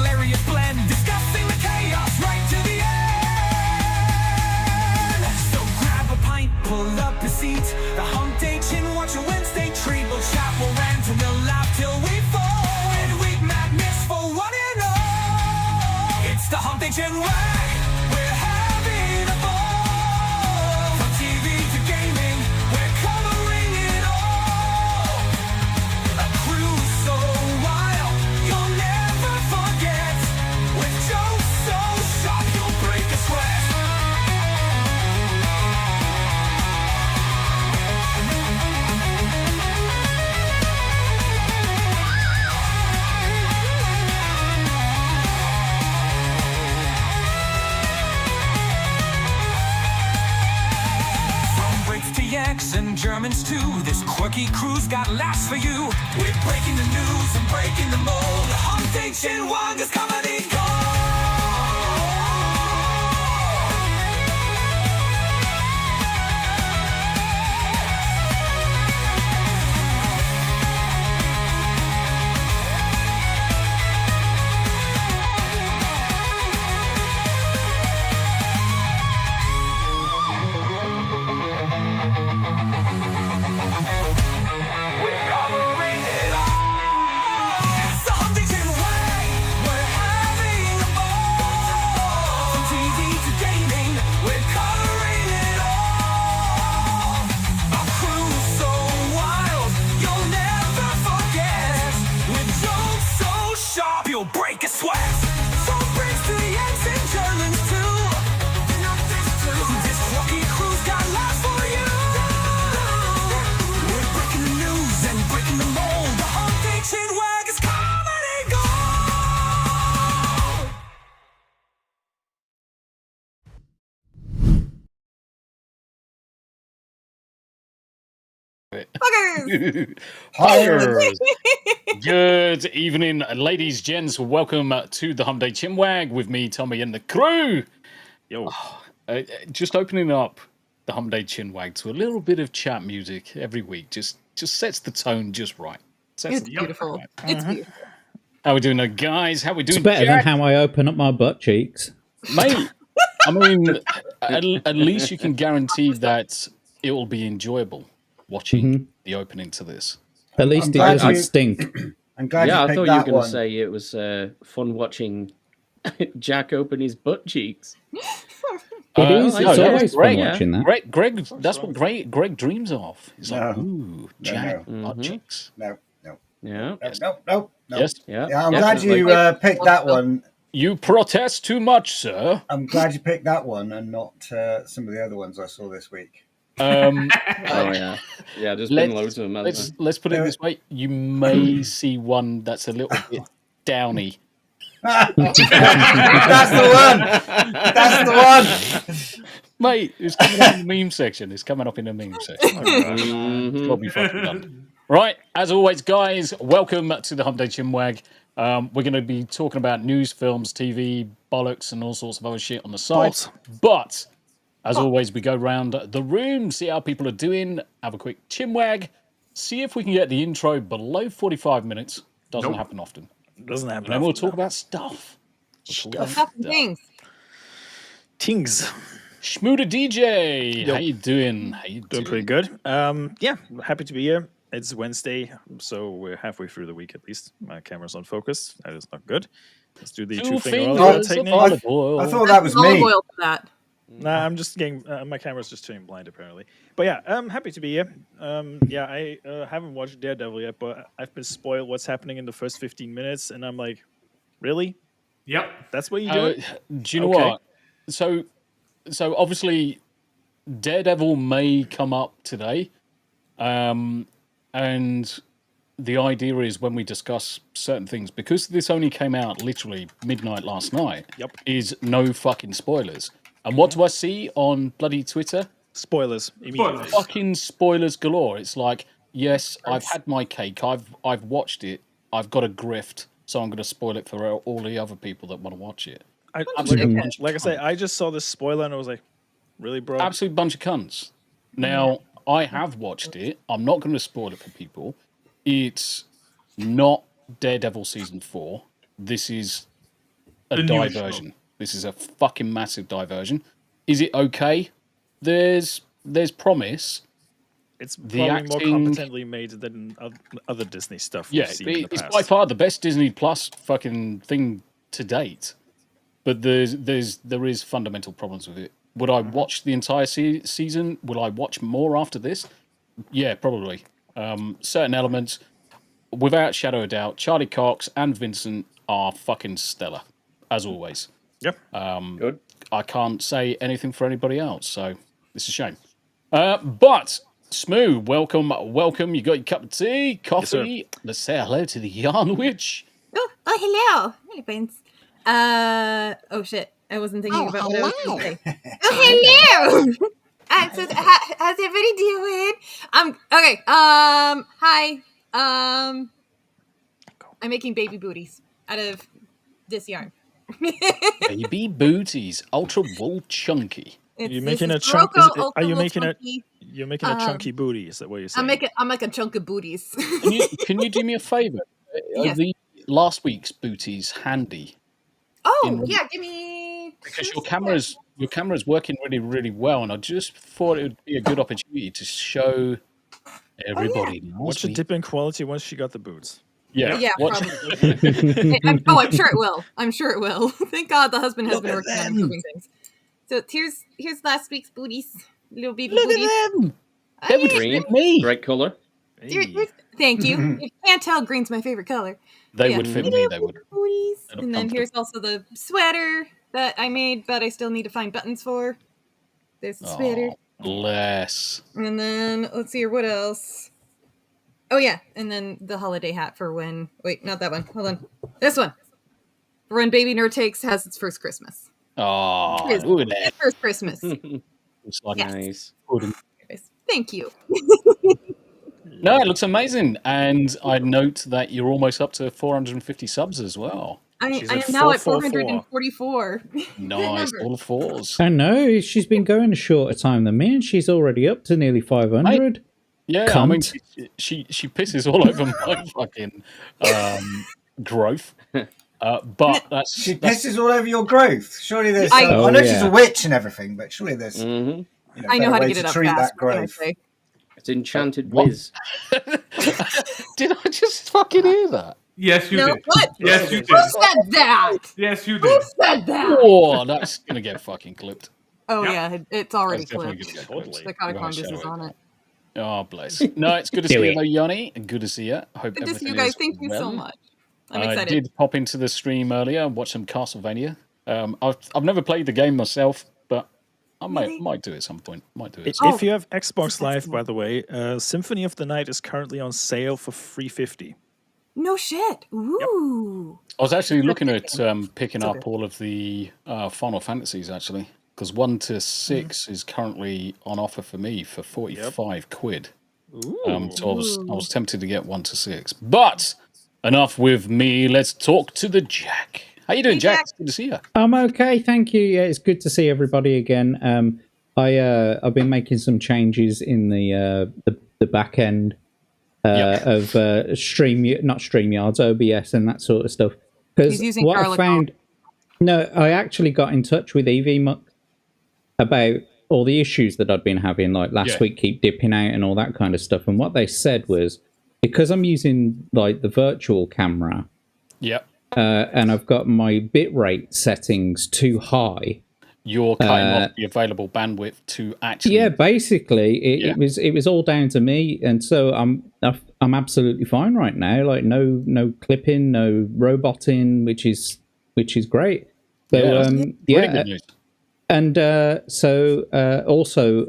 hilarious blend, discussing the chaos right to the end. So grab a pint, pull up a seat. The Hump Day Chin Watch a Wednesday treat. We'll chat, we'll rant, and we'll laugh till we fall. Midweek madness for one and all. It's the Hump Day Chin Wag. We're having a ball. From TV to gaming, we're covering it all. A cruise so wild, you'll never forget. With jokes so sharp, you'll break a sweat. Yaks and Germans too. This quirky crew's got laughs for you. We're breaking the news and breaking the mold. The Hump Day Chin Wag is comedy gold. Break a sweat. From Brits to the Yanks and Germans too. This quirky crew's got laughs for you. We're breaking the news and breaking the mold. The Hump Day Chin Wag is comedy Huggers. Good evening, ladies, gents. Welcome to the Hump Day Chin Wag with me, Tombi, and the crew. Yo. Just opening up the Hump Day Chin Wag to a little bit of chat music every week. Just sets the tone just right. It's beautiful. Right. It's beautiful. How we doing, guys? How we doing? It's better Jack? than how I open up my butt cheeks. Mate, I mean, at least you can guarantee that it will be enjoyable watching the opening to this. At least it doesn't stink. I'm glad you I picked thought you were that going one. to say it was fun watching Jack open his butt cheeks. It is. no, It's always fun Greg, watching that. Greg, that's what Greg dreams of. He's like, No. ooh, Jack, butt cheeks. No. Yeah. No. Yes. Yeah. Yeah, I'm Yeah, glad it's you like- picked that one. You protest too much, sir. I'm glad you picked that one and not some of the other ones I saw this week. Oh yeah. Yeah. There's been loads of them. Let's put it this way: you may see one that's a little bit downy. That's the one. Mate, it's coming up in the meme section. It's coming up in the meme section. It'll be fucking done. Right, as always, guys, welcome to the Hump Day Chin Wag. We're going to be talking about news, films, TV, bollocks, and all sorts of other shit on the side. But as always, we go round the room, see how people are doing, have a quick chin wag, see if we can get the intro below 45 minutes. Doesn't happen often. Doesn't happen. And then we'll talk about stuff. Things. Smu the DJ, Yo. how you doing? Doing pretty good. Yeah, happy to be here. It's Wednesday, so we're halfway through the week at least. My camera's on focus. That is not good. Let's do the two finger fingers technique. of olive oil. I thought that was Olive me. oil for that. Nah, I'm just getting my camera's just turning blind apparently. But yeah, I'm happy to be here. Yeah, I haven't watched Daredevil yet, but I've been spoiled what's happening in the first 15 minutes, and I'm like, really? Yep. That's what you do? Do you know what? So obviously, Daredevil may come up today, and the idea is when we discuss certain things, because this only came out literally midnight last night. Yep. Is no fucking spoilers. And what do I see on bloody Twitter? Spoilers. Immediately. Fucking spoilers galore. It's like, yes, I've had my cake. I've watched it. I've got a grift, so I'm going to spoil it for all the other people that want to watch it. Like I say, I just saw this spoiler and I was like, really, bro? Absolute bunch of cunts. Now, I have watched it. I'm not going to spoil it for people. It's not Daredevil season 4. This is a The new diversion. This is a fucking massive diversion. Is it okay? There's promise. It's The probably more acting- competently made than other Disney stuff we've Yeah, seen in the it's past. by far the best Disney Plus fucking thing to date. But there is fundamental problems with it. Would I watch the entire season? Will I watch more after this? Yeah, probably. Certain elements, without shadow of doubt, Charlie Cox and Vincent are fucking stellar, as always. Yep. Good. I can't say anything for anybody else, so it's a shame. But Smu, welcome. You got your cup of tea, coffee. Let's say hello to the Yarn Witch. Oh, hello. Hey, friends. Oh shit. I wasn't thinking about what I was going to say. Oh, hello. So, how's everybody doing? Okay. Hi. I'm making baby booties out of this yarn. Baby booties, ultra wool chunky. You're making a this is chunk. Morocco Are you Ultra making it? Chunky. You're making a chunky booty. Is that what you're saying? I'm like a chunk of booties. Can you do me a favour? Yes. Are the last week's booties handy? Oh, yeah, give me... Because your camera's working really, really well, and I just thought it would be a good opportunity to show everybody. What's the dip in quality once she got the boots? Yeah, probably. I'm sure it will. I'm sure it will. Thank God the husband has been working on improving things. So here's last week's booties. Little baby booties. At them. They would fit me. Great color. Thank you. If you can't tell, green's my favorite color. They would fit me. They would. Booties. And then here's also the sweater that I made, but I still need to find buttons for. There's the sweater. Bless. And then let's see here, what else? Oh yeah, and then the holiday hat for when. Wait, not that one. Hold on. This one. For when Baby Nerd has its first Christmas. Oh, His look at that. first Christmas. It's like Nice. Thank you. No, it looks amazing, and I note that you're almost up to 450 subs as well. I am now at 444. Nice, all fours. I know, she's been going a shorter time than me, and she's already up to nearly 500. Yeah, Cunt. I mean, she pisses all over my fucking growth. But she pisses all over your growth. Surely there's. I know she's a witch and everything, but surely there's. I know how to get it up treat fast. that growth. It's enchanted whiz. Did I just fucking hear that? Yes, you did. What? Yes, you did. Who said that? Yes, you Who did. said that? Oh, that's gonna get fucking clipped. Oh yeah, it's already That's definitely clipped. gonna get clipped. The Kadath is on it. Oh, bless. No, it's good to see you, though, Yanni. Good to see you. Hope Good to see everything you guys. is Thank you so well. much. I'm I excited. did pop into the stream earlier and watch some Castlevania. I've never played the game myself, but I might do it at some point. Might do it. If you have Xbox Live, by the way, Symphony of the Night is currently on sale for $350. No shit. Ooh. I was actually looking at picking up all of the Final Fantasies, actually, because 1 to 6 is currently on offer for me for 45 quid. So I was tempted to get 1 to 6. But enough with me. Let's talk to the Jack. How you doing, Jack? It's good to see you. I'm okay, thank you. Yeah, it's good to see everybody again. I've been making some changes in the back end of StreamYard's OBS and that sort of stuff. Because what I found, I actually got in touch with EVMux about all the issues that I'd been having, like last week, keep dipping out and all that kind of stuff. And what they said was, because I'm using like the virtual camera, and I've got my bitrate settings too high, you're cutting off the available bandwidth to actually. Yeah, basically, it was all down to me, and so I'm absolutely fine right now. Like no clipping, no roboting, which is great. So really good news. And also,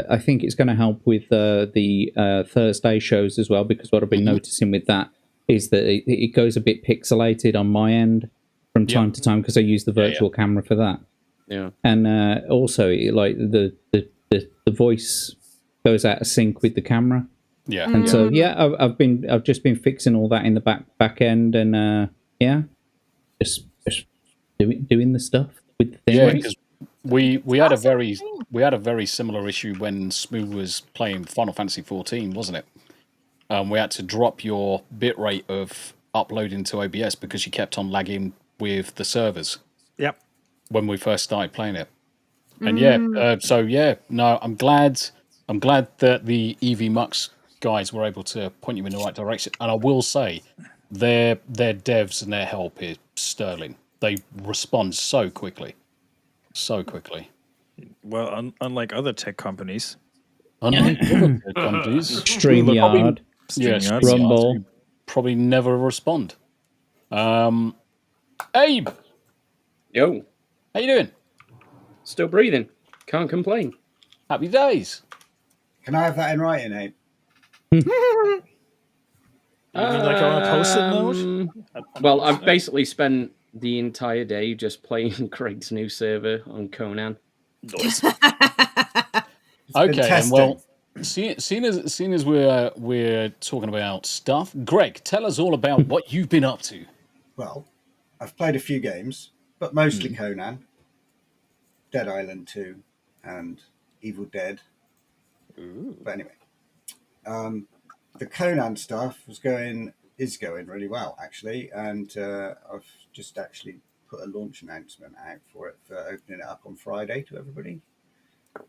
I think it's going to help with the Thursday shows as well, because what I've been noticing with that is that it goes a bit pixelated on my end from time to time, because I use the virtual camera for that. Yeah, and also like the voice goes out of sync with the camera. Yeah, and so I've just been fixing all that in the back end, and just doing the stuff with the thing. Yeah, because we had a very similar issue when Smu was playing Final Fantasy 14, wasn't it? We had to drop your bitrate of uploading to OBS because you kept on lagging with the servers. Yep. When we first started playing it, and no, I'm glad that the EV Mux guys were able to point you in the right direction. And I will say, their devs and their help is sterling. They respond so quickly. Well, unlike other tech companies. Unlike other tech companies. StreamYard. StreamYard, Rumble. Probably never respond. Abe! Yo. How you doing? Still breathing. Can't complain. Happy days. Can I have that in writing, Abe? You mean like on a post-it note? Well, I've basically spent the entire day just playing Craig's new server on Conan. Okay, and well, seeing as we're talking about stuff, Greg, tell us all about what you've been up to. Well, I've played a few games, but mostly Conan, Dead Island 2, and Evil Dead. Ooh. But anyway, the Conan stuff is going really well, actually, and I've just actually put a launch announcement out for it for opening it up on Friday to everybody.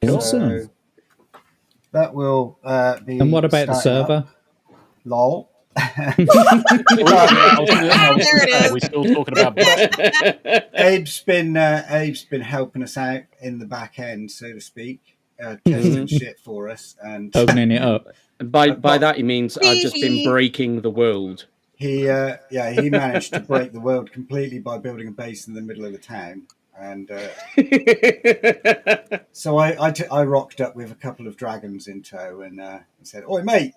Awesome. So that will be. And what about the server? Up. Lol. Are we still talking about Abe's been helping us out in the back end, so to speak, testing shit for us and opening it up. And by that he means I've just been breaking the world. He managed to break the world completely by building a base in the middle of the town, and so I rocked up with a couple of dragons in tow and said, "Oi, mate,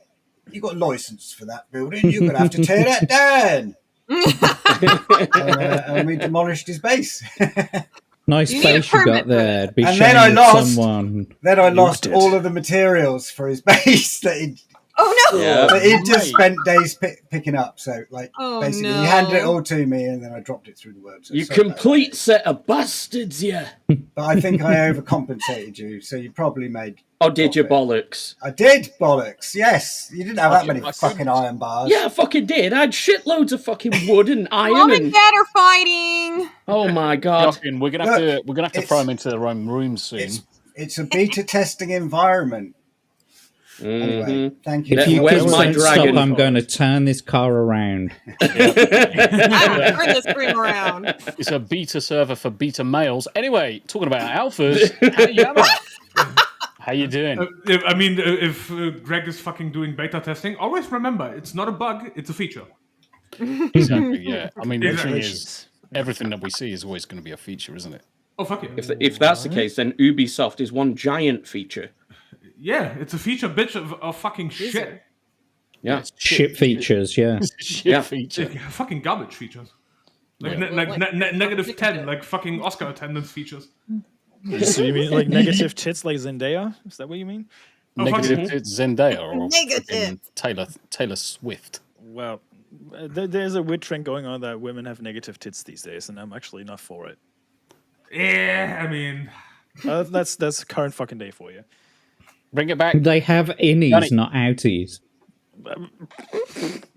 you got a license for that building? You're gonna have to tear that down." And we demolished his base. Nice space you got there. Be and then I lost. Someone. Then I lost all of the materials for his base that he'd just spent days picking up. So, basically, he handed it all to me, and then I dropped it through the woods. So you complete set of bastards, yeah. But I think I overcompensated you, so you probably made. Oh, did you bollocks? I did bollocks. Yes, you didn't have that many fucking iron bars. Yeah, I fucking did. I had shitloads of fucking wood and iron. Mom and Dad are fighting. Oh my god! We're gonna have to throw them into their own rooms soon. It's a beta testing environment. Anyway, thank you. If you kids don't stop, I'm going to turn this car around. I'm turn this screen around. It's a beta server for beta males. Anyway, talking about alphas, Hanayama. How you doing? If Greg is fucking doing beta testing, always remember, it's not a bug, it's a feature. Exactly, yeah. I mean, the thing is, everything that we see is always going to be a feature, isn't it? Oh, fuck yeah. If that's the case, then Ubisoft is one giant feature. Yeah, it's a feature, bitch, of fucking shit. Yeah. Shit features, yeah. Shit feature. Fucking garbage features. Negative 10, like fucking Oscar attendance features. So you mean like negative tits like Zendaya? Is that what you mean? Negative tits Zendaya or Negative. Taylor Swift? Well, there's a weird trend going on that women have negative tits these days, and I'm actually not for it. Yeah, I mean... that's current fucking day for you. Bring it back. They have innies, not outies.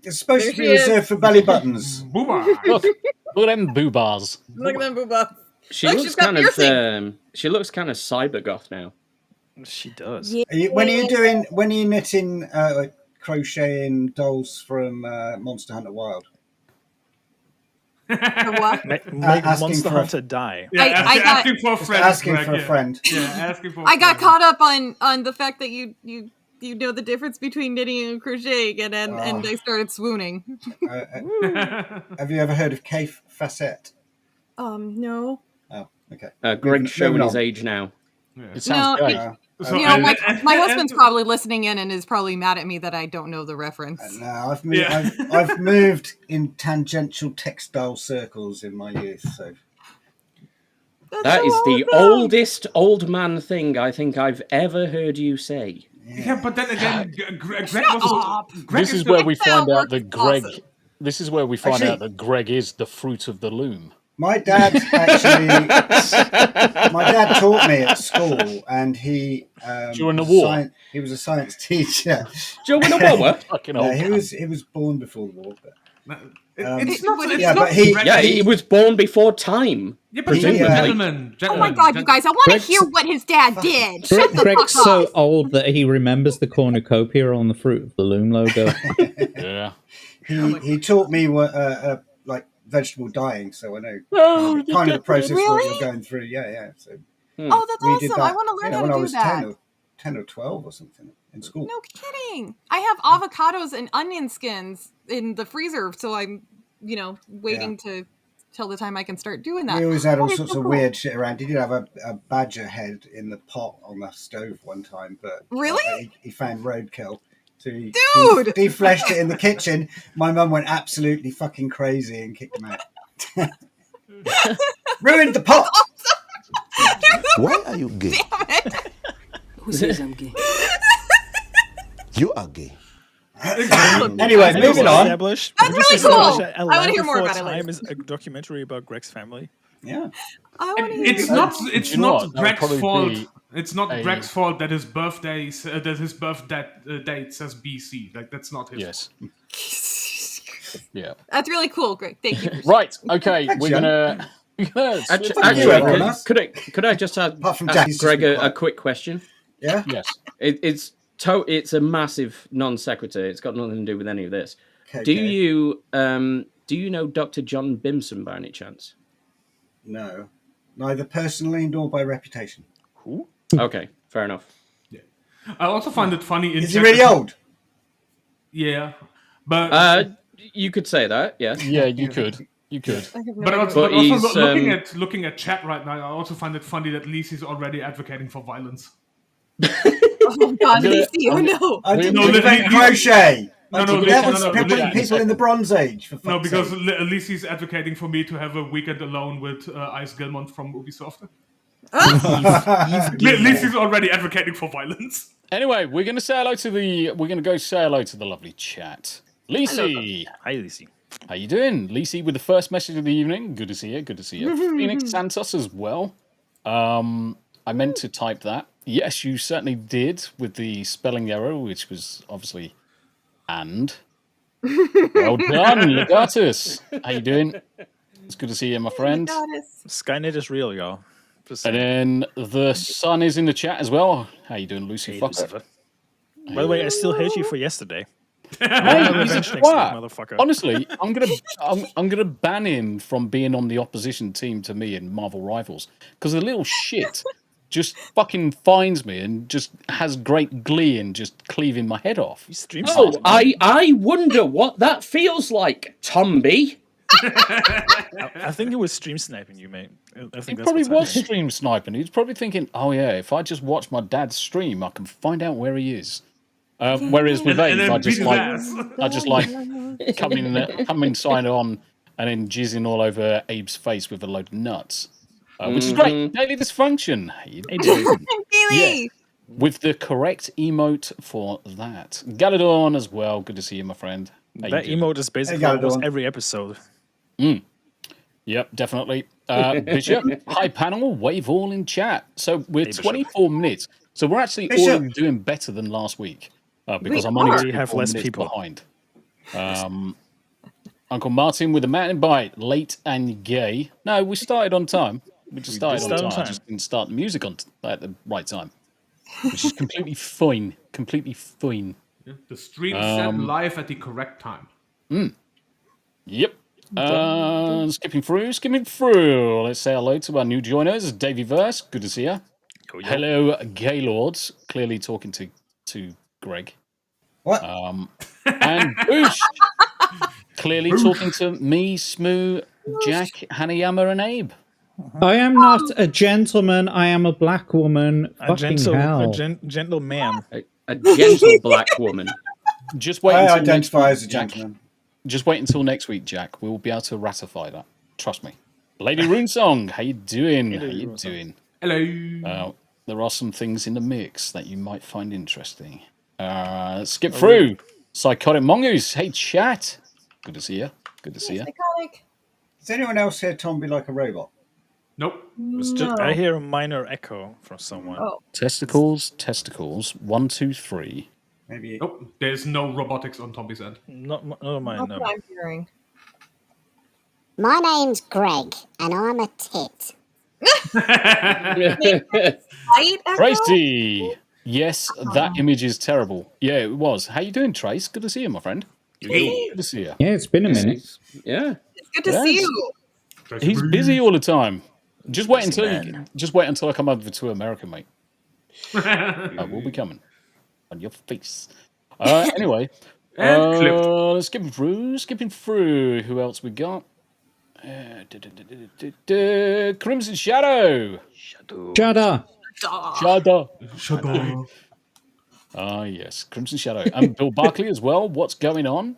It's supposed to be reserved for belly buttons. Booba. Look at them boobars. Look at them booba. She looks kind of cyber goth now. She does. Yeah. When are you knitting, crocheting dolls from Monster Hunter Wild? What? Make Asking Monster for Hunter die. Yeah, asking for a friend. Asking Greg, for a friend. Yeah, asking for a I friend. got caught up on the fact that you know the difference between knitting and crocheting, and I started swooning. Have you ever heard of Cafe Facette? No. Oh, okay. Greg's showing Moving his on. age now. It sounds No, great. So, You know, my husband's probably listening in and is probably mad at me that I don't know the reference. No, I've moved in tangential textile circles in my youth. So That is the oldest old man thing I think I've ever heard you say. yeah, but then again, Greg This is where we find out that Awesome. Greg. This is where we find out that Greg is the fruit of the loom. my dad taught me at school, and he During the war? he was a science teacher. Joe in a war? Fucking No, old. he was born before the war. But It's not. It's yeah, not but he- Greg- Yeah, he was born before time. Yeah, but presumably. gentlemen. Oh my god, you guys! I want to Greg's- hear what his dad did. Shut the Greg's fuck so up. old that he remembers the cornucopia on the Fruit of the Loom logo. Yeah. He taught me what like vegetable dyeing, so I know kind of the process what Really? you're going through. Yeah. So Oh, that's we did awesome! that. I want to learn yeah, how when to I do was that. 10 or 12 or something in school. No kidding. I have avocados and onion skins in the freezer, so I'm, waiting to till the time I can start doing that. We always had all That is sorts so of cool. weird shit around. He did have a badger head in the pot on the stove one time, but Really? he found roadkill. So he Dude! defleshed it in the kitchen. My mum went absolutely fucking crazy and kicked him out. Ruined the pot. Why are you gay? Who says I'm gay? You are gay. Anyway, moving on. That's really cool. I wanna hear more about it later. Time is a documentary about Greg's family. Yeah. I want to hear It's that. not. It's You know not what? That would Greg's probably fault. be It's not a- Greg's fault that his birthdays, that his birth date says BC. Like that's not his. Yes. Yeah. That's really cool, Greg. Thank you. Right. Okay. Thanks, We're Jon. gonna. Actually, everyone else. could I just ask Apart from Jack, he's just Greg been a quiet. quick question? Yeah. Yes. It's a massive non sequitur. It's got nothing to do with any of this. Okay. Do you know Dr. John Bimson by any chance? No. Neither personally nor by reputation. Okay, fair enough. I also find it funny. Is he really old? Yeah, but You could say that, yeah. Yeah. You could. You could. I have no but idea. also, But he's, looking at chat right now, I also find it funny that Lisi's already advocating for violence. Oh god, gonna- Lacey, oh no. I didn't No, invent no, crochet. no, That no, was no, people in the Bronze Age. For No, fuck's because sake. Lisi's advocating for me to have a weekend alone with Ice Gilmont from Ubisoft. Lisi's already advocating for violence. Anyway, we're gonna say hello to the. We're gonna go say hello to the lovely chat. Lisi, Hi, Lacey. how you doing? Lisi with the first message of the evening. Good to see you. Good to see you. Phoenix Santos as well. I meant to type that. Yes, you certainly did with the spelling error, which was obviously and. Well done, Legatus. How you doing? It's good to see you, my friend. Goddess. Skynet is real, y'all. Just And saying. then the sun is in the chat as well. How you doing, Lucy Hey, Fox? Lucifer. By the way, I still hate you for yesterday. Hey, Revenge he's a next week, twat. motherfucker. Honestly, I'm gonna ban him from being on the opposition team to me in Marvel Rivals because the little shit just fucking finds me and just has great glee in just cleaving my head off. You stream Oh, something. I wonder what that feels like, Tombi. I think it was stream sniping you, mate. I think He that's probably what's was happening. stream sniping. He's probably thinking, "Oh yeah, if I just watch my dad's stream, I can find out where he is." Whereas with And Abe, then beat his I ass. just like coming sign on and then jizzing all over Abe's face with a load of nuts, which is great. Daily dysfunction. Hey, Daily. Yeah. With the correct emote for that. Galadon as well. Good to see you, my friend. How you That doing? emote is basically Hey, almost Galadon. every episode. Yep, definitely. Bishop, hi panel, wave all in chat. So we're Hey, Bishop. 24 minutes. So we're actually Bishop. all doing better than last week because We I'm only are. 24 We have less minutes people. behind. Uncle Martin with a mountain bite, late and gay. No, we started on time. We just started did on start time. on time. Just didn't start the music on at the right time, which is completely fine. Completely fine. The stream set live at the correct time. Yep. Skipping through. Let's say hello to our new joiners, Davey Verse. Good to see you. Yo, yo. Hello, Gaylords. Clearly talking to Greg. What? And Boosh. Clearly talking to me, Smu, Jack, Hanayama, and Abe. I am not a gentleman. I am a black woman. A Fucking gentle, hell. gentle man. A gentle black woman. Just wait I until next identify week, as a Jack. gentleman. Just wait until next week, Jack. We will be able to ratify that. Trust me. Lady Runesong, how you doing? How you doing? Hello. There are some things in the mix that you might find interesting. Skip through. Psychotic Mongoose. Hey, chat. Good to see you. Good to see you. Psychotic. Does anyone else hear Tombi like a robot? Nope. It's just, I hear a minor echo from someone. Oh. Testicles. 1, 2, 3. Maybe. Nope, there's no robotics on Tombi's end. Not mine. That's No. what I'm hearing. My name's Greg, and I'm a tit. Right, Echo? Tracy. Yes, that image is terrible. Yeah, it was. How you doing, Trace? Good to see you, my friend. Good to see you. Yeah, it's been a minute. Yeah. It's good to see you. He's busy all the time. Just wait until I come over to America, mate. I will be coming on your face. Anyway, skipping through. Who else we got? Crimson Shadow. Shudder. Shadow. Ah, yes, Crimson Shadow. And Bill Barkley as well. What's going on?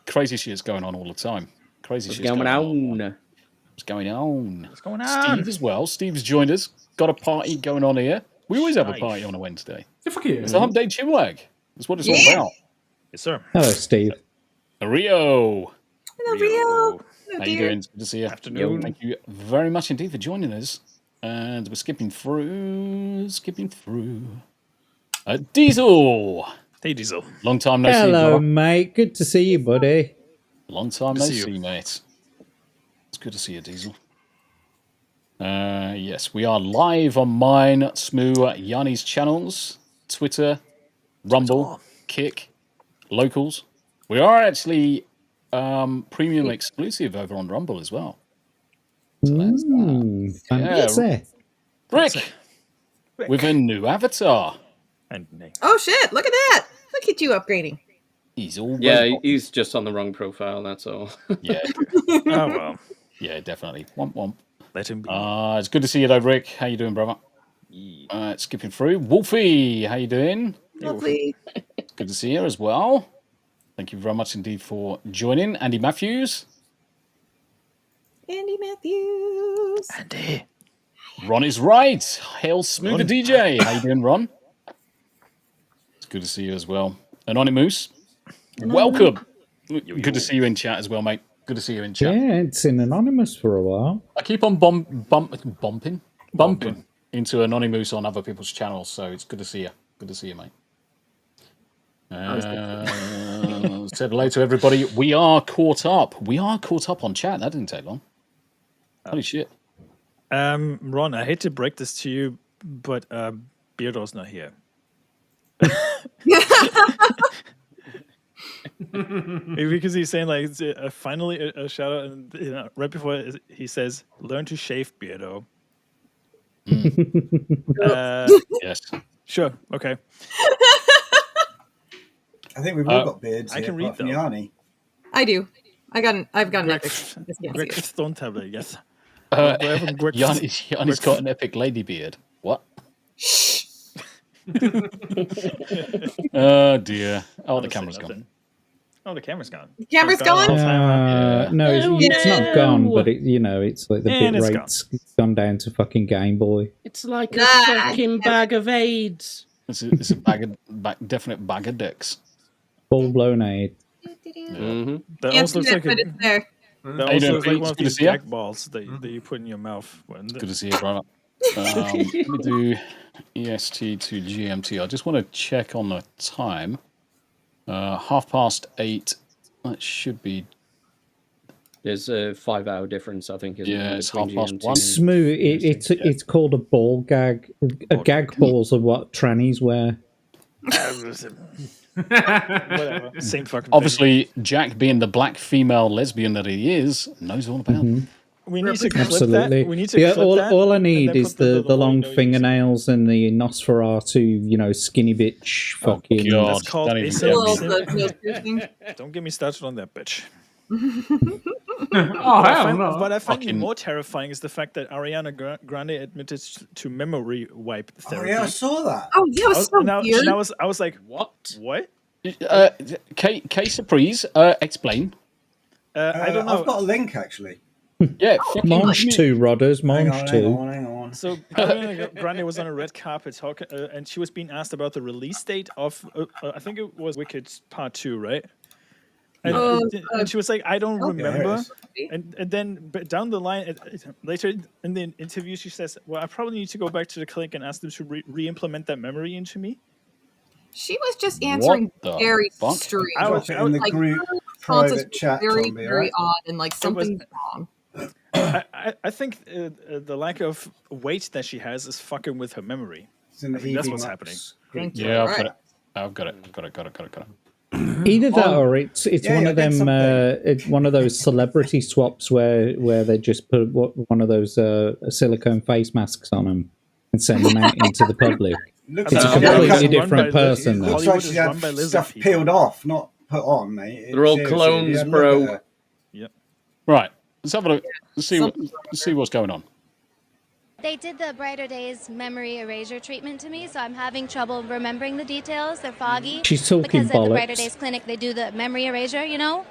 Crazy shit's going on all the time. Crazy shit's going on. What's going on? What's going on? Steve as well. Steve's joined us. Got a party going on here. We always have a party on a Wednesday. It's the Hump Day Chinwag. That's what it's all about. Yes, sir. Hello, Steve. Rio. Hello, Rio. How you doing? It's good to see you. Afternoon. Thank you very much indeed for joining us. And we're skipping through. Diesel. Hey, Diesel. Long time no see. Hello, mate. Good to see you, buddy. Long time no see, mate. It's good to see you, Diesel. Yes, we are live on mine, Smu, Yanni's channels, Twitter, Rumble, Kick, Locals. We are actually premium exclusive over on Rumble as well. So that's that. Fancy. Rick, with a new avatar. Oh shit! Look at that! Look at you upgrading. He's all he's just on the wrong profile. That's all. Yeah. Oh well. Yeah, definitely. Womp womp. Let him be. It's good to see you though, Rick. How you doing, brother? Skipping through. Wolfie, how you doing? Lovely. It's good to see you as well. Thank you very much indeed for joining. Andy Matthews. Andy Matthews. Andy. Ron is right. Hail Smu the DJ. How you doing, Ron? It's good to see you as well. Anonymous. Welcome. Good to see you in chat as well, mate. Good to see you in chat. Yeah, it's in Anonymous for a while. I keep on bumping into Anonymous on other people's channels, so it's good to see you. Good to see you, mate. Said hello to everybody. We are caught up. We are caught up on chat. That didn't take long. Holy shit. Ron, I hate to break this to you, but Beardo's not here. Because he's saying like finally a shout out, and right before he says, "Learn to shave, Beardo." Yes. Sure. Okay. I think we've all got beards. I can read them. them. I do. I've got an epic. Greg don't have it. Yes. Yanni's got an epic lady beard. What? Oh dear. Oh, the camera's gone. Oh, the camera's gone. The camera's gone? No, it's not gone, but it's like the bit rate's gone down to fucking Game Boy. It's like a fucking bag of AIDS. It's a definite bag of dicks. Full blown AIDS. That also looks like it's there. That also looks like one of these jack balls that you put in your mouth. Good to see you, brother. Let me do EST to GMT. I just want to check on the time. 8:30. That should be. There's a 5-hour difference, I think. Isn't there, it's between 1:30. GMT and Smooth. It's called a ball gag. A gag balls are what trannies wear. Whatever. Same fucking Obviously, Jack, being the black female lesbian that he is, knows all about it. We need to clip Absolutely. that. We need to clip that. All I need then is put the long fingernails and the Nosferatu, skinny bitch fucking. God, That's called don't even Don't get me started on that bitch. What I find even more terrifying is the fact that Ariana Grande admitted to memory wipe therapy. Oh yeah, I saw that. Oh, yeah, it was so weird. And I was like, what? Case surprise. Explain. I don't know. I've got a link actually. Yeah, Monge 2, Rodders. Hang Monge 2. Hang on. So Ariana Grande was on a red carpet talking, and she was being asked about the release date of, I think it was Wicked Part 2, right? And she was like, I don't remember. And then down the line, later in the interview, she says, well, I probably need to go back to the clinic and ask them to re-implement that memory into me. She was just answering the very fuck? strange. I was- Drop it in the like, group her responses private were chat, very, Tombi, very right? odd, and like something wrong. I think the lack of weight that she has is fucking with her memory. It's in the I think that's EV what's Max happening. group Thank you. chat. Yeah, Right. I've got it. Got it. Either that or it's Yeah, one yeah, of get them something. it's one of those celebrity swaps where they just put one of those silicone face masks on them and send them out into the public. Looks It's a like completely Hollywood- different person. Looks Hollywood like is she run had by lizard stuff people. peeled off, not put on, mate. They're all Seriously, clones, you had a bro. look at her. Yep. Right. Let's have a look. Let's see what's going on. They did the Brighter Days memory erasure treatment to me, so I'm having trouble remembering the details. They're foggy. She's talking because at the Brighter bollocks. Days clinic, they do the memory erasure, you know?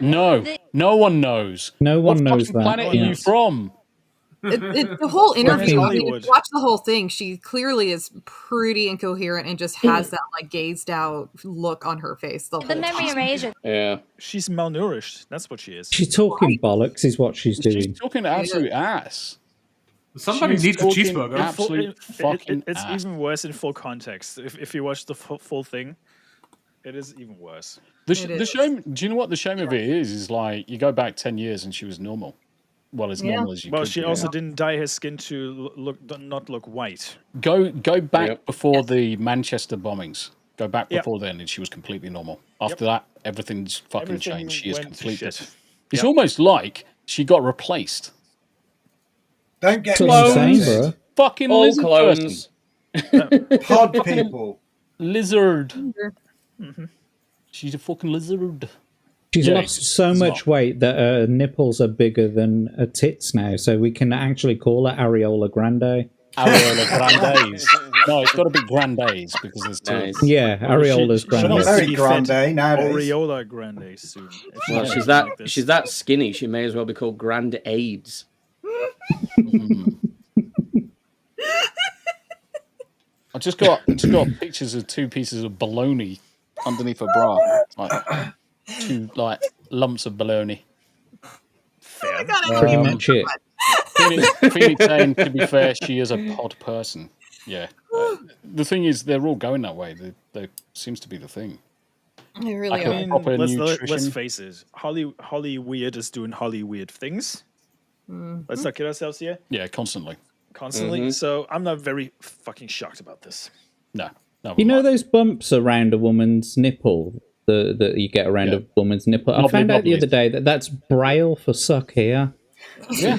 No, no one knows. No What one knows fucking that. planet are you Yes. from? The whole interview, I mean, if Hollywood. you watch the whole thing, she clearly is pretty incoherent and just has that like gazed out look on her face the The whole memory time. erasure. Yeah. She's malnourished. That's what she is. She's talking bollocks, is what she's doing. She's talking absolute ass. Somebody She's needs a talking cheeseburger. absolute fucking it's ass. even worse in full context. If you watch the full thing, it is even worse. The shame. Do you know what the shame of it is? Is like you go back 10 years and she was normal. Well, as normal as you Well, could she be. also didn't dye her skin to not look white. Go back Yep. before the Manchester bombings. Go back Yep. before then, and she was completely normal. After that, everything's fucking Everything changed. She is went to completely. shit. It's Yep. almost like she got replaced. Don't get That's what I'm me saying, bro. Fucking All lizard clones. person. Pod people. Lizard. Mm-hmm. She's a fucking lizard. She's Yeah, lost so it's much not. weight that her nipples are bigger than her tits now, so we can actually call her Areola Grande. Areola Grandes. No, it's got to be Grandes because there's two. Nice. Yeah, Areola's she Grande. needs to Very be grande fed nowadays. Aureola Grande soon. If she Well, keeps she's like this. she's that skinny. She may as well be called Grand AIDS. I just got pictures of two pieces of bologna underneath her bra, like two like lumps of bologna. fair. Pretty much it. Phoenix saying, to be fair, she is a pod person. Yeah. The thing is, they're all going that way. They seems to be the thing. They really Like are. a I mean, proper let's nutrition. face it. Holly Weird is doing Holly Weird things. Let's not kid ourselves here. Yeah, constantly. Constantly. So I'm not very fucking shocked about this. No. You know those bumps around a woman's nipple that you get around Yeah. a woman's nipple? I Knobbly found out the bobblies. other day that that's Braille for suck here. Yeah.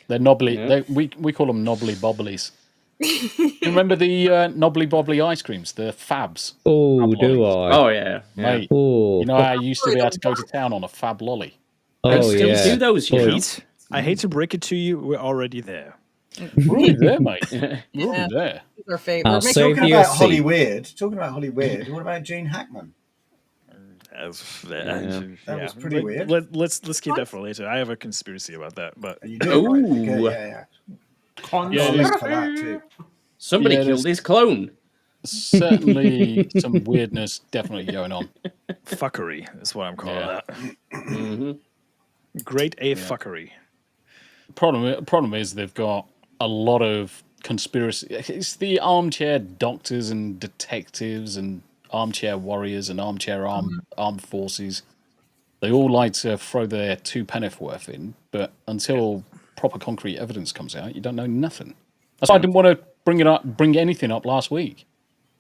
They're knobbly. Yeah. We call them knobbly bobblies. You remember the knobbly bobbly ice creams, the Fabs? Oh, Fab do lollies. I? Oh yeah. Mate, Oh, you know how I used to be able to go to town on a Fab lolly? They oh still yeah. do those, you know. Pete, I hate to break it to you, we're already there. We're already there, mate. We're already there. These are favorite. I'll Make save Talking you a about Holly seat. Weird. Talking about Holly Weird. What about Gene Hackman? That was pretty weird. Let's keep that for later. I have a conspiracy about that, but You do, right? Ooh. Okay, yeah. Got a Yeah, link for that too. Somebody Yeah, killed his clone. Certainly some weirdness definitely going on. fuckery is what I'm calling Yeah. that. hmm Great A fuckery. Problem is they've got a lot of conspiracy. It's the armchair doctors and detectives and armchair warriors and armchair armed forces. They all like to throw their two penneth worth in, but until proper concrete evidence comes out, you don't know nothing. That's why I didn't want to bring anything up last week.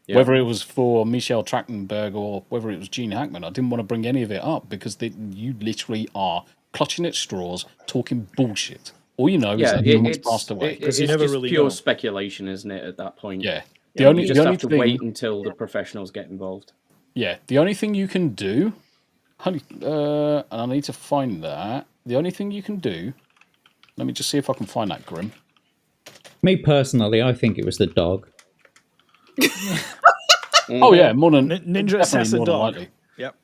Yeah. Whether it was for Michelle Trachtenberg or whether it was Gene Hackman, I didn't want to bring any of it up because you literally are clutching at straws, talking bullshit. All you know is Yeah, that someone's passed away. Because it's you never just really pure know. speculation, isn't it? At that point, Yeah. you The just only have to thing, wait until the professionals get involved. yeah, the only thing you can do, and I need to find that. The only thing you can do, let me just see if I can find that, Grim. Me personally, I think it was the dog. Oh yeah, more than Ninja definitely Assassin more than Dog. likely. Yep.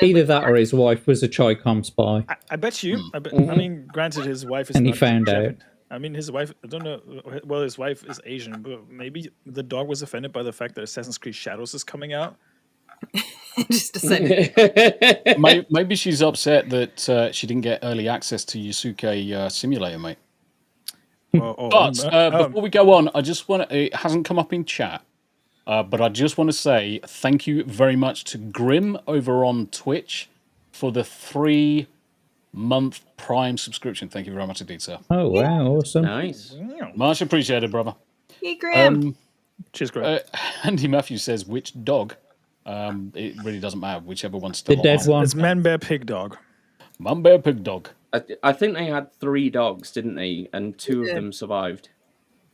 Either that or his wife was a Chicom spy. I bet you. Hmm. I mean, granted, his wife is And he not found Japan- out. I mean, his wife. I don't know. Well, his wife is Asian, but maybe the dog was offended by the fact that Assassin's Creed Shadows is coming out. Just decided. Maybe she's upset that she didn't get early access to Yusuke Simulator, mate. But before we go on, I just want to, it hasn't come up in chat, But I just want to say thank you very much to Grim over on Twitch for the 3-month Prime subscription. Thank you very much indeed, sir. Oh, wow. Awesome. Nice. Much appreciated, brother. Hey, Graham. Cheers, Graham. Andy Matthews says, which dog? It really doesn't matter, whichever one's still The dead alive. one. It's Man Bear Pig Dog. Man Bear Pig Dog. I think they had 3 dogs, didn't they? And 2 of them survived.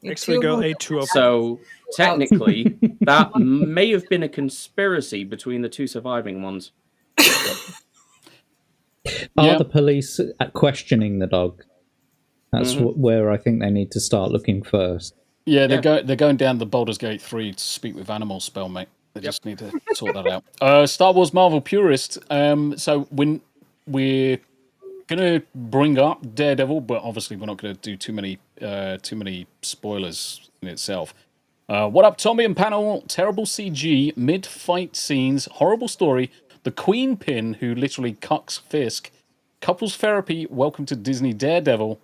X-Ray Girl ate 2 of them. So technically, that may have been a conspiracy between the 2 surviving ones. Are the police questioning the dog? That's where I think they need to start looking first. Yeah, they're going down the Baldur's Gate 3 to speak with animal spell, mate. They just need to sort that out. Star Wars Marvel purist. So when we're gonna bring up Daredevil, but obviously we're not gonna do too many spoilers in itself. What up, Tombi and panel? Terrible CG, mid-fight scenes, horrible story. The Queen Pin, who literally cucks Fisk. Couples therapy. Welcome to Disney Daredevil.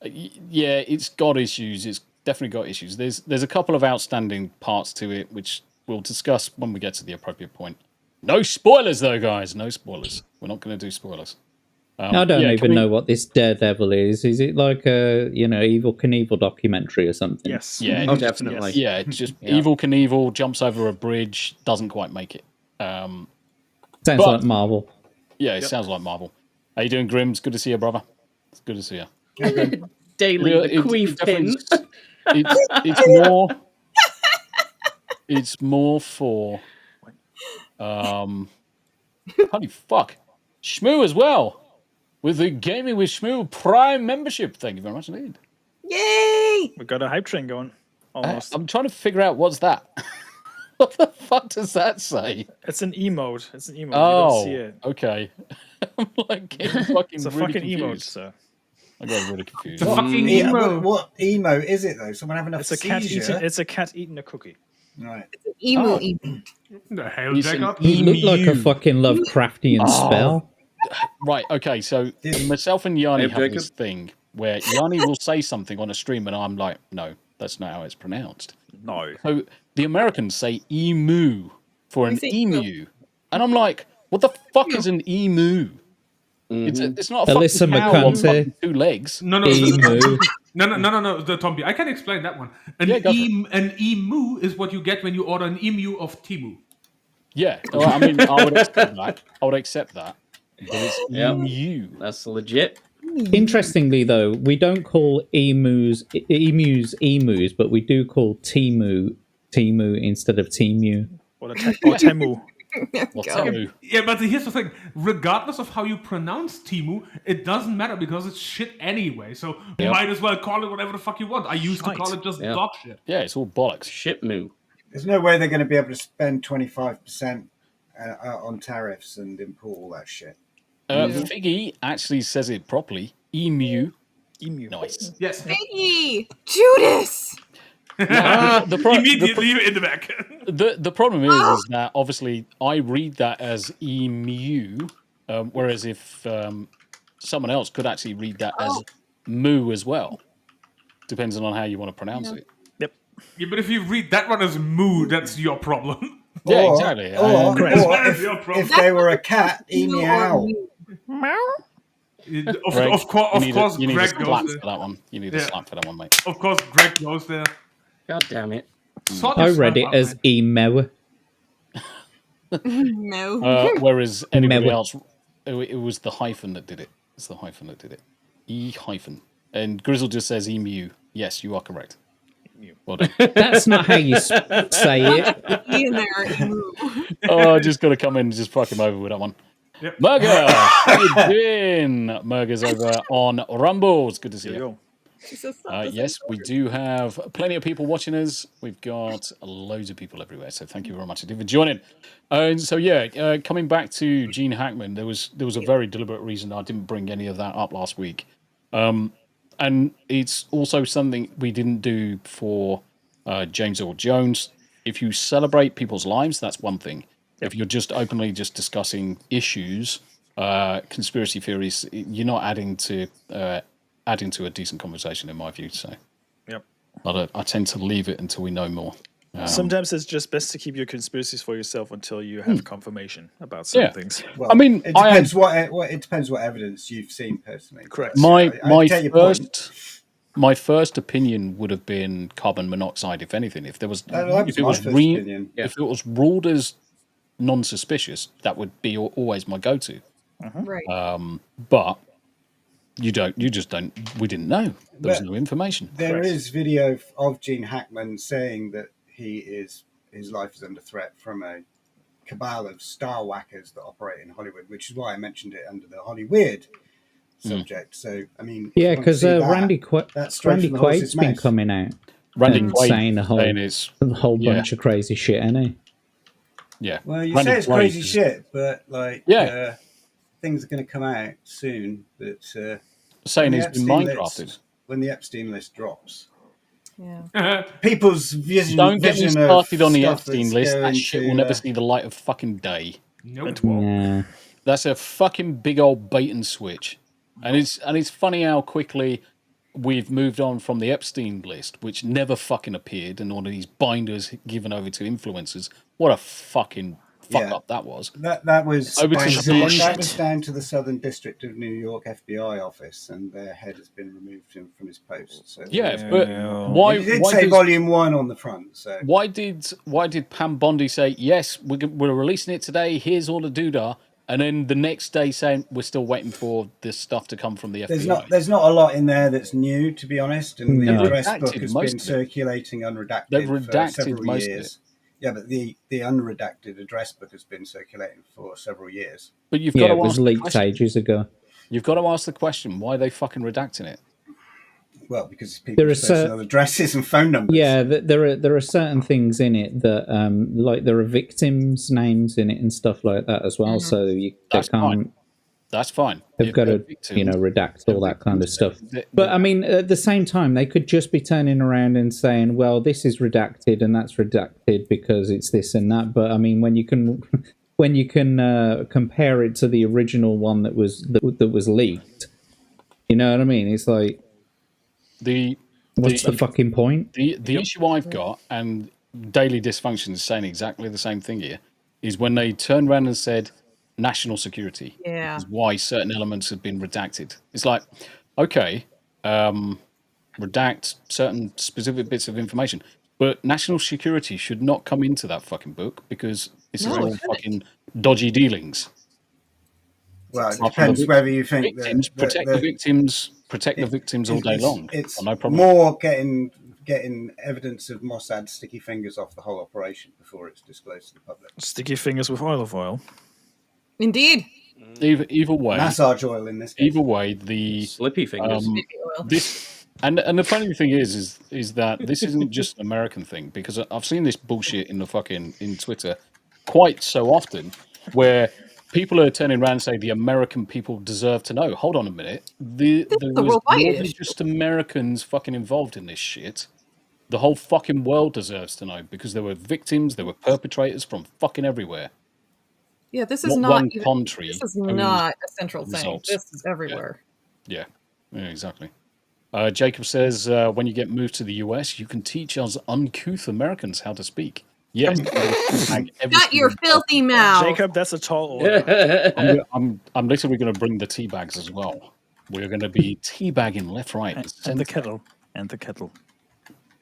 Yeah, it's got issues. It's definitely got issues. There's a couple of outstanding parts to it, which we'll discuss when we get to the appropriate point. No spoilers, though, guys. No spoilers. We're not going to do spoilers. I don't even know what this Daredevil is. Is it like a Evil Knievel documentary or something? Yes. Yeah. Definitely. Yeah, it's just Evil Knievel jumps over a bridge, doesn't quite make it. Sounds like Marvel. Yeah, it sounds like Marvel. How you doing, Grim? It's good to see you, brother. It's good to see you. Daily, the queef pin. It's more for holy fuck, Shmoo as well with the Gaming with Shmoo Prime membership. Thank you very much indeed. Yay! We got a hype train going. Almost. I'm trying to figure out what's that. What the fuck does that say? It's an emote. It's an emote. Oh, you don't see it. okay. I'm like getting fucking It's a really fucking emote, confused. sir. I got really confused. It's a fucking Yeah, emo. what emo is it though? Someone having a It's a cat seizure? eating. It's a cat eating a cookie. Right. Emo. The hell, It's an Jacob? It looked like a fucking Lovecraftian spell. Right, okay, so myself and Yanni have Jacob. this thing where Yanni will say something on a stream and I'm like, no, that's not how it's pronounced. No. So the Americans say emu for an say emu. And I'm like, what the fuck is an emu? It's not a Alyssa fucking cow on McConaughey. fucking 2 legs. No, Emu. no, the Tombi. I can explain that one. An emu is what you get when you order an emu of Timu. Yeah, well, I mean, I would accept that. But it's emu. That's legit. Interestingly, though, we don't call emus, but we do call Timu instead of Temu. Or Temu. Or Temu. Yeah, but here's the thing. Regardless of how you pronounce Timu, it doesn't matter because it's shit anyway. So you might as well call it whatever the fuck you want. I used to call it just dog shit. Yeah, it's all bollocks. Shit moo. There's no way they're going to be able to spend 25% on tariffs and import all that shit. Figgy actually says it properly. Emu. Emu. Nice. Yes. Piggy! Judas! Immediately in the back. The problem is that obviously I read that as emu, whereas if someone else could actually read that as moo as well, depends on how you want to pronounce it. Yep. Yeah, but if you read that one as moo, that's your problem. Yeah, exactly. Or your problem. if they were a cat, meow. Of course, you need Greg a slap goes there. for that one. You need a slap for that one, mate. Of course, Greg goes there. God damn it. I read it as emo. No. Whereas anybody else, it was the hyphen that did it. It's the hyphen that did it. E hyphen. And Grizzle just says emu. Yes, you are correct. Well done. That's not how you say it. In there, emu. Oh, I just got to come in and just fuck him over with that one. Yep. Murga, how you doing? Murga's over on Rumble. It's good to see you. Yes, we do have plenty of people watching us. We've got loads of people everywhere, so thank you very much indeed for joining. And so, coming back to Gene Hackman, there was a very deliberate reason I didn't bring any of that up last week. And it's also something we didn't do for James Earl Jones. If you celebrate people's lives, that's one thing. If you're just openly just discussing issues, conspiracy theories, you're not adding to a decent conversation, in my view. So, yep. I tend to leave it until we know more. Sometimes it's just best to keep your conspiracies for yourself until you have confirmation about certain things. Well, I mean, it depends it depends what evidence you've seen personally. Correct. My first opinion would have been carbon monoxide, if anything. If there was, if it was ruled as non-suspicious, that would be always my go-to. Right. But you just don't. We didn't know. There was no information. There is video of Gene Hackman saying that his life is under threat from a cabal of star whackers that operate in Hollywood, which is why I mentioned it under the Hollyweird subject. So, I mean, because Randy Quaid's been coming out and saying a whole bunch of crazy shit, hasn't he? Yeah. Well, you say it's crazy shit, but like, things are going to come out soon that saying he's been Minecrafted when the Epstein list drops. Yeah. People's vision. Don't get me started on the Epstein list. That shit will never see the light of fucking day. Nope. Yeah. That's a fucking big old bait and switch. And it's funny how quickly we've moved on from the Epstein list, which never fucking appeared, and all of these binders given over to influencers. What a fucking fuck up that was. That was over to that was down to the Southern District of New York FBI office, and their head has been removed from his post. So but why? He did say Volume 1 on the front. So why did Pam Bondi say yes? We're releasing it today. Here's all the doodah. And then the next day saying we're still waiting for this stuff to come from the FBI. There's not a lot in there that's new, to be honest. And the address book has been circulating unredacted for several years. Yeah, but the unredacted address book has been circulating for several years. But you've got it was leaked ages ago. You've got to ask the question: why are they fucking redacting it? Well, because people's personal addresses and phone numbers. Yeah, there are certain things in it that, like there are victims' names in it and stuff like that as well. So That's fine. They've got to, redact all that kind of stuff. But I mean, at the same time, they could just be turning around and saying, "Well, this is redacted and that's redacted because it's this and that." But I mean, when you can compare it to the original one that was leaked, you know what I mean? It's like. What's the fucking point? The issue I've got, and Daily Dysfunction is saying exactly the same thing here, is when they turned around and said national security is why certain elements have been redacted. It's like, okay, redact certain specific bits of information, but national security should not come into that fucking book because this is all fucking dodgy dealings. Well, it depends whether you think victims, protect the victims all day long. It's no problem. More getting evidence of Mossad's sticky fingers off the whole operation before it's disclosed to the public. Sticky fingers with olive oil. Indeed. Either way, massage oil in this case. Either way, the slippy fingers. This and the funny thing is that this isn't just an American thing, because I've seen this bullshit in Twitter quite so often, where people are turning around and say the American people deserve to know. Hold on a minute. There was more than just Americans fucking involved in this shit. The whole fucking world deserves to know, because there were victims, there were perpetrators from fucking everywhere. Yeah, this is not one country. This is not a central thing. This is everywhere. Yeah, exactly. Jacob says, when you get moved to the US, you can teach us uncouth Americans how to speak. Yes. Shut your filthy mouth. Jacob, that's a tall order. I'm literally going to bring the tea bags as well. We're going to be teabagging left, right. And the kettle. And the kettle.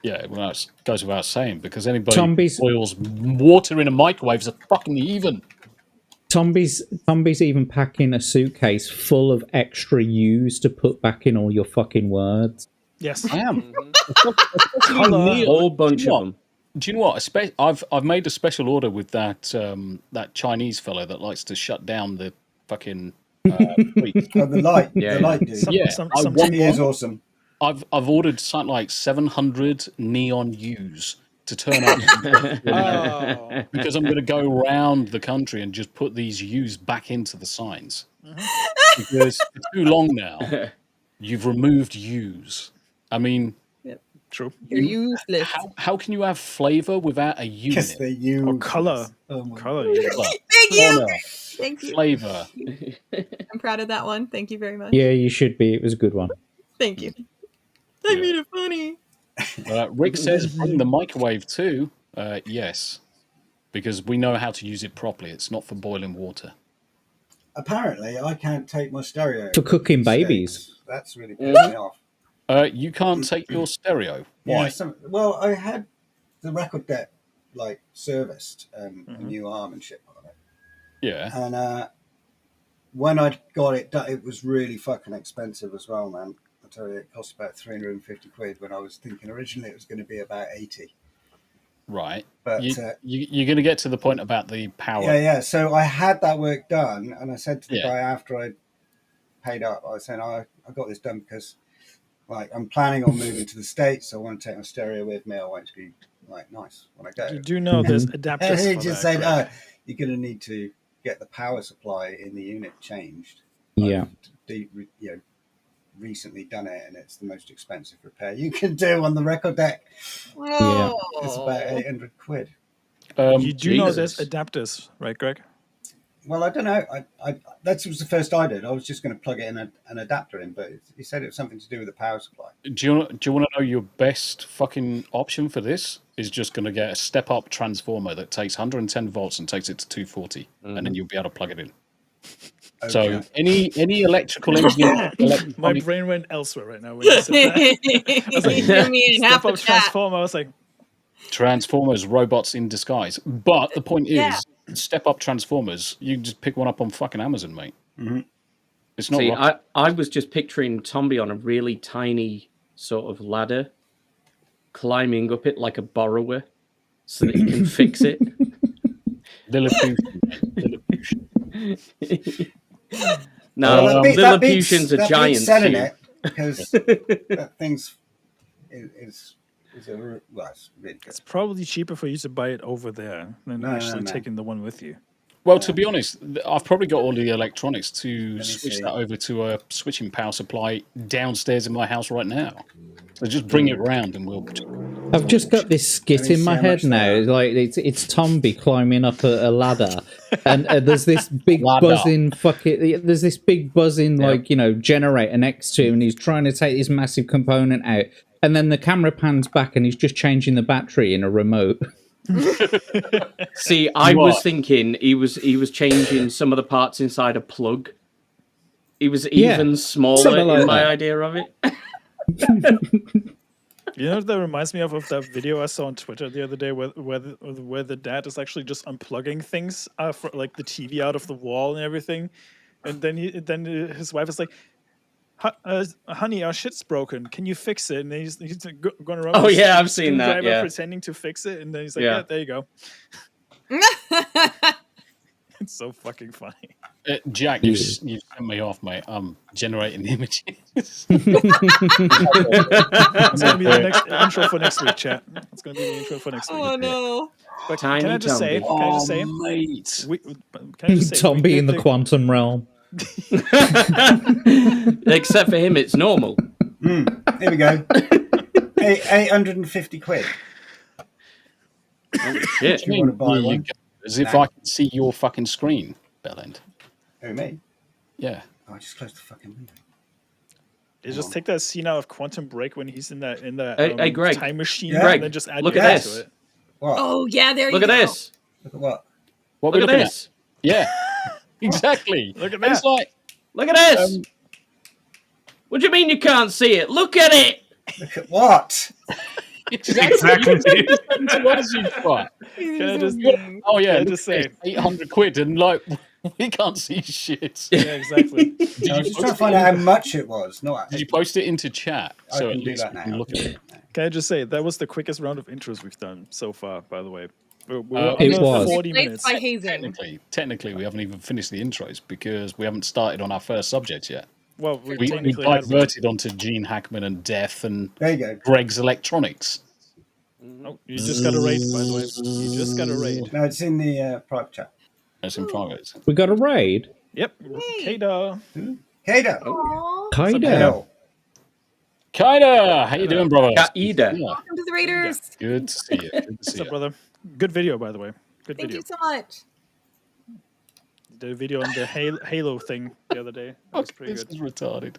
Yeah, well, that goes without saying, because anybody who boils water in a microwave is a fucking heathen. Tombi's even packing a suitcase full of extra U's to put back in all your fucking words. Yes, I am. A whole bunch of them. Do you know what? I've made a special order with that Chinese fellow that likes to shut down the fucking the light. The light dude. He is awesome. I've ordered something like 700 neon U's to turn up because I'm going to go around the country and just put these U's back into the signs. Because for too long now, you've removed U's. I mean, true. You're useless. How can you have flavor without a U? Yes, they use or color. Color. Thank you. Thank you. Flavor. I'm proud of that one. Thank you very much. Yeah, you should be. It was a good one. Thank you. I made it funny. Rick says bring the microwave too. Yes, because we know how to use it properly. It's not for boiling water. Apparently, I can't take my stereo For cooking to babies. States. That's really pissed me off. You can't take your stereo. Why? Yeah, well, I had the record deck like serviced, a new arm and shit on it. Yeah. And when I got it done, it was really fucking expensive as well, man. I tell you, it cost about 350 quid when I was thinking originally it was going to be about 80. Right. But you're going to get to the point about the power. Yeah. So I had that work done, and I said to the guy after I paid up, I was saying, I got this done because like I'm planning on moving to the States. So I want to take my stereo with me. I want it to be like nice when I go. You do know there's adapters. And he for just that, said, you're going to need to get the power supply in the unit changed. Yeah. Recently done it, and it's the most expensive repair you can do on the record deck. Yeah. It's about 800 quid. You do know there's adapters, right, Greg? Well, I don't know. That was the first I did. I was just going to plug it in an adapter in, but he said it was something to do with the power supply. Do you want to know your best fucking option for this? Is just going to get a step-up transformer that takes 110 volts and takes it to 240, and then you'll be able to plug it in. Okay. So any electrical engineer, my brain went elsewhere right now when you said that. I was like, step-up transformer. I was like, transformers, robots in disguise. But the point is, step-up transformers, you can just pick one up on fucking Amazon, mate. Mm-hmm. It's not. See, I was just picturing Tombi on a really tiny sort of ladder, climbing up it like a borrower, so that he can fix it. Lilliputian. No, Lilliputian's a giant. Selling it because that thing's is it's really good. It's probably cheaper for you to buy it over there than actually taking the one with you. Well, to be honest, I've probably got all the electronics to switch that over to a switching power supply downstairs in my house right now. So just bring it round and we'll... I've just got this skit in my head now. Like it's Tombi climbing up a ladder, and there's this big buzzing there's this big buzzing generator next to him, and he's trying to take this massive component out, and then the camera pans back, and he's just changing the battery in a remote. See, I was thinking he was changing some of the parts inside a plug. He was even smaller in my idea of it. You know what that reminds me of that video I saw on Twitter the other day where the dad is actually just unplugging things for, like the TV out of the wall and everything, and then his wife is like, honey, our shit's broken. Can you fix it? And then he's going around. Oh yeah, I've seen that. Yeah, pretending to fix it, and then he's like, yeah there you go. It's so fucking funny. Jack, you sent me off, mate. I'm generating the images. It's going to be the next intro for next week, chat. It's going to be the intro for next week. Oh no! But can I just say, mate. Tombi in the quantum realm. Except for him, it's normal. Here we go. 850 quid. Oh, shit. You want to buy one? As if I can see your fucking screen, Bellend. Who, me? Yeah. Oh, I just closed the fucking window. You just take that scene out of Quantum Break when he's in that Greg. time machine, Greg, and then just add look at this. to it. What? Oh yeah, there you Look go. at this. Look at what? What Look we're at looking this. at? Yeah. Exactly. Look at And that. it's like, Look at this. What do you mean you can't see it? Look at it. Look at what? exactly. Can I just, Oh yeah, Can I just say 800 quid and like we can't see shit. yeah, exactly. I was just trying to find out how much it was. Did you post it into chat? I So can at do least that we now. can look at it. Can I just say that was the quickest round of intros we've done so far? By the way, we're It under was. 40 Late minutes. by hazing. Technically, we haven't even finished the intros because we haven't started on our first subject yet. Well, We technically had one. diverted onto Gene Hackman and death and There you go. Greg's electronics. Oh, you just got a raid, by the way. You just got a raid. No, it's in the private chat. That's in private. We got a raid. Yep. Kada. Kato. Kaida. Kaida, how you doing, brother? Kaida. Yeah, Welcome to the Raiders. good to see you. Good to What's see up, you. brother? Good video, by the way. Good Thank video. you so much. The video on the Halo thing the other day. That was pretty This good. is retarded.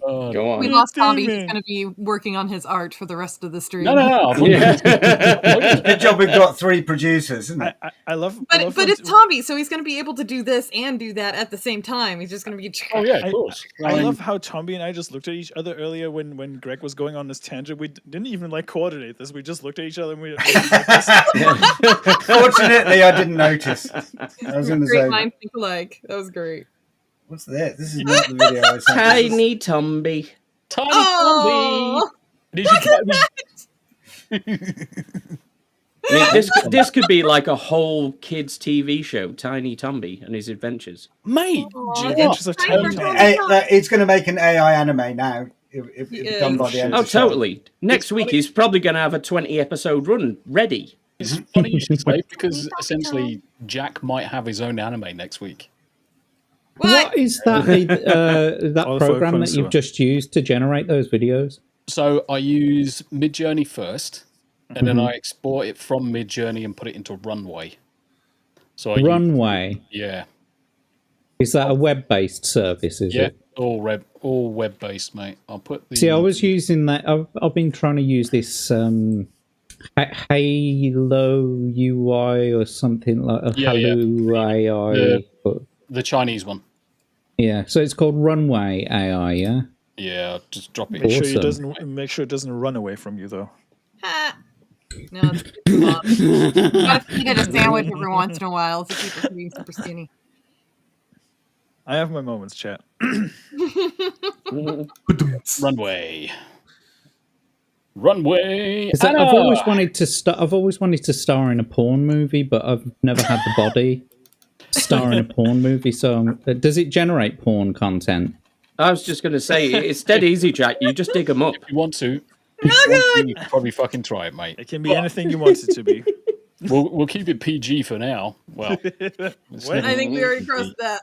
Go on. We lost Tombi. He's going to be working on his art for the rest of the stream. No. Good job we've got 3 producers, isn't it? I love. But it's Tombi, so he's going to be able to do this and do that at the same time. He's just going to be. Oh yeah, of course. I love how Tombi and I just looked at each other earlier when Greg was going on this tangent. We didn't even coordinate this. We just looked at each other and we. Fortunately, I didn't notice. I was in the Great zone. minds think alike. That was great. What's this? This is not the video I sent. Tiny Tombi. Tiny Oh, Tombi. I mean, this could be like a whole kids' TV show, Tiny Tombi and his adventures. Mate, Adventures of Tiny Tombi. It's going to make an AI anime now. If done by the end Oh, of the show. totally. Next week, he's probably going to have a 20-episode run ready. It's funny you should say, because essentially Jack might have his own anime next week. What is that? That All for program that connoisseur. you've just used to generate those videos? So I use Midjourney first, and then I export it from Midjourney and put it into Runway. So I Runway. Yeah. Is that a web-based service? Is it? all web-based, mate. I'll put the. See, I was using that. I've been trying to use this Halo UI or something like a Halo AI. The Chinese one. Yeah, so it's called Runway AI. Yeah. Yeah, I'll just drop it. Make sure it doesn't run away from you though. no, it's gotta feed it a sandwich every once in a while to keep it from being super skinny. I have my moments, chat. Runway. I've always wanted to I've always wanted to star in a porn movie, but I've never had the body to star in a porn movie. So, does it generate porn content? I was just going to say, it's dead easy, Jack. You just dig them up. If you want to, you can probably fucking try it, mate. It can be anything you want it to be. We'll keep it PG for now. Well, I think we already crossed that.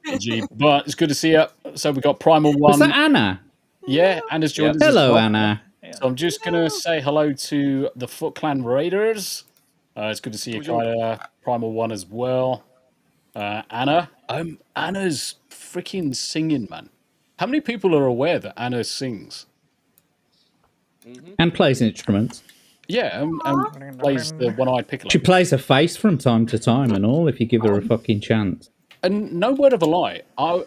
PG, but it's good to see you. So we got Primal One. Was that Anna? Yeah, Anna's joined us. Hello, as well. Anna. So I'm just gonna say hello to the Foot Clan Raiders. It's good to see you, Kadath. Primal One as well. Anna. Anna's freaking singing, man. How many people are aware that Anna sings? And plays instruments. Yeah, and plays the one-eyed piccolo. She plays her face from time to time and all, if you give her a fucking chance. And no word of a lie, I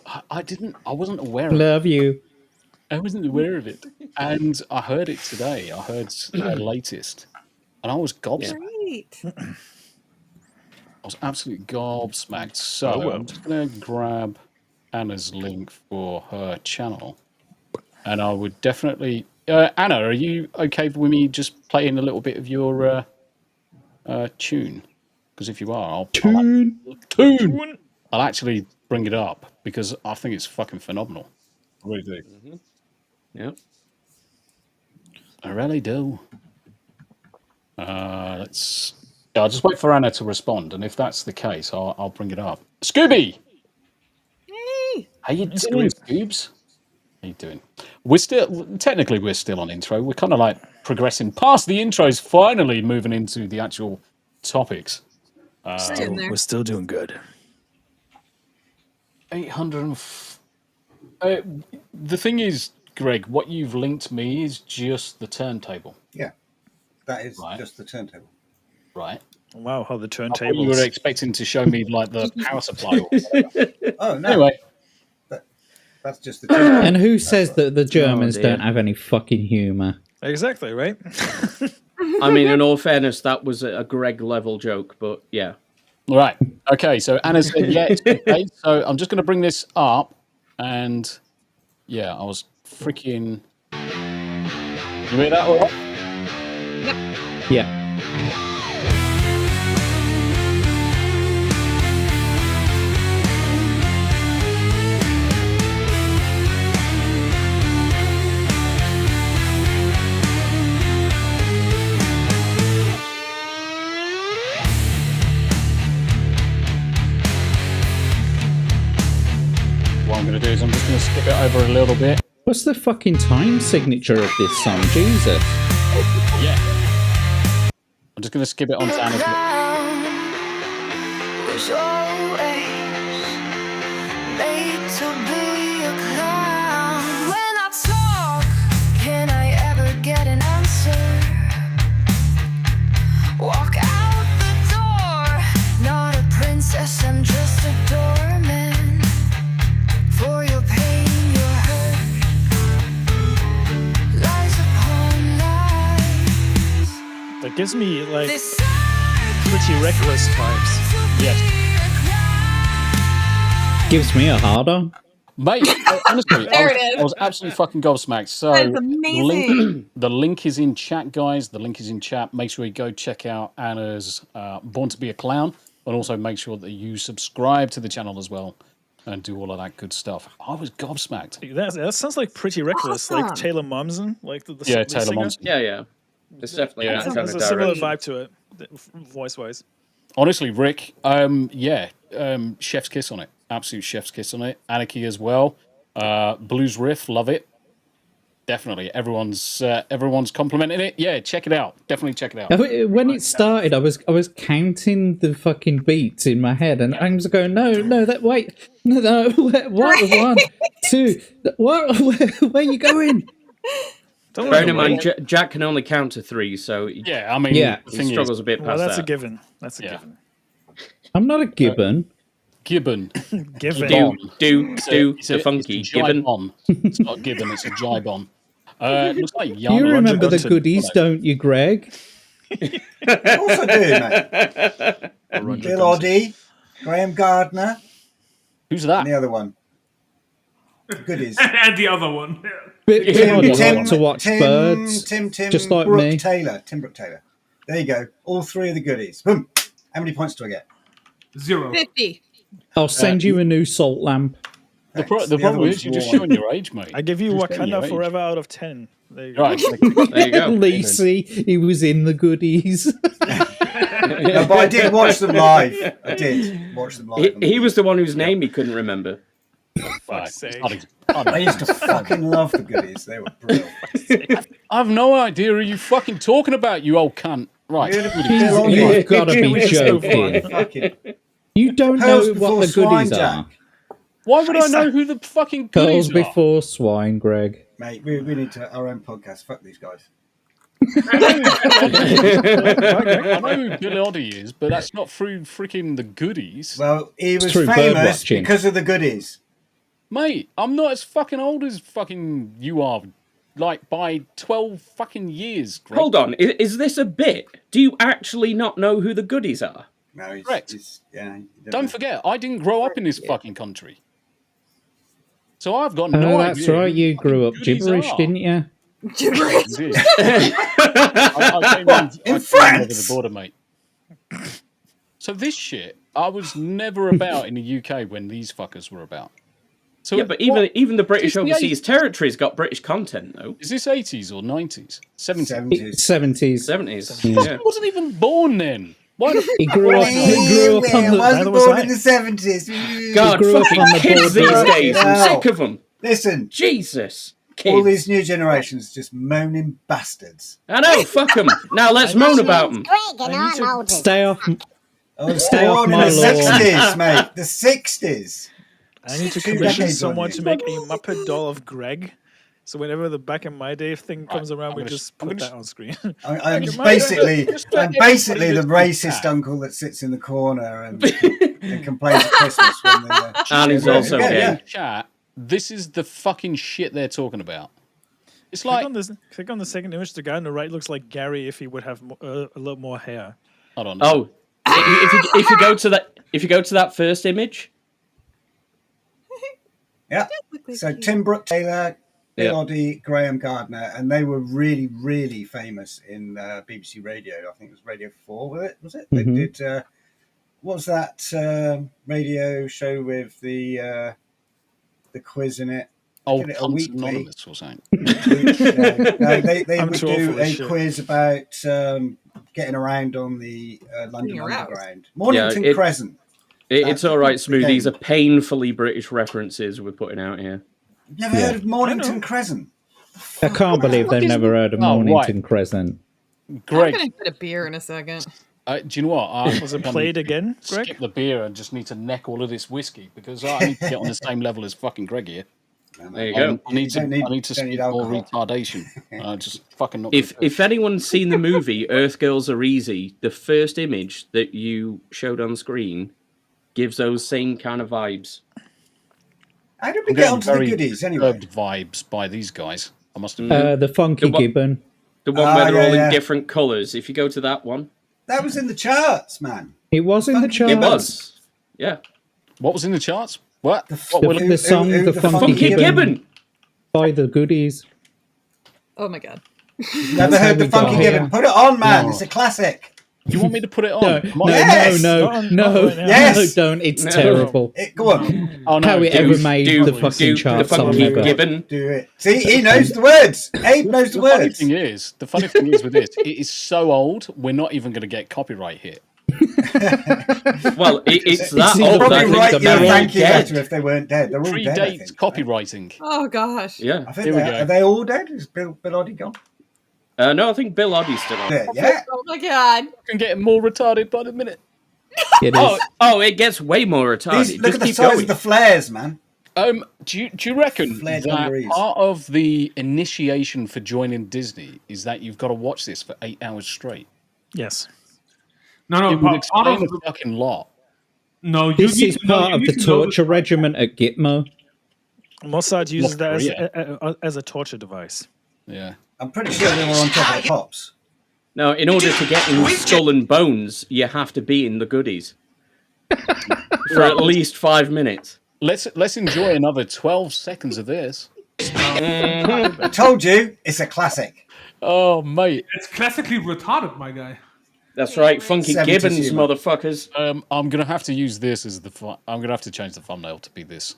wasn't aware of it. Love you. I wasn't aware of it. And I heard it today. I heard her latest. And I was gobsmacked. Great. I was absolutely gobsmacked. So I'm just going to grab Anna's link for her channel. And I would definitely... Anna, are you okay with me just playing a little bit of your tune? Because if you are, I'll actually bring it up because I think it's fucking phenomenal. I really do. Yep. I really do. I'll just wait for Anna to respond, and if that's the case, I'll bring it up. Scooby! Hey! How you doing, Scoobs? How you doing? We're still on intro. We're kind of like progressing past the intros, finally moving into the actual topics. We're still doing good. 800. The thing is, Greg, what you've linked me is just the turntable. Yeah, that is just the turntable. Right. Wow, how the I thought turntables. you were expecting to show me like the power supply. Or whatever. Oh no! Anyway, that's just the turntable. And who says that the Germans don't have any fucking humour? Exactly, right? I mean, in all fairness, that was a Greg level joke, but yeah. Right. Okay. So Anna said, "Yeah, it's okay." So I'm just going to bring this up, and yeah, I was freaking. You hear that? All right? Yep. Yeah. What I'm going to do is I'm just going to skip it over a little bit. What's the fucking time signature of this song? Jesus. Yeah. I'm just going to skip it on to Anna's. Was always made to be a clown. gives me like pretty reckless vibes. Yes. Gives me a hard on. Mate, honestly, There it is. I was absolutely fucking gobsmacked. So That is amazing. the link is in chat, guys. The link is in chat. Make sure you go check out Anna's Born to be a Clown, and also make sure that you subscribe to the channel as well and do all of that good stuff. I was gobsmacked. That sounds like pretty reckless, like Awesome. Taylor Momsen, like the Yeah, the Taylor singer. Momsen. Yeah. It's definitely that kind There's of a similar direction. vibe to it, voice-wise. Honestly, Rick, chef's kiss on it. Absolute chef's kiss on it. Anarchy as well. Blues riff, love it. Definitely, everyone's complimenting it. Yeah, check it out. Definitely check it out. When it started, I was counting the fucking beats in my head, and I was going, no, wait, what, 1, 2, what, where are you going? Bear in mind, Jack can only count to 3, so yeah, I mean, Yeah. he struggles a bit past Well, that's that. a given. That's a given. I'm not a gibbon. Gibbon. Given. Do the funky gibbon. Gibbon. It's not a gibbon, it's a jibon. Looks like Yana. You remember the Johnson. goodies, don't you, Greg? Of course I do, mate. Bill Oddie, Graham Gardner. Who's that? And the other one. Goodies. And the other one. Bit too hot to watch birds. Tim, just like Brooke me. Taylor. Tim Brooke Taylor. There you go. All 3 of the goodies. Boom. How many points do I get? 0. 50. I'll send you a new salt lamp. The problem is you're just showing your age, mate. I give you You're just showing your Wakanda age. Forever out of 10. There you go. Right. There you go. Lacey, he was in the goodies. No, but I did watch them live. I did watch them live. He was the one whose name he couldn't remember. Right. sake. I used to fucking love the goodies. They were brilliant. I have no idea who you fucking talking about, you old cunt. Right. You've got to be joking. Fucking You don't Pearls know before what the swine, goodies are. Jack. Why would I know who the fucking Pearls goodies are? before swine, Greg. Mate, we need to our own podcast. Fuck these guys. I know who Bill Oddie is, but that's not through freaking the goodies. Well, he was through famous birdwatching. because of the goodies. Mate, I'm not as fucking old as fucking you are. Like, by 12 fucking years, Greg. Hold on, is this a bit? Do you actually not know who the goodies are? No, he's, Correct. yeah. Don't forget, I didn't grow up in this fucking country. So I've got no idea. That's right, you who the grew up goodies gibberish, are. didn't you? Gibberish. Indeed. I came over the border, mate. So this shit, I was never about in the UK when these fuckers were about. So Yeah, but even the British Is the overseas territories got British content, though. Is this 80s or 90s? 70s? 70s. 70s. He wasn't even born then. Why the He grew up on I the... wasn't born in the 70s. God, grew up fucking on the kids border. these days. I'm No. sick of them. Listen, Jesus. all Kids. these new generations just moaning bastards. I know, fuck them. Now let's moan about them. Greg and I'm older. Stay off... I was Stay off born in my the lawn. 60s, mate. The 60s. I need to 2 commission decades on someone you. to make a Muppet doll of Greg. So whenever the back in my day thing comes around, we just put that on screen. I'm Just basically everybody the just racist cat. uncle that sits in the corner and complains at Christmas when they. And he's also Yeah, gay. yeah. chat? This is the fucking shit they're talking about. It's Click like, on this. Click on the second image. The guy on the right looks like Gary if he would have a lot more hair. hold on. Oh, if you go to that first image, Yeah. So Tim Brooke Taylor, Bill Oddie, Graham Gardner, and they were really, really famous in BBC Radio. I think it was Radio 4, was it? They did, what was that radio show with the quiz in it? Oh, Did it a Hump's weekly. Anonymous or something. No, they I'm would too old do for this a shit. quiz about getting around on the London Being aroused. Underground. Mornington it- Crescent. it's all right, Smu. the These are game. painfully British references we're putting out here. Never heard of Mornington Crescent? I can't believe they've never heard of Oh, right. Mornington Crescent. I'm Greg, gonna get a beer in a second. do you know what? I Was it played again, Greg? skip the beer and just need to neck all of this whiskey because I need to get on the same level as fucking Greg here. There you go. I need to don't need- I need to don't need skip more alcohol. retardation. Just fucking not. If anyone's seen the movie Earth Girls Are Easy, the first image that you showed on screen gives those same kind of vibes. How did we I'm get getting onto the very goodies anyway? disturbed vibes by these guys. I must admit. The Funky What- Gibbon. The one where they're all yeah. in different colours. If you go to that one. That was in the charts, man. It was in the charts. It was. Yeah. What was in the charts? What? The song, the Funky Gibbon by the Goodies. Oh my god. Never heard the Funky Gibbon. Put it on, man. It's a classic. You want me to put it on? No, Yes. no, Yes. no, don't. It's terrible. Go on. Oh, no, How it ever made the fucking charts. The Funky Gibbon. Do it. See, he knows the words. Abe knows the words. The funny thing is with this, it is so old, we're not even going to get copyright hit. Well, it's that You'd old. probably write your They're all thank you dead. letter if they weren't dead. They're all dead, I Predates think. copywriting. Oh gosh. Yeah. I think Here we go. are they all dead? Is Bill Oddie gone? No, I think Bill Oddie's still on. Yeah. Oh my god. Can get more retarded by the minute. It is. Oh, it gets way more retarded. Look at the size of the flares, man. Do you reckon Flared that dungarees. part of the initiation for joining Disney is that you've got to watch this for 8 hours straight? Yes. No, It would part explain of a fucking lot. No, This is part of the torture regiment at Gitmo. Mossad uses North that as a torture device. Yeah. I'm pretty sure they were on top of the pops. No, in order to get in Skull and Bones, you have to be in the Goodies for at least 5 minutes. Let's enjoy another 12 seconds of this. I told you, it's a classic. Oh, mate. It's classically retarded, my guy. That's right, Funky 70s Gibbons, humour. motherfuckers. I'm gonna have to use this as the. I'm gonna have to change the thumbnail to be this.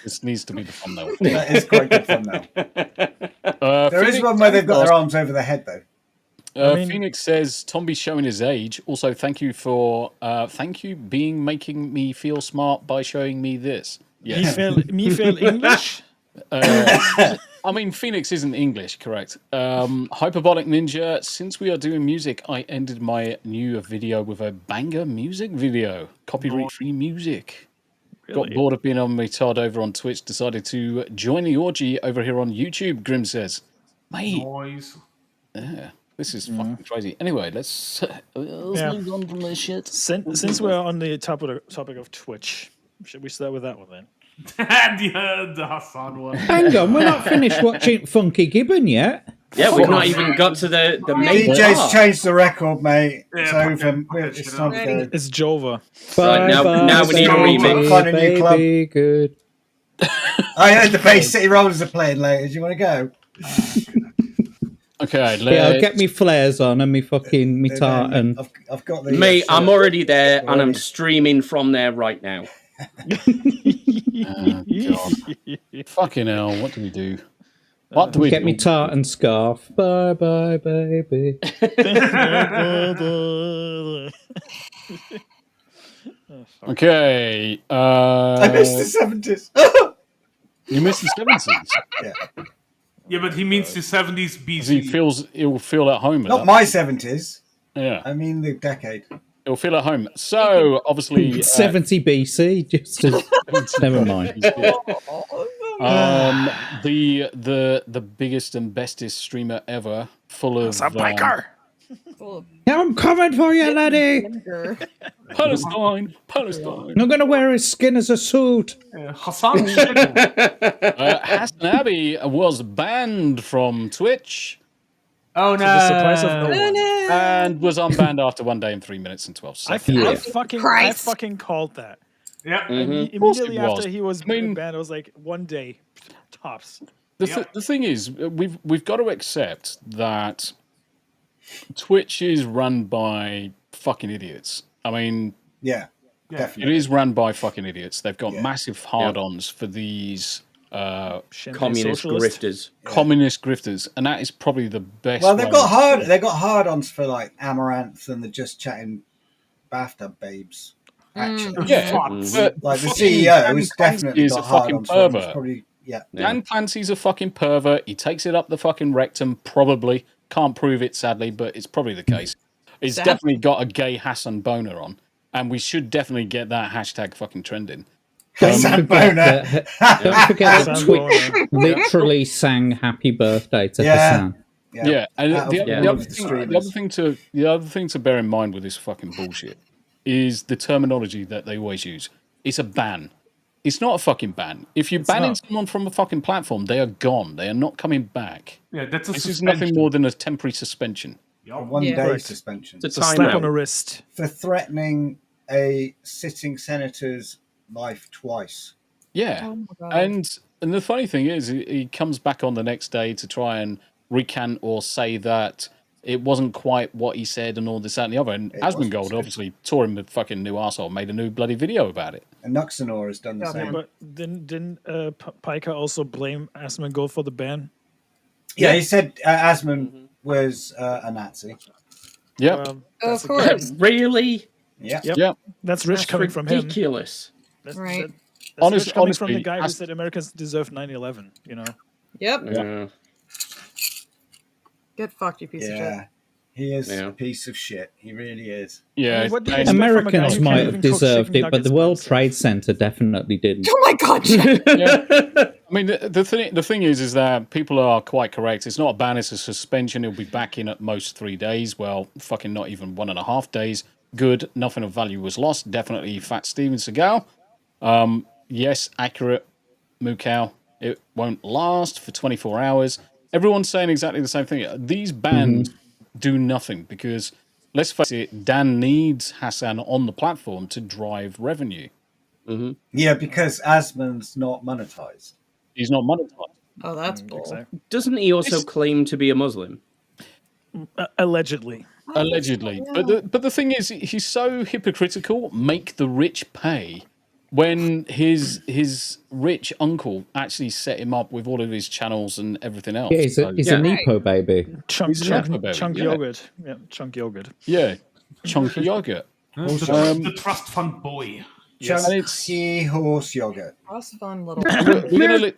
This needs to be the thumbnail. That is quite good fun now. There is one where they've got their arms over their head, though. Phoenix says Tombi showing his age. Also, thank you making me feel smart by showing me this. Me feel English? I mean, Phoenix isn't English, correct? Hyperbolic Ninja, since we are doing music, I ended my new video with a banger music video. Copyright-free music. Really? Got bored of being on my Todd over on Twitch, decided to join the orgy over here on YouTube, Grim says. Mate. Noise. Yeah, this is fucking crazy. Anyway, let's move on from this shit. Since we're on the topic of Twitch, should we start with that one then? The Hassan one. Hang on, we're not finished watching Funky Gibbon yet. Yeah, we've not even got to the main DJ's part. changed the record, mate. Yeah, So it's time to go. It's Jova. Right, now we need a remix. Find a new club. Baby, good. I heard the Bay City Rollers are playing later. Do you want to go? Okay, Yeah, get me flares on and me fucking me tartan. I've got the. Mate, I'm already there and I'm streaming from there right now. Oh, God. Fucking hell, what do we do? What do we Get do? me tartan scarf. Bye bye, baby. Okay. I missed the 70s. You missed the 70s. Yeah. Yeah, but he means the 70s BC. He'll feel at home. Not my 70s. Yeah. I mean the decade. He'll feel at home. So obviously 70 BC. Just to, never mind. The biggest and bestest streamer ever, full of I'm coming for you, laddie. Palestine. I'm gonna wear his skin as a suit. Hassan Hassan Abbey was banned from Twitch. Oh no! And was unbanned after 1 day and 3 minutes and 12 seconds. I fucking called that. Yeah. Immediately after he was banned, I was like, 1 day tops. The thing is, we've got to accept that Twitch is run by fucking idiots. I mean, yeah, definitely. It is run by fucking idiots. They've got massive hard-ons for these communist grifters. Communist grifters, and that is probably the best. Well, they've got hard-ons for like Amaranth and the Just Chatting bathtub babes. Actually, like the CEO is definitely a got fucking hard-ons for them. pervert. Probably, yeah. Dan Clancy's a fucking pervert. He takes it up the fucking rectum, probably. Can't prove it, sadly, but it's probably the case. He's definitely got a gay Hassan boner on, and we should definitely get that hashtag fucking trending. Hassan boner. Don't forget that Twitch literally sang "Happy Birthday" to Hassan. Yeah, and the other thing to bear in mind with this fucking bullshit is the terminology that they always use. It's a ban. It's not a fucking ban. If you're banning someone from a fucking platform, they are gone. They are not coming back. Yeah, that's a This suspension. is nothing more than a temporary suspension. A one-day suspension. It's a slap on the wrist. For threatening a sitting senator's life twice. Yeah. And the funny thing is, he comes back on the next day to try and recant or say that it wasn't quite what he said and all this, that, and the other. And Asmongold obviously tore him a fucking new arsehole, made a new bloody video about it. And Nuxanor has done the same. But didn't Pika also blame Asmongold for the ban? Yeah, he said Asmon was a Nazi. Yeah. Of course. Really? Yeah. Yeah. That's rich coming from him. Ridiculous. That's Right. rich coming from the honestly, guy who said Americans deserve 9/11. You know. Yep. Yeah. Get fucked, you piece of shit. Yeah. He is a piece of shit. He really is. Yeah. I mean, what do you expect from a guy Americans who might can't have even cook deserved chicken it, but the nuggets World by Trade Center definitely didn't. Oh my god, Jack. I mean, the thing is that people are quite correct. It's not a ban; it's a suspension. He'll be back in at most 3 days. Well, fucking not even 1.5 days. Good. Nothing of value was lost. Definitely Fat Steven Seagal. Yes, accurate. Mukau. It won't last for 24 hours. Everyone's saying exactly the same thing. These bans do nothing because, let's face it, Dan needs Hassan on the platform to drive revenue. Yeah, because Asmon's not monetized. He's not monetized. Oh, that's bull. Exactly. Doesn't he also claim to be a Muslim? Allegedly. Allegedly. But the thing is, he's so hypocritical, make the rich pay, when his rich uncle actually set him up with all of his channels and everything else. Yeah, he's a Nepo baby. Chunk yeah. yogurt. Yeah, chunk yogurt. Yeah, chunky yogurt. The trust fund boy. Chunky horse yogurt. That's a fun little.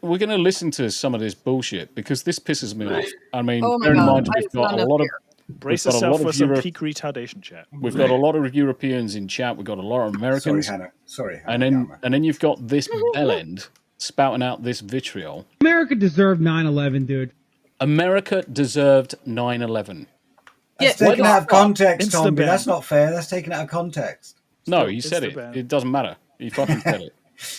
We're gonna listen to some of this bullshit because this pisses me off. I mean, Oh my bear in God, mind I we've just got found a up lot of here. Brace we've got a lot yourself for of some Euro- peak retardation chat. We've got a lot of Europeans in chat. We've got a lot of Americans. Sorry, and then you've got this bellend spouting out this vitriol. America deserved 9/11, dude. America deserved 9/11. That's taken out of context, Insta Tombi. ban. That's not fair. That's taken out of context. No, he said the it. ban. It doesn't matter. He fucking said it.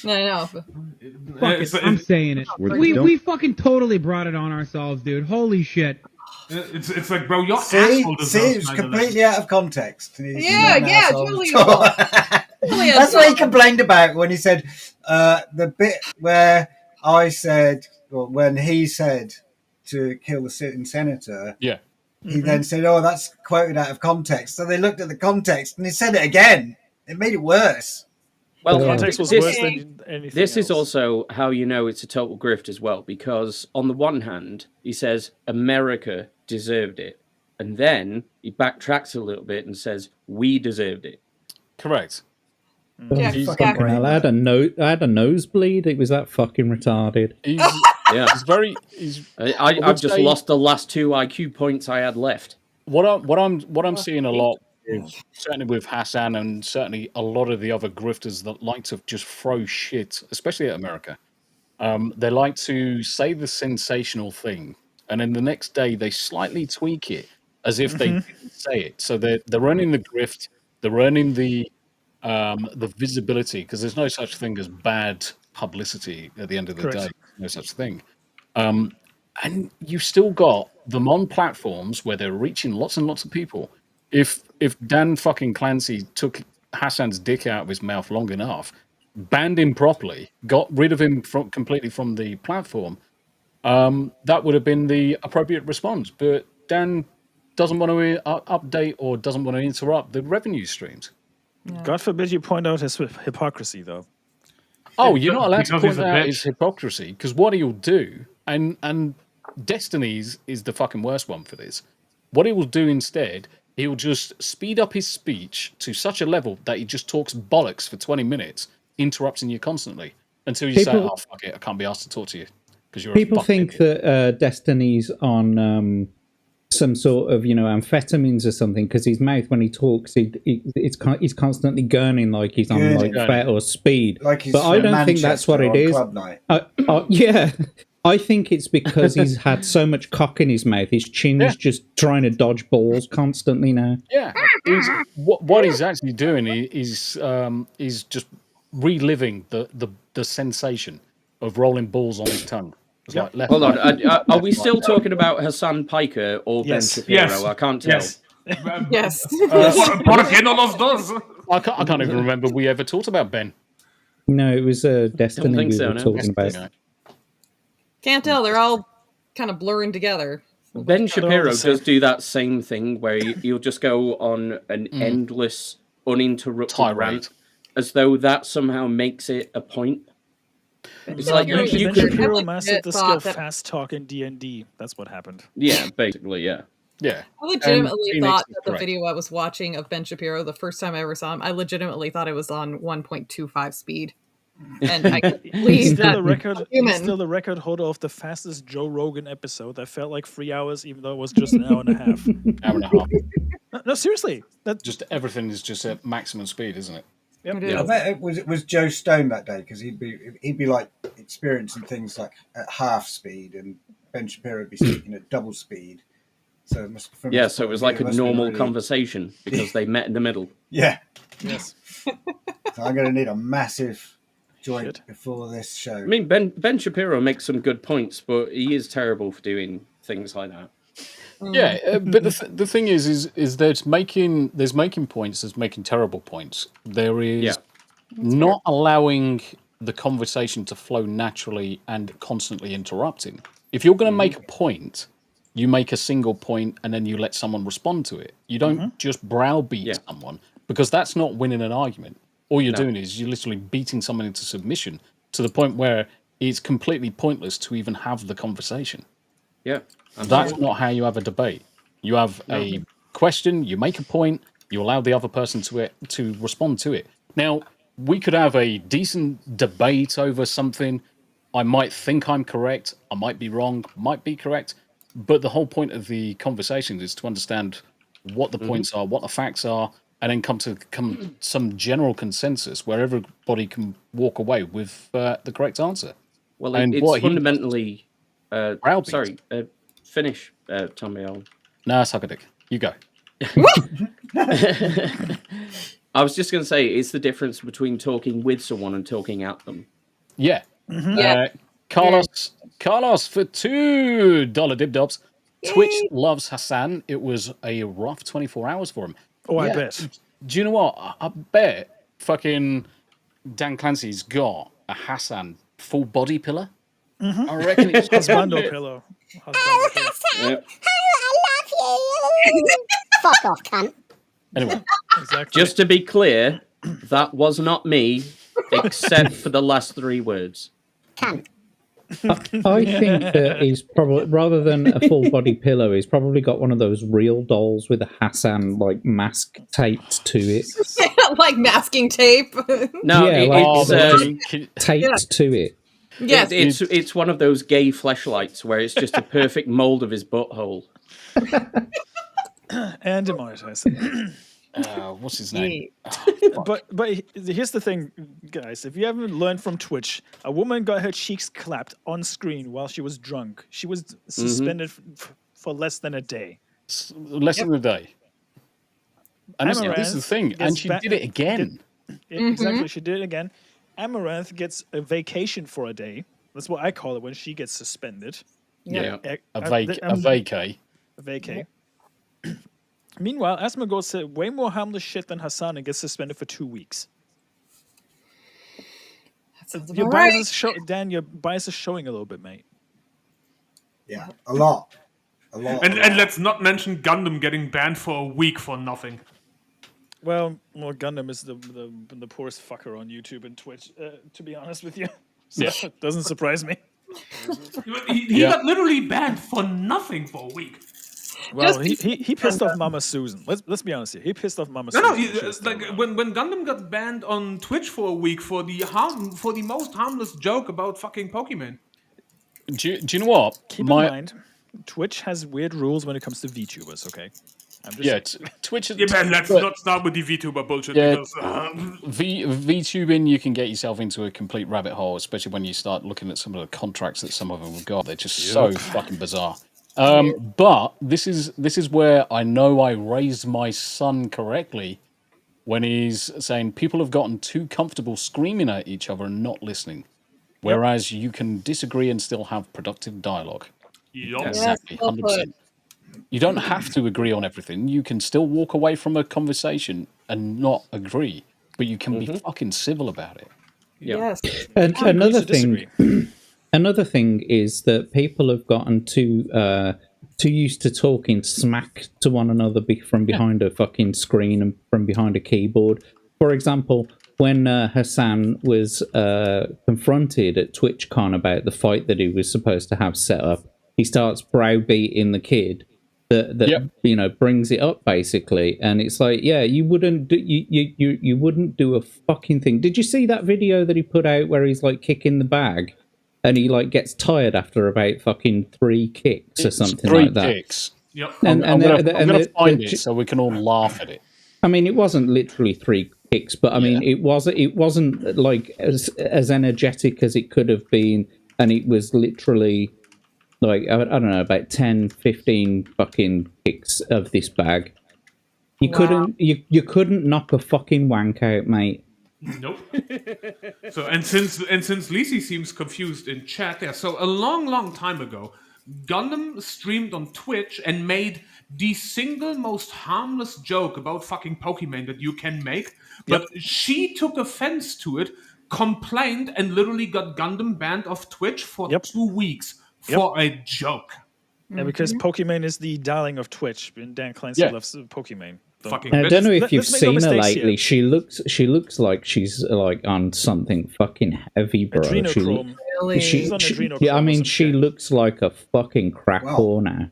No. Fuck it, I'm saying it. We fucking totally brought it on ourselves, dude. Holy shit. It's like, bro, your See, asshole it's deserves 9/11. completely out of context. Yeah, totally. That's what he complained about when he said the bit where I said, well, when he said to kill the sitting senator. Yeah. He then said, "Oh, that's quoted out of context." So they looked at the context and he said it again. It made it worse. Well, The context was worse than anything this is else. also how you know it's a total grift as well, because on the one hand, he says America deserved it, and then he backtracks a little bit and says we deserved it. Correct. Yeah, Fucking hell, I had a nosebleed. It was that fucking retarded. He's very. I've just lost the last 2 IQ points I had left. What I'm seeing a lot, certainly with Hassan and certainly a lot of the other grifters that like to just throw shit, especially at America. They like to say the sensational thing, and then the next day they slightly tweak it as if they didn't say it. So they're earning the grift, they're earning the visibility, because there's no such thing as bad publicity at the end of the Correct. day. No such thing. And you've still got them on platforms where they're reaching lots and lots of people. If Dan fucking Clancy took Hassan's dick out of his mouth long enough, banned him properly, got rid of him completely from the platform, that would have been the appropriate response. But Dan doesn't want to update or doesn't want to interrupt the revenue streams. God forbid you point out his hypocrisy, though. Oh, you're not allowed to Because he's point a out bitch. his hypocrisy, because what he'll do, and Destiny's is the fucking worst one for this. What he will do instead, he'll just speed up his speech to such a level that he just talks bollocks for 20 minutes, interrupting you constantly until you say, "Oh fuck it, I can't be asked to talk to you," because you're People a fucking think that Destiny's on some sort of, amphetamines or something, because his mouth, when he talks, he's constantly gurning like he's on like fat or speed. Like he's but I don't think that's what it is. Club night. Yeah, I think it's because he's had so much cock in his mouth. His chin's just trying to dodge balls constantly now. Yeah, what he's actually doing is just reliving the sensation of rolling balls on his tongue. It's like left, Hold on, right, are we still talking about Hassan Piker or Ben Yes. Shapiro? Yes. I can't tell. Yes. Yes. ¿Por qué no los dos? I can't even remember we ever talked about Ben. No, it was Destiny think we so, were no. talking about. Yeah. Can't tell. They're all kind of blurring together. Ben Shapiro does do that same thing where you'll just go on an endless, uninterrupted tirade, rant, as though that somehow makes it a point. It's like Ben you Shapiro could, mastered the skill fast talk in D&D. That's what happened. yeah, basically, yeah. Yeah. I legitimately Phoenix thought is that the correct. video I was watching of Ben Shapiro, the first time I ever saw him, I legitimately thought it was on 1.25 speed. And I couldn't He's believe still that the record. He's human. still the record holder of the fastest Joe Rogan episode. That felt like 3 hours, even though it was just an hour and a half. Hour and a half. No, seriously. That Just everything is just at maximum speed, isn't it? Yep. I bet it was Joe Stone that day because he'd be like experiencing things like at half speed, and Ben Shapiro would be speaking at double speed. So it must. Yeah, so it was like a normal conversation because they met in the middle. Yeah. Yes. So I'm going to need a massive joint before this show. I mean, Ben Shapiro makes some good points, but he is terrible for doing things like that. Yeah, but the thing is there's making points, there's making terrible points. There is not allowing the conversation to flow naturally and constantly interrupting. If you're going to make a point, you make a single point and then you let someone respond to it. You don't just browbeat someone, because that's not winning an argument. All you're doing is you're literally beating someone into submission to the point where it's completely pointless to even have the conversation. Yeah. That's not how you have a debate. You have a question, you make a point, you allow the other person to respond to it. Now, we could have a decent debate over something. I might think I'm correct, I might be wrong, might be correct, but the whole point of the conversation is to understand what the points are, what the facts are, and then come to some general consensus where everybody can walk away with the correct answer. Well, and it's fundamentally... sorry, finish, Tombi. Nah, suck a dick. You go. I was just going to say, it's the difference between talking with someone and talking at them. Yeah. Carlos for $2 dib-dobs. Twitch loves Hassan. It was a rough 24 hours for him. Oh, I bet. Do you know what? I bet fucking Dan Clancy's got a Hassan full body pillar. I reckon it's Husbando pillow. Yep. I love you. Fuck off, cunt. Anyway, just to be clear, that was not me, except for the last 3 words. Cunt. I think that he's probably, rather than a full body pillow, he's probably got one of those real dolls with a Hassan like mask taped to it. Like masking tape. No, it's taped to it. Yes, it's one of those gay fleshlights where it's just a perfect mold of his butthole. And demonetized. What's his name? But here's the thing, guys. If you haven't learned from Twitch, a woman got her cheeks clapped on screen while she was drunk. She was suspended for less than a day. Less than a day. And this is the thing. And she did it again. Exactly. She did it again. Amaranth gets a vacation for a day. That's what I call it when she gets suspended. Yeah. A vacay. A vacay. Meanwhile, Asmongold said way more harmless shit than Hassan and gets suspended for 2 weeks. Your bias is Dan, your bias is showing a little bit, mate. Yeah, a lot. And let's not mention Gundam getting banned for a week for nothing. Well, Gundam is the poorest fucker on YouTube and Twitch, to be honest with you. So it doesn't surprise me. He got literally banned for nothing for a week. Well, he pissed off Mama Susan. Let's be honest here. He pissed off Mama Susan. No, like when Gundam got banned on Twitch for a week for the most harmless joke about fucking Pokemon. Do you know what? Keep in mind, Twitch has weird rules when it comes to VTubers. Okay. Twitch. Yeah, man. Let's not start with the VTuber bullshit. Yeah, Because, VTubing, you can get yourself into a complete rabbit hole, especially when you start looking at some of the contracts that some of them have got. They're just so fucking bizarre. But this is where I know I raised my son correctly when he's saying people have gotten too comfortable screaming at each other and not listening, whereas you can disagree and still have productive dialogue. Yup. Exactly, Yes, well 100%. You don't have to agree on everything. You can still walk away from a conversation and not agree, but you can be fucking civil about it. Yes. And another to disagree. thing, another thing is that people have gotten too used to talking smack to one another from behind a fucking screen and from behind a keyboard. For example, when Hassan was confronted at TwitchCon about the fight that he was supposed to have set up, he starts browbeating the kid that you know brings it up basically, and it's like, yeah, you wouldn't do a fucking thing. Did you see that video that he put out where he's like kicking the bag, and he like gets tired after about fucking 3 kicks or something like that? 3 kicks. Yep. And I'm gonna find it so we can all laugh at it. I mean, it wasn't literally 3 kicks, but I mean, it wasn't like as energetic as it could have been, and it was literally like, I don't know, about 10, 15 fucking kicks of this bag. You couldn't knock a fucking wank out, mate. Nope. So and since Lisi seems confused in chat, so a long time ago, Gundam streamed on Twitch and made the single most harmless joke about fucking Pokemon that you can make, but she took offense to it, complained, and literally got Gundam banned off Twitch for 2 weeks for a joke. Yeah, because Pokemon is the darling of Twitch, and Dan Clancy loves Pokemon. I don't know if you've seen her lately. She looks like she's like on something fucking heavy, bro. Adrenochrome. She's on adrenochrome. Yeah, I mean, she looks like a fucking crack whore now.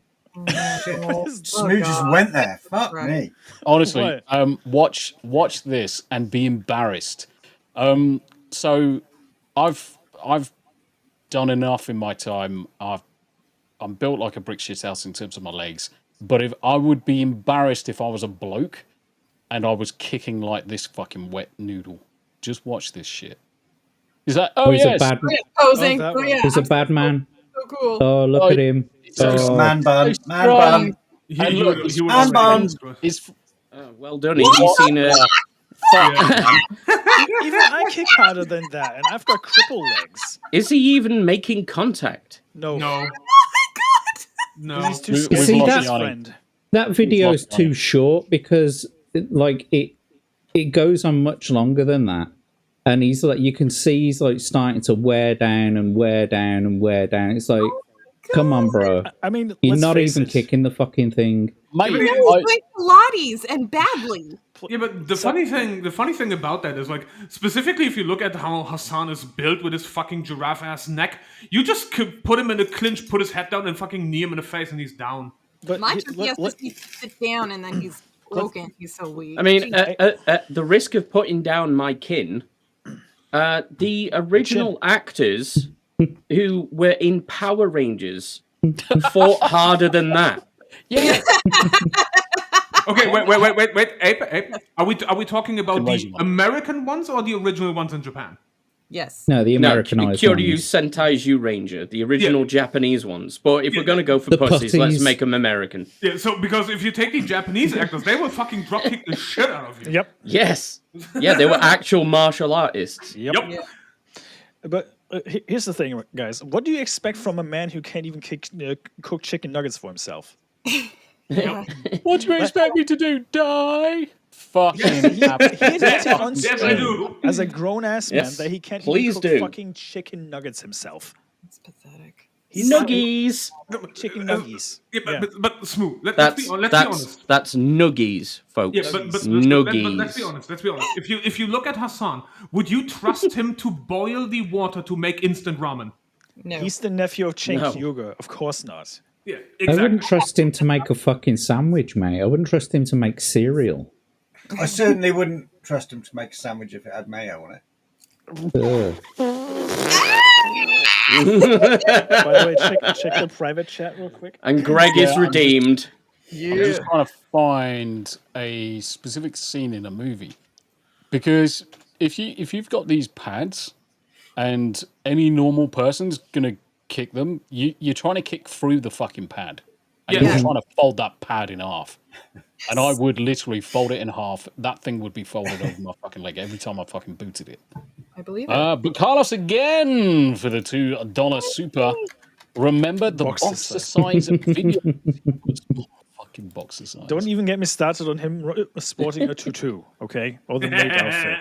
Smu just went there. Fuck me. Honestly, watch this and be embarrassed. So I've done enough in my time. I'm built like a brick shit house in terms of my legs. But if I would be embarrassed if I was a bloke and I was kicking like this fucking wet noodle. Just watch this shit. He's like, he's a bad He's a bad man. So cool. Oh, look at him. Man bun. Man bun. Man bun. Well done. Have you seen a... Even I kick harder than that, and I've got cripple legs. Is he even making contact? No. No. No. He's too You see, that video is too short because it goes on much longer than that, and he's like, you can see he's like starting to wear down and wear down and wear down. It's like, come on, bro. I mean, you're not even kicking the fucking thing. He was playing Pilates and badly. Yeah, but the funny thing about that is, like, specifically if you look at how Hassan is built with his fucking giraffe ass neck, you just could put him in a clinch, put his head down, and fucking knee him in the face, and he's down. But mine just has to sit down, and then he's broken. He's so weak. I mean, the risk of putting down my kin, the original actors who were in Power Rangers fought harder than that. Yeah. Okay, wait. Ape. Are we talking about the American ones or the original ones in Japan? Yes. No, the Americanized Kyoryu ones. Sentai Ranger, the original Japanese ones. But if we're going to go for pussies, let's make them American. Yeah, so because if you take the Japanese actors, they will fucking dropkick the shit out of you. Yep. Yes. Yeah, they were actual martial artists. Yep. Yeah. But here's the thing, guys. What do you expect from a man who can't even cook chicken nuggets for himself? What do you expect me to do? Die? Fucking He admitted on stream as a grown ass man that he can't even cook fucking chicken nuggets himself. That's pathetic. Nuggies. Chicken nuggies. Yeah, but Smu, let's be honest. That's nuggies, folks. Yeah, but nuggies. Let's be honest. If you look at Hassan, would you trust him to boil the water to make instant ramen? No. He's the nephew of Chen Hyuga. Of course not. Yeah, I exactly. wouldn't trust him to make a fucking sandwich, mate. I wouldn't trust him to make cereal. I certainly wouldn't trust him to make a sandwich if it had mayo on it. By the way, check the private chat real quick. And Greg is redeemed. I'm just trying to find a specific scene in a movie, because if you've got these pads, and any normal person's gonna kick them, you're trying to kick through the fucking pad, and you're trying to fold that pad in half. And I would literally fold it in half. That thing would be folded over my fucking leg every time I fucking booted it. I believe it. But Carlos again for the $2 super. Remember the boxer size of video. Fucking boxer size. Don't even get me started on him sporting a tutu, okay? Or the maid outfit.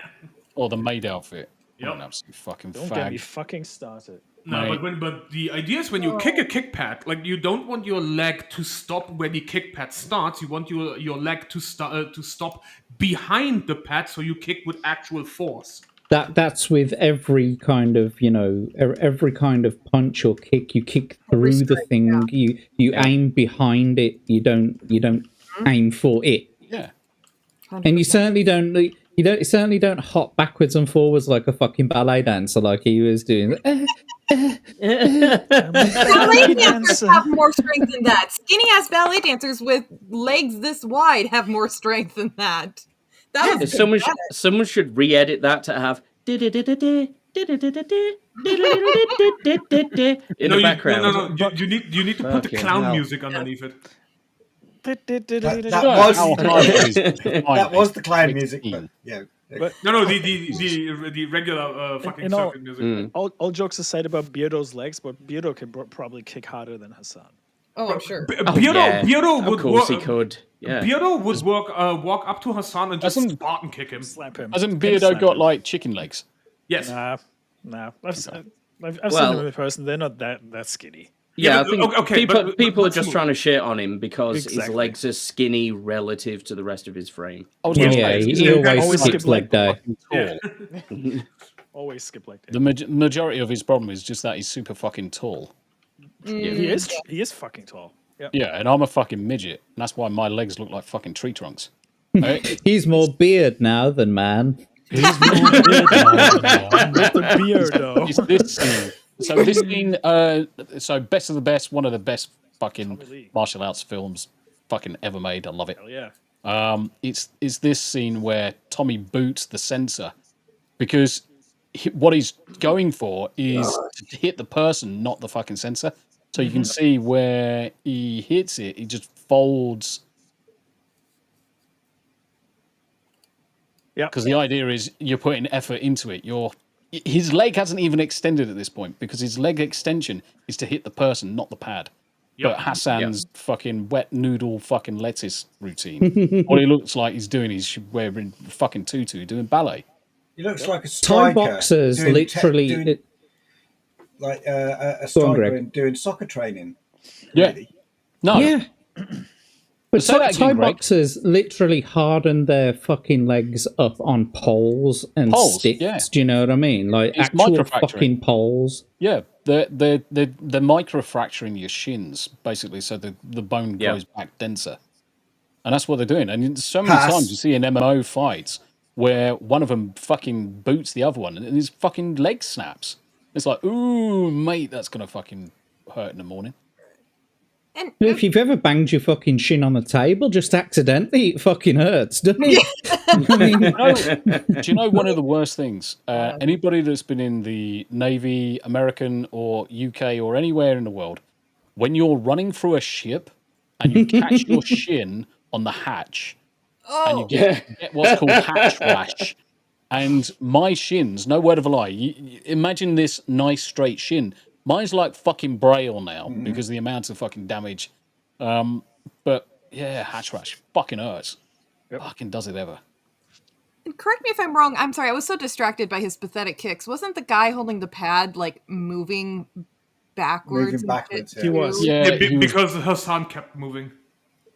Or the maid outfit. Yep. An absolute fucking Don't get me fucking started. No, but the idea is when you kick a kick pad, like you don't want your leg to stop where the kick pad starts. You want your leg to stop behind the pad, so you kick with actual force. That's with every kind of every kind of punch or kick. You kick through the thing. You aim behind it. You don't aim for it. Yeah. 100%. And you certainly don't hop backwards and forwards like a fucking ballet dancer like he was doing. Ballet dancers have more strength than that. Skinny ass ballet dancers with legs this wide have more strength than that. Someone should re-edit that to have in the background. No. You need to put the clown music underneath it. That was the clown music, but yeah. But, the regular fucking circuit music. All jokes aside about Beardo's legs, but Beardo can probably kick harder than Hassan. Oh, I'm sure. Beardo would of course he could. Yeah. Beardo would walk up to Hassan and just Spartan kick him. Slap him. Hasn't Beardo got like chicken legs? Yes. Nah. I've seen them in person. They're not that skinny. Yeah, I think people are just trying to shit on him because his legs are skinny relative to the rest of his frame. He always skips leg day. Always skip leg day. The majority of his problem is just that he's super fucking tall. He is fucking tall. Yep. Yeah, and I'm a fucking midget, and that's why my legs look like fucking tree trunks. Right? He's more beard now than man. He's more beard now than man. With the beardo. It's this scene. So this scene, so best of the best, one of the best fucking martial arts films fucking ever made. I love it. Hell yeah. It's this scene where Tommy boots the sensor because what he's going for is to hit the person, not the fucking sensor. So you can see where he hits it, he just folds. Yeah. Because the idea is you're putting effort into it. His leg hasn't even extended at this point because his leg extension is to hit the person, not the pad. Yep. But Hassan's fucking wet noodle fucking lettuce routine. What he looks like he's doing is wearing fucking tutu, doing ballet. He looks like a striker. Thai boxers literally... like a striker doing soccer training. Really. No. Yeah. But Thai boxers literally harden their fucking legs up on poles and sticks. Yeah. Do you know what I mean? Like it's actual fucking poles. Yeah, they're microfracturing your shins basically, so the bone goes back denser, and that's what they're doing. And so many times you see in MMO fights where one of them fucking boots the other one, and his fucking leg snaps. It's like, ooh, mate, that's gonna fucking hurt in the morning. And if you've ever banged your fucking shin on the table just accidentally, it fucking hurts, doesn't it? I mean, do you know one of the worst things? Anybody that's been in the Navy, American or UK or anywhere in the world, when you're running through a ship and you catch your shin on the hatch and you get what's called hatch rash, and my shins, no word of a lie, imagine this nice straight shin. Mine's like fucking braille now because of the amount of fucking damage. But yeah, hatch rash fucking hurts. Fucking does it ever. And correct me if I'm wrong. I'm sorry. I was so distracted by his pathetic kicks. Wasn't the guy holding the pad like moving backwards? Moving backwards. He was. Because Hassan kept moving.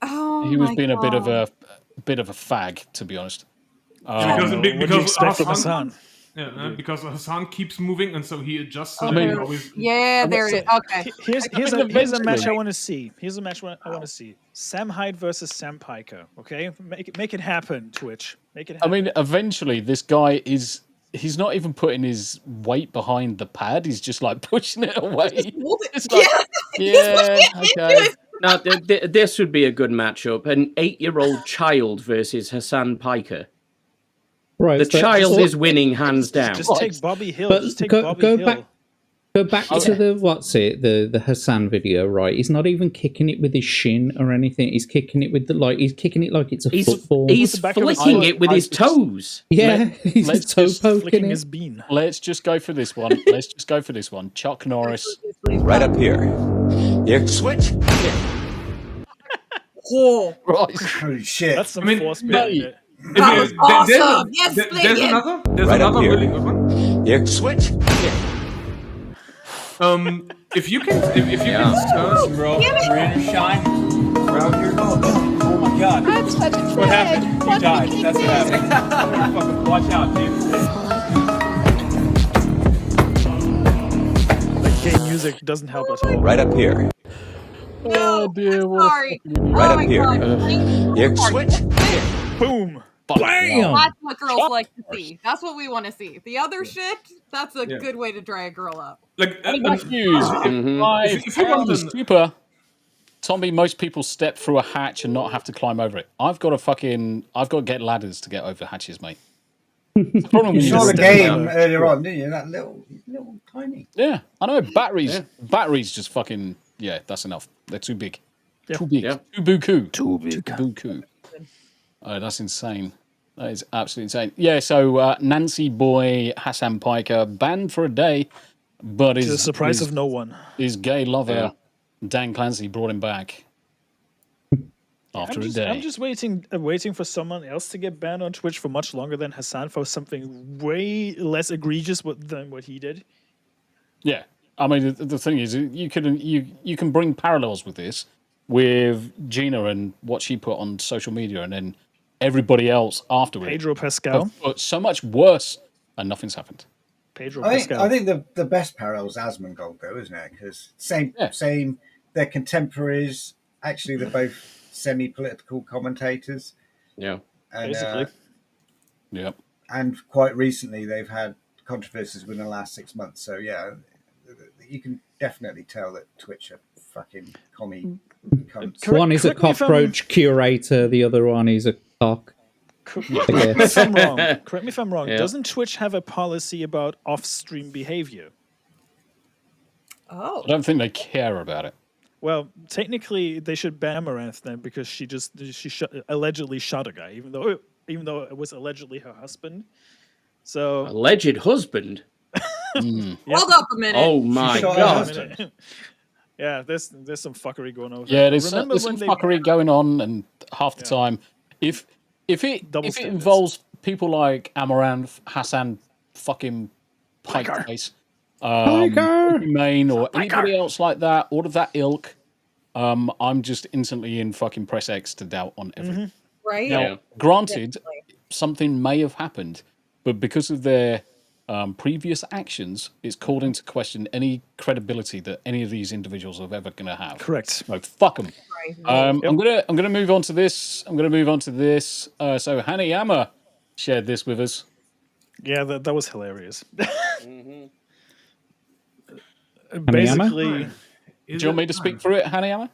Oh, he was being a bit of a fag, to be honest. Because Hassan. Yeah, because Hassan keeps moving, and so he adjusts. There it is. Okay. Here's a match I want to see. Here's a match I want to see. Sam Hyde versus Sam Piker. Okay, make it happen, Twitch. Make it happen. I mean, eventually, this guy he's not even putting his weight behind the pad. He's just like pushing it away. It's like, okay. Now, this would be a good matchup. An 8-year-old child versus Hassan Piker. Right, the child is winning hands down. Just take Bobby Hill. Just take Bobby Hill. Go back to the Hassan video, right? He's not even kicking it with his shin or anything. He's kicking it with he's kicking it like it's a football. He's flicking it with his toes. Yeah, he's let's toe just poking it. his bean. Let's just go for this one. Chuck Norris. Right up here. Here, switch. Whoa. Right. Holy shit. That's some I mean, force behind it. That was awesome. Yes, play There's again. another Right up here. really good one. Here, switch. If you can search, Bro, rain or shine. Around here. Oh my god. I'm such a What happened? You died. That's what happened. Fucking watch out, dude. Like game music doesn't help at all. Right up here. Oh dear. Sorry. Right up here. Here, switch. Boom. Bam! That's what girls like to see. That's what we want to see. The other shit, that's a good way to dry a girl up. like If you want the super, Tombi, most people step through a hatch and not have to climb over it. I've got to get ladders to get over hatches, mate. It's the problem when You you saw the just game earlier on, didn't you? That little tiny. Yeah, I know. Batteries just fucking, that's enough. They're too big. Yeah. Too big. Yeah. Too buku. Too big. Buku. Oh, that's insane. That is absolutely insane. Yeah, so Nancy Boy, Hassan Piker, banned for a day, but To the surprise of no one. his gay lover, Dan Clancy, brought him back after a day. I'm just waiting for someone else to get banned on Twitch for much longer than Hassan for something way less egregious than what he did. Yeah, I mean the thing is, you can bring parallels with this with Gina and what she put on social media, and then everybody else afterwards. Pedro Pascal. But so much worse, and nothing's happened. Pedro I Pascal. think the best parallel is Asmongold, though, isn't it? Because same. They're contemporaries. Actually, they're both semi-political commentators. Yeah, And, basically. Yep. And quite recently, they've had controversies within the last 6 months. So yeah, you can definitely tell that Twitch are fucking commie cunts. One is a cockroach curator, the other one is a cock. Correct me if I'm wrong. Correct me if I'm wrong. Yeah. Doesn't Twitch have a policy about off-stream behavior? Oh. I don't think they care about it. Well, technically, they should ban Amaranth then because she allegedly shot a guy, even though it was allegedly her husband. So alleged husband. Hold up a minute. Oh my god. Yeah, there's some fuckery going on. Yeah, there's some fuckery going on, and half the time, if it involves people like Amaranth, Hassan, fucking Pikeface, Main, or anybody else like that, all of that ilk, I'm just instantly in fucking press X to doubt on everything. Right? Now, granted, something may have happened, but because of their previous actions, it's called into question any credibility that any of these individuals are ever going to have. Correct. So fuck them. I'm gonna move on to this. So Hanayama shared this with us. Yeah, that was hilarious. Hanayama? Basically, Do you want me to speak through it, Hanayama?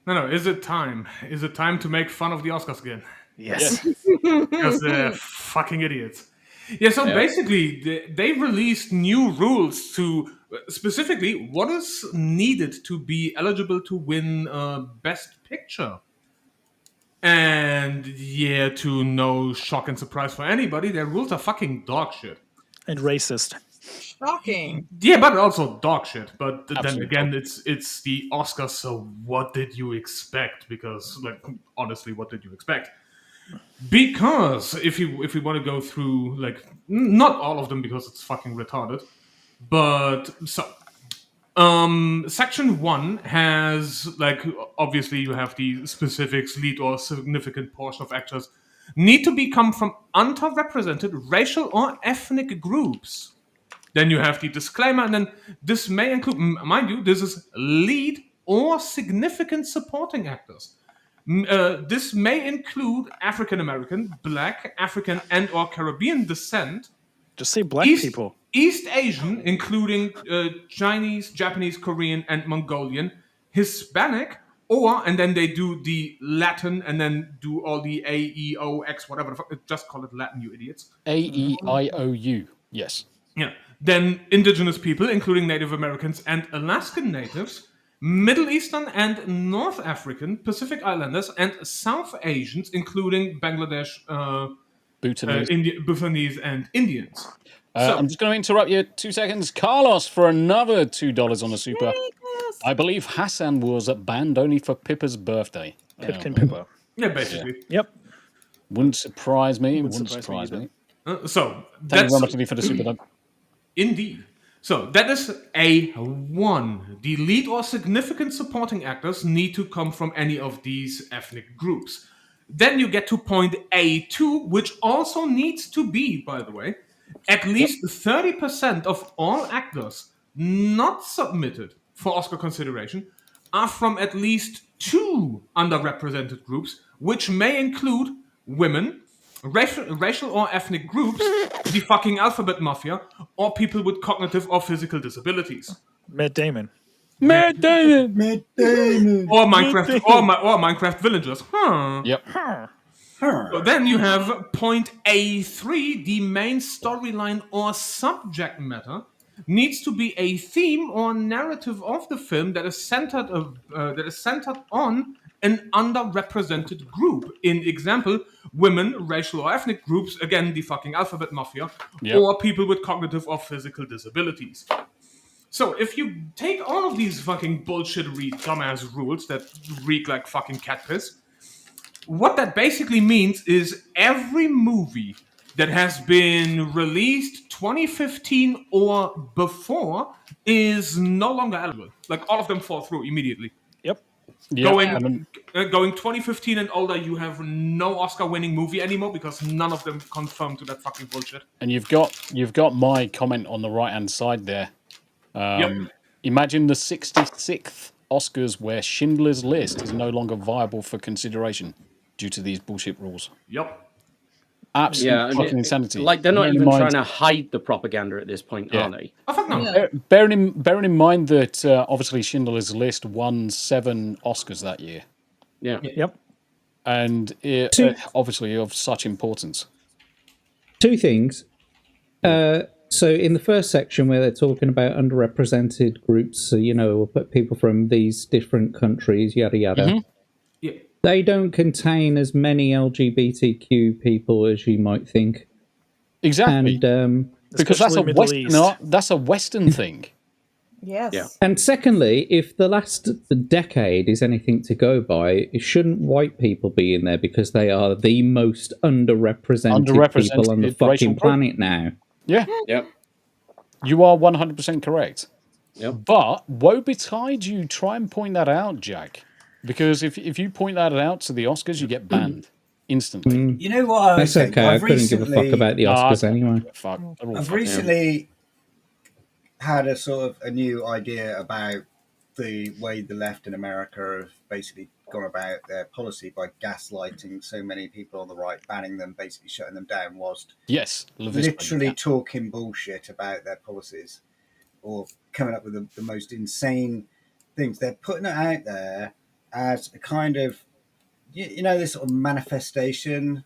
No. Is it time? Is it time to make fun of the Oscars again? Yes. Because they're fucking idiots. Yeah, so basically, they released new rules to specifically what is needed to be eligible to win Best Picture. And yeah, to no shock and surprise for anybody, their rules are fucking dog shit. And racist. Shocking. Yeah, but also dog shit. But then Absolute again, it's the Oscars, so what did you expect? Because, like, honestly, what did you expect? Because if we want to go through, like, not all of them because it's fucking retarded, but so section 1 has, like, obviously you have the specifics: lead or significant portion of actors need to come from underrepresented racial or ethnic groups. Then you have the disclaimer, and then this may include, mind you, this is lead or significant supporting actors. This may include African American, Black, African, and or Caribbean descent. Just say Black people. East Asian, including Chinese, Japanese, Korean, and Mongolian, Hispanic, and then they do the Latin, and then do all the A, E, O, X, whatever the fuck. Just call it Latin, you idiots. AEIOU, yes. Yeah. then indigenous people, including Native Americans and Alaskan natives, Middle Eastern and North African, Pacific Islanders, and South Asians, including Bangladesh, Bhutanese, and Indians. I'm just going to interrupt you 2 seconds. Carlos for another $2 on the super. I believe Hassan was banned only for Pippa's birthday. Pipkin Pippa. Yeah, basically. Yeah. Yep. Wouldn't surprise me. Wouldn't surprise me. So thank you very much for the super, Doug. Indeed. So that is A1. The lead or significant supporting actors need to come from any of these ethnic groups. Then you get to point A2, which also needs to be, by the way, at least 30% of all actors not submitted for Oscar consideration are from at least 2 underrepresented groups, which may include women, racial or ethnic groups, the fucking alphabet mafia, or people with cognitive or physical disabilities. Matt Damon. Or Minecraft, or Minecraft villagers. Yep. So then you have point A3, the main storyline or subject matter needs to be a theme or narrative of the film that is centered on an underrepresented group. In example, women, racial or ethnic groups, again the fucking alphabet mafia, or people with cognitive or physical disabilities. So if you take all of these fucking bullshit dumbass rules that reek like fucking cat piss, what that basically means is every movie that has been released 2015 or before is no longer eligible. Like, all of them fall through immediately. Yep. Going 2015 and older, you have no Oscar-winning movie anymore because none of them conform to that fucking bullshit. And you've got my comment on the right-hand side there. Imagine the 66th Oscars where Schindler's List is no longer viable for consideration due to these bullshit rules. Yep. Absolute fucking insanity. Like, they're not even trying to hide the propaganda at this point, are they? Oh, fuck no. Bearing in mind that obviously Schindler's List won 7 Oscars that year. Yeah. Yep. And obviously of such importance. 2 things. So in the first section where they're talking about underrepresented groups, so, people from these different countries, yada yada. Mm-hmm. Yeah. They don't contain as many LGBTQ people as you might think. Exactly. And because that's a Western thing. Yes. Yeah. And secondly, if the last decade is anything to go by, shouldn't white people be in there because they are the most underrepresented people on the fucking planet now? Yeah. Yep. You are 100% correct. Yep. But woe betide you try and point that out, Jack. Because if you point that out to the Oscars, you get banned instantly. You know what? That's okay. I couldn't give a fuck about the Oscars anyway. Fuck. I've recently had a sort of a new idea about the way the left in America have basically gone about their policy by gaslighting so many people on the right, banning them, basically shutting them down, whilst literally talking bullshit about their policies or coming up with the most insane things. They're putting it out there as a kind of, this sort of manifestation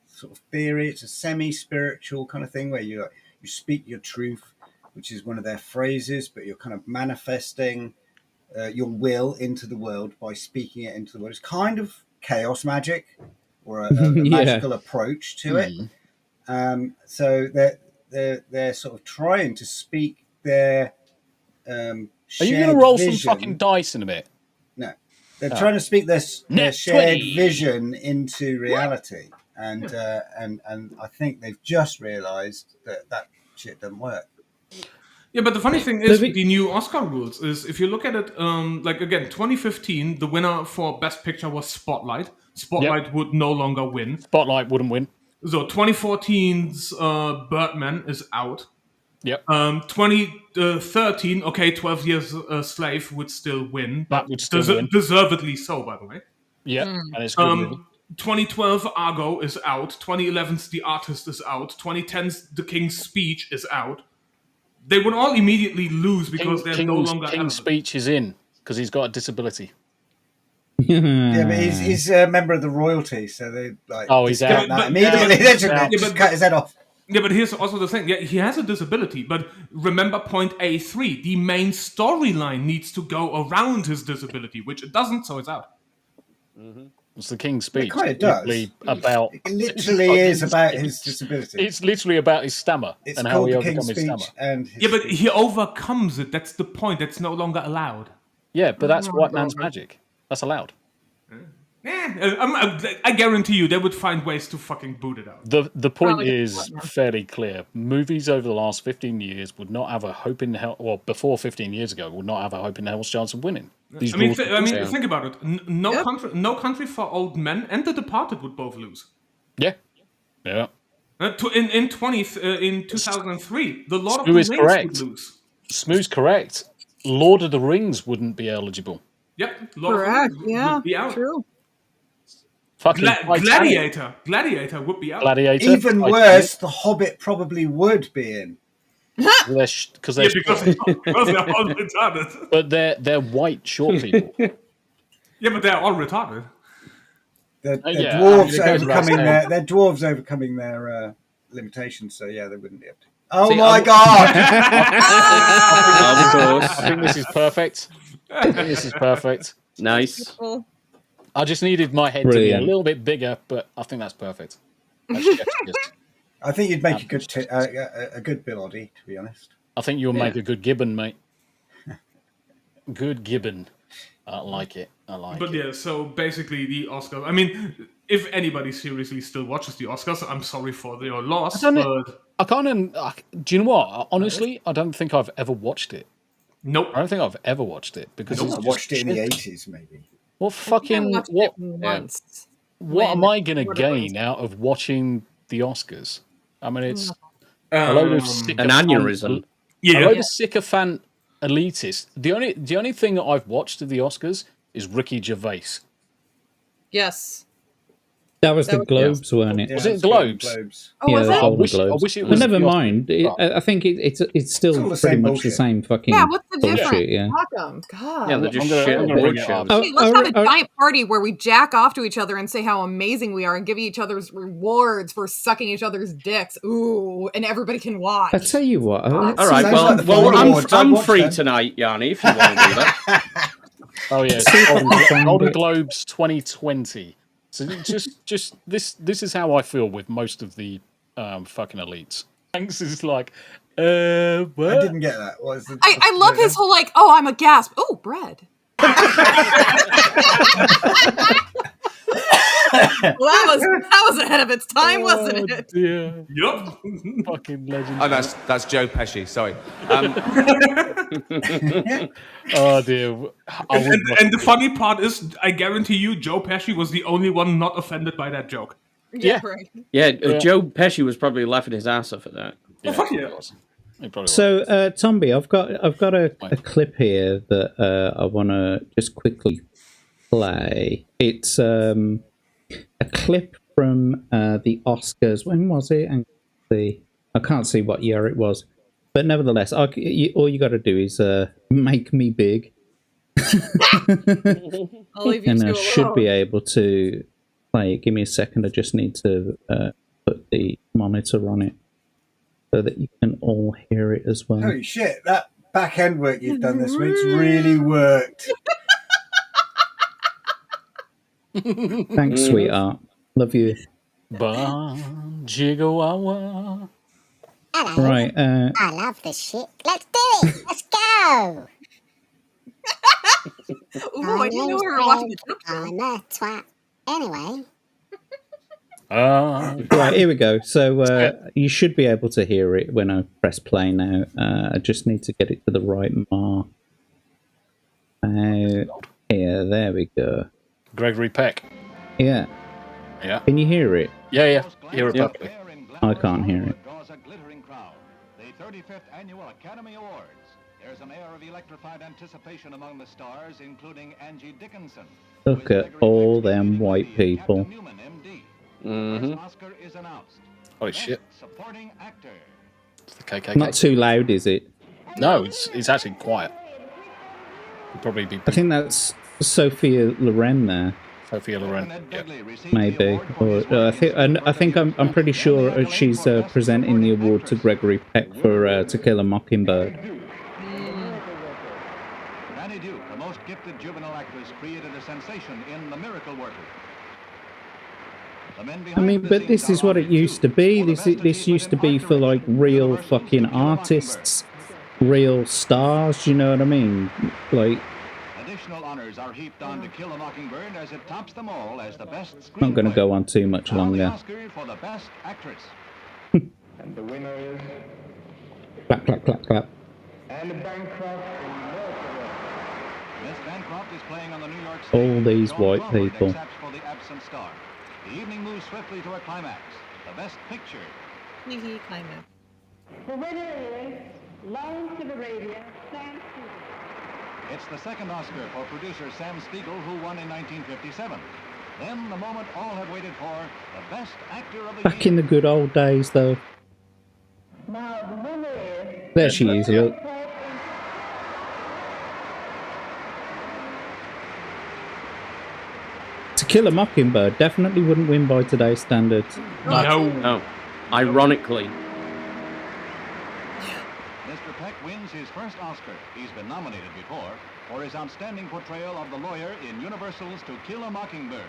sort of theory. It's a semi-spiritual kind of thing where you speak your truth, which is one of their phrases, but you're kind of manifesting your will into the world by speaking it into the world. It's kind of chaos magic or a magical approach to it. So they're sort of trying to speak their Are you going to roll some fucking dice in a bit? No. They're trying to speak their shared vision into reality. And I think they've just realised that shit doesn't work. Yeah, but the funny thing is, the new Oscar rules is, if you look at it, again, 2015, the winner for Best Picture was Spotlight. Spotlight would no longer win. Spotlight wouldn't win. So 2014's Birdman is out. Yep. 2013, 12 Years a Slave would still win. That would still win. Deservedly so, by the way. Yeah, and it's good. 2012 Argo is out. 2011's The Artist is out. 2010's The King's Speech is out. They would all immediately lose because they're no longer. King's Speech is in because he's got a disability. Yeah, but he's a member of the royalty, so they like. Oh, he's out. That immediately. They just cut his head off. Yeah, but here's also the thing. Yeah, he has a disability, but remember point A3, the main storyline needs to go around his disability, which it doesn't, so it's out. It's the King's Speech. It kind of It's does. literally about. It literally is about his disability. It's literally about his stammer It's and how called he the overcomes King's his stammer. Speech, and his Yeah, but he overcomes it. That's the point. That's no longer allowed. Yeah, but that's white man's magic. That's allowed. I guarantee you they would find ways to fucking boot it out. The point is fairly clear. Movies over the last 15 years would not have a hope in hell. Well, before 15 years ago, would not have a hope in hell's chance of winning. These rules think about it. No Country for Old Men and The Departed would both lose. Yeah. In 2003, The Lord of the Smu is Rings correct. would lose. Smu's correct. Lord of the Rings wouldn't be eligible. Yep, Lord Correct. of the Rings Yeah. would be out. True. Fucking Gladiator would be out. Gladiator. even worse, The Hobbit probably would be in. Because they're because they're all retarded. but they're white short people. Yeah, but they're all retarded. They're yeah, dwarves I mean, it goes without overcoming saying. they're dwarves overcoming their limitations. So yeah, they wouldn't be able to. Oh See, my god! Of course. I think this is perfect. Nice. I just needed my head to be a Brilliant. little bit bigger, but I think that's perfect. That's chef's kiss. I think you'd make a good Bill Oddie, to be honest. I think you'll make a good Gibbon, mate. Good Gibbon. I like it. But yeah, so basically the Oscars. I mean, if anybody seriously still watches the Oscars, I'm sorry for your loss. I But can't. Do you know what? Honestly, I don't think I've ever watched it. Nope. I don't think I've ever watched it because I it's just watched it in the shit. 80s, maybe. What fucking once. what am I going to Lord of the Rings. gain out of watching the Oscars? I mean, it's Um, a load of An sycophant- aneurysm. A load of sycophant elitists. The only thing that I've watched of the Oscars is Ricky Gervais. Yes. That was the Globes, weren't it? Was it Globes? Oh, Yeah, was the it? Golden I wish Globes. it But was never the mind. Oscars. I think it's still all the pretty same much the bullshit. same fucking Yeah, what's the difference? bullshit. Yeah. Fuck 'em. God. Yeah, they're just I'm gonna shit bring award it up. shows. Hey, let's have a giant party where we jack off to each other and say how amazing we are and give each other's rewards for sucking each other's dicks. Ooh, and everybody can watch. I tell you what. All right, Sounds like the well, Fall Awards. I'd I'm watch free them. tonight, Yanni, if you want to do that. Oh yeah, Golden Globes 2020. So just this is how I feel with most of the fucking elites. Thanks is like, what? I didn't get that. What is the, I love his whole like, oh, I'm a gasp. Oh, bread. Well, that was ahead of its time, wasn't it? Yeah. Yup. Fucking legend. Oh, that's Joe Pesci. Sorry. Oh dear. And the funny part is, I guarantee you, Joe Pesci was the only one not offended by that joke. Yeah. Right. Yeah, Joe Pesci was probably laughing his ass off at that. Yeah, fuck yeah. He probably So, Tombi, I've got a clip here that I want to just quickly play. It's a clip from the Oscars. When was it? And I can't see what year it was, but nevertheless, all you got to do is make me big, I'll leave you and two I alone. should be able to play it. Give me a second. I just need to put the monitor on it so that you can all hear it as well. holy shit, that back end work you've done this week's really worked. Thanks, sweetheart. Love you. Jigawawa. Hello. Right. I love this shit. Let's do it. Let's go. Ooh, I didn't know we were watching the joke show. I'm a twat. Anyway. Right, here we go. So you should be able to hear it when I press play now. I just need to get it to the right mark. Here, there we go. Gregory Peck. Yeah. Yeah. Can you hear it? Yeah. Hear it perfectly. I can't hear it. The 35th Annual Academy Awards. There's an air of electrified anticipation among the stars, including Angie Dickinson. Look at all them white people. Oscar is announced. Holy shit. Supporting actor. It's the KKK. Not too loud, is it? No, it's actually quiet. It'd probably be. I think that's Sophia Loren there. Sophia Loren. Yeah. Maybe. Or I think I'm pretty sure she's presenting the award to Gregory Peck for To Kill a Mockingbird. Danny Duke, the most gifted juvenile actress, created a sensation in The Miracle Worker. I mean, but this is what it used to be. This used to be for like real fucking artists, real stars. You know what I mean? Like, additional honors are heaped on To Kill a Mockingbird as it tops them all as the best screenplay. not going to go on too much Now the longer. Oscar for the best actress. And the winner is... Clap, clap, clap, clap. Anne Bancroft. Miss Bancroft is playing on the New York stage. All these Joan white Crawford people. accepts for the absent star. The evening moves swiftly to a climax. The best picture. Climax. The winner is Lawrence of Arabia, Sam Spiegel. It's the second Oscar for producer Sam Spiegel, who won in 1957. Then the moment all have waited for, the best actor of the Back year. in the good old days, though. Now the winner is... There she is, look. To Kill a Mockingbird definitely wouldn't win by today's standards. No. Ironically. Mr. Peck wins his first Oscar. He's been nominated before for his outstanding portrayal of the lawyer in Universal's To Kill a Mockingbird.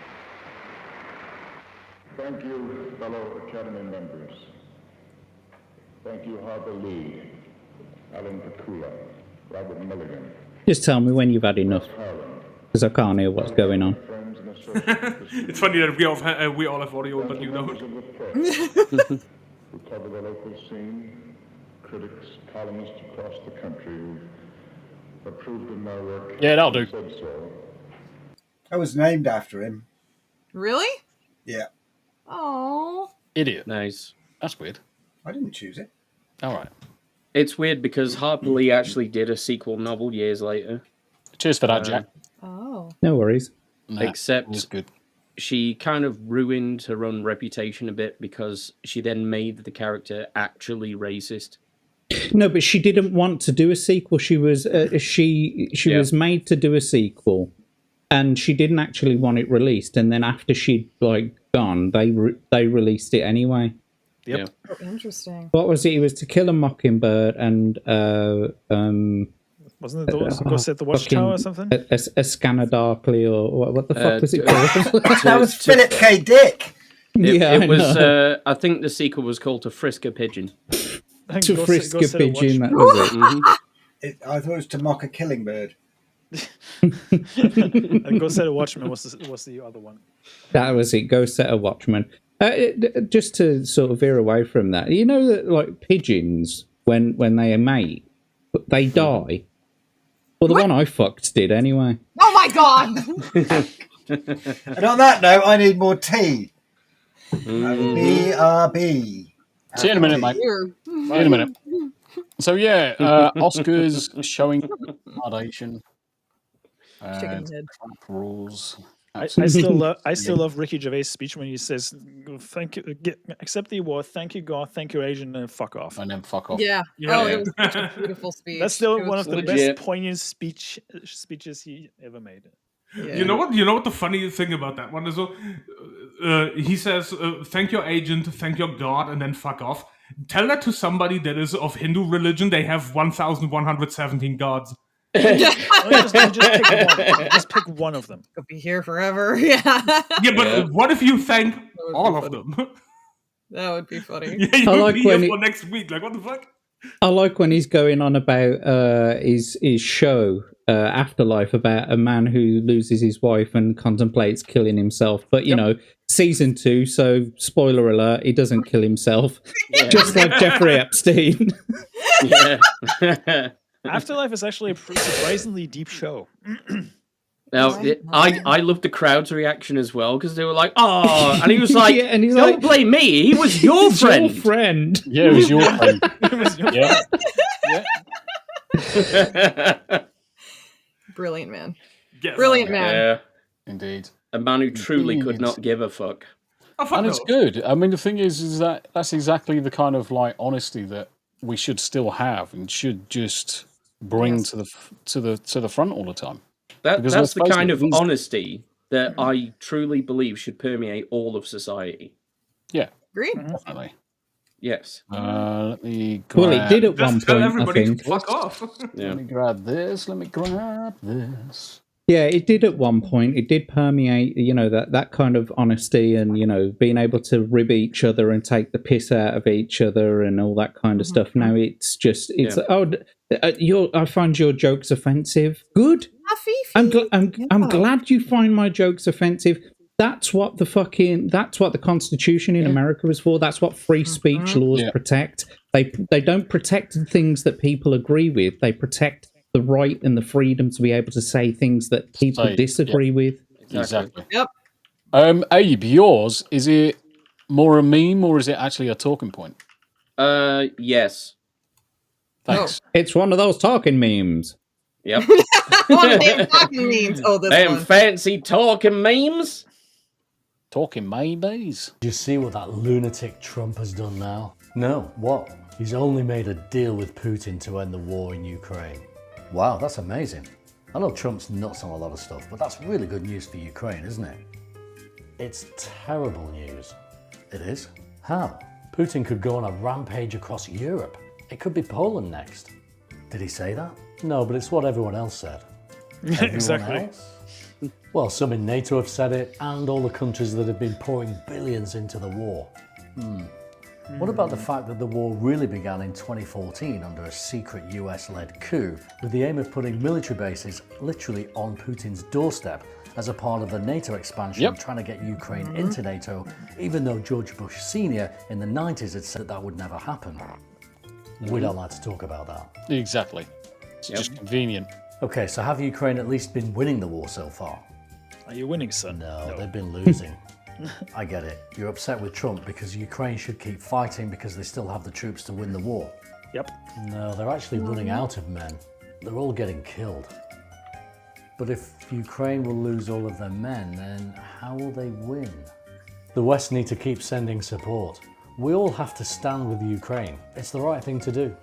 Thank you, fellow Academy members. Thank you, Harper Lee, Alan Pakula, Robert Milligan. Just tell me when you've had enough, because I can't hear what's going on. It's funny that we all have audio, but you don't. Who cover the local scene, critics, columnists across the country who've approved of my work. Yeah, that'll do. Said so. I was named after him. Really? Yeah. Oh. Idiot. Nice. That's weird. I didn't choose it. All right. It's weird because Harper Lee actually did a sequel novel years later. Cheers for that, Jack. Oh. No worries. Except she kind of ruined her own reputation a bit because she then made the character actually racist. No, but she didn't want to do a sequel. She was she was made to do a sequel, and she didn't actually want it released. And then after she'd gone, they released it anyway. Yep. Oh, interesting. What was it? It was To Kill a Mockingbird and wasn't it Go Set the Watchtower or something? A Scanner Darkly or what the fuck was it called? That was Philip K. Dick. It was. I think the sequel was called To Frisk a Pigeon. To Frisk a Pigeon. That was it. I thought it was To Mock a Killing Bird. And Go Set a Watchman was the other one. That was it. Go Set a Watchman. Just to sort of veer away from that, you know that pigeons when they mate, they die. Well, the one I fucked did anyway. Oh my god! And on that note, I need more tea. BRB. See you in a minute, mate. See you in a minute. So yeah, Oscars showing Foundation. Chicken head. Rules. I still love Ricky Gervais' speech when he says, "Thank you, accept the award, thank you God, thank you Asian, and fuck off." And then fuck off. Yeah. Oh, it was such a beautiful speech. That's still one of the legit. best poignant speeches he ever made. Yeah. You know what the funny thing about that one is? He says, "Thank your agent, thank your God, and then fuck off." Tell that to somebody that is of Hindu religion. They have 1,117 gods. Just pick one of them. Could be here forever. Yeah. Yeah, but what if you thank all of them? That would be funny. Yeah, you would be here for next week. Like, what the fuck? I like when he's going on about his show Afterlife, about a man who loses his wife and contemplates killing himself. But you know, season 2, so spoiler alert, he doesn't kill himself, just like Jeffrey Epstein. Yeah. Afterlife is actually a surprisingly deep show. Now, I loved the crowd's reaction as well because they were like, "Oh," and he was like, and he's "Don't like, blame me. He was your friend." Your friend. Yeah, it was your friend. Brilliant man. Yes. Brilliant man. Yeah, indeed. A man who truly could not give a fuck. And it's good. I mean, the thing is that that's exactly the kind of honesty that we should still have and should just bring to the front all the time. That's the kind of honesty that I truly believe should permeate all of society. Yeah, Agreed. definitely. Yes. Let me grab... Well, it did at one Just tell point, I everybody to think. fuck off. Yeah. Let me grab this. Let me grab this. Yeah, it did at one point. It did permeate, that kind of honesty and, being able to rib each other and take the piss out of each other and all that kind of stuff. Now it's just, I find your jokes offensive. Good. I'm glad you find my jokes offensive. That's what the Constitution in America is for. That's what free speech laws protect. They don't protect things that people agree with. They protect the right and the freedom to be able to say things that people disagree with. Exactly. Yep. Abe, yours, is it more a meme or is it actually a talking point? Yes. Thanks. It's one of those talking memes. Yep. One of them talking memes. Oh, this Them one. fancy talking memes. Talking maybes. Do you see what that lunatic Trump has done now? No, what? He's only made a deal with Putin to end the war in Ukraine. Wow, that's amazing. I know Trump's nuts on a lot of stuff, but that's really good news for Ukraine, isn't it? It's terrible news. It is? How? Putin could go on a rampage across Europe. It could be Poland next. Did he say that? No, but it's what everyone else said. Everyone Exactly. else? Well, some in NATO have said it, and all the countries that have been pouring billions into the war. What about the fact that the war really began in 2014 under a secret US-led coup with the aim of putting military bases literally on Putin's doorstep as a part of the NATO expansion, trying to get Ukraine into NATO, even though George Bush Sr. in the 90s had said that would never happen? We don't like to talk about that. Exactly. It's just convenient. Okay, so have Ukraine at least been winning the war so far? Are you winning, son? No, they've been losing. I get it. You're upset with Trump because Ukraine should keep fighting because they still have the troops to win the war. Yep. No, they're actually running out of men. They're all getting killed. But if Ukraine will lose all of their men, then how will they win? The West need to keep sending support. We all have to stand with Ukraine. It's the right thing to do.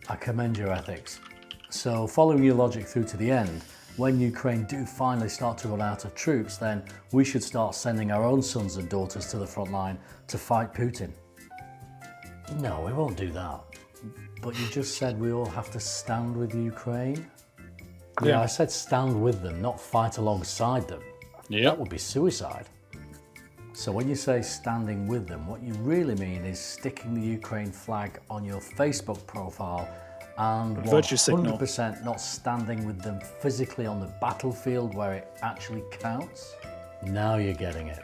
I commend your ethics. So following your logic through to the end, when Ukraine do finally start to run out of troops, then we should start sending our own sons and daughters to the front line to fight Putin. No, we won't do that. But you just said we all have to stand with Ukraine? Yeah, I said stand with them, not fight alongside them. That would be suicide. So when you say standing with them, what you really mean is sticking the Ukraine flag on your Facebook profile and 100% not standing with them physically on the battlefield where it actually counts? Now you're getting it.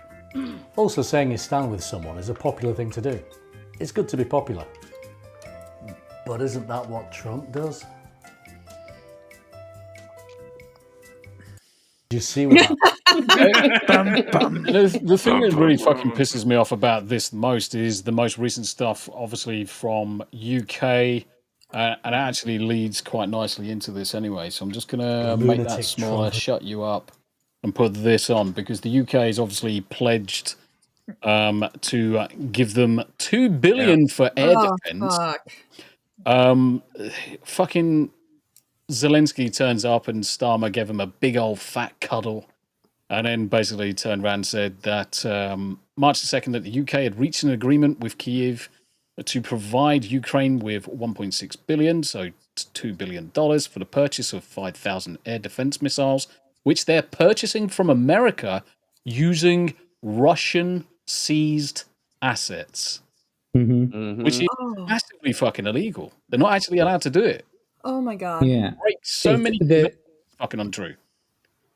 Also, saying you stand with someone is a popular thing to do. It's good to be popular. But isn't that what Trump does? Do you see what The thing that really fucking pisses me off about this most is the most recent stuff, obviously from UK, and it actually leads quite nicely into this anyway. So I'm just going to make that smaller, shut you up, and put this on, because the UK is obviously pledged to give them $2 billion for air defense. Fucking Zelensky turns up and Starmer gave him a big old fat cuddle, and then basically turned around and said that March the 2nd that the UK had reached an agreement with Kyiv to provide Ukraine with $1.6 billion, so $2 billion for the purchase of 5,000 air defense missiles, which they're purchasing from America using Russian seized assets, which is massively fucking illegal. They're not actually allowed to do it. Oh my god. Yeah. Right, so many fucking untrue.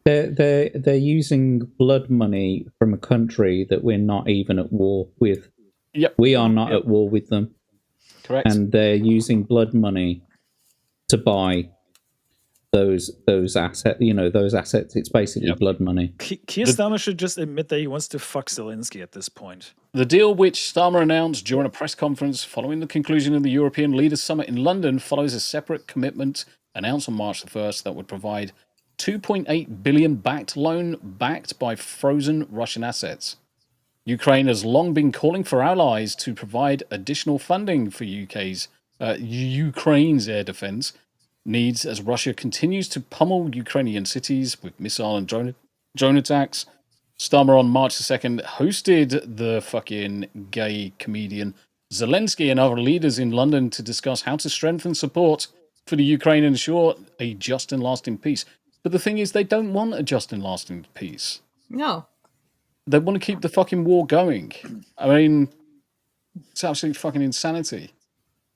They're using blood money from a country that we're not even at war with. Yep. We are not at war with them. Correct. And they're using blood money to buy those assets. Those assets. It's basically blood money. Keir Starmer should just admit that he wants to fuck Zelensky at this point. The deal, which Starmer announced during a press conference following the conclusion of the European Leaders Summit in London, follows a separate commitment announced on March the 1st that would provide $2.8 billion backed loan backed by frozen Russian assets. Ukraine has long been calling for allies to provide additional funding for Ukraine's air defense needs as Russia continues to pummel Ukrainian cities with missile and drone drone attacks. Starmer on March the 2nd hosted the fucking gay comedian Zelensky and other leaders in London to discuss how to strengthen support for the Ukraine and ensure a just and lasting peace. But the thing is, they don't want a just and lasting peace. No. They want to keep the fucking war going. I mean, it's absolute fucking insanity.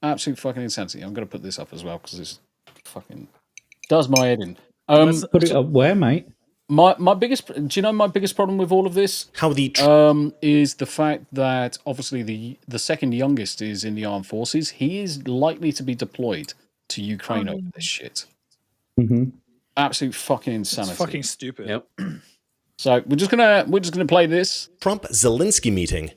Absolute fucking insanity. I'm going to put this up as well because this fucking does my head in. Put it up where, mate? My biggest, do you know my biggest problem with all of this? How the is the fact that obviously the second youngest is in the armed forces. He is likely to be deployed to Ukraine over this shit. Mm-hmm. Absolute fucking insanity. It's fucking stupid. Yep. So we're just gonna play this. Trump-Zelensky meeting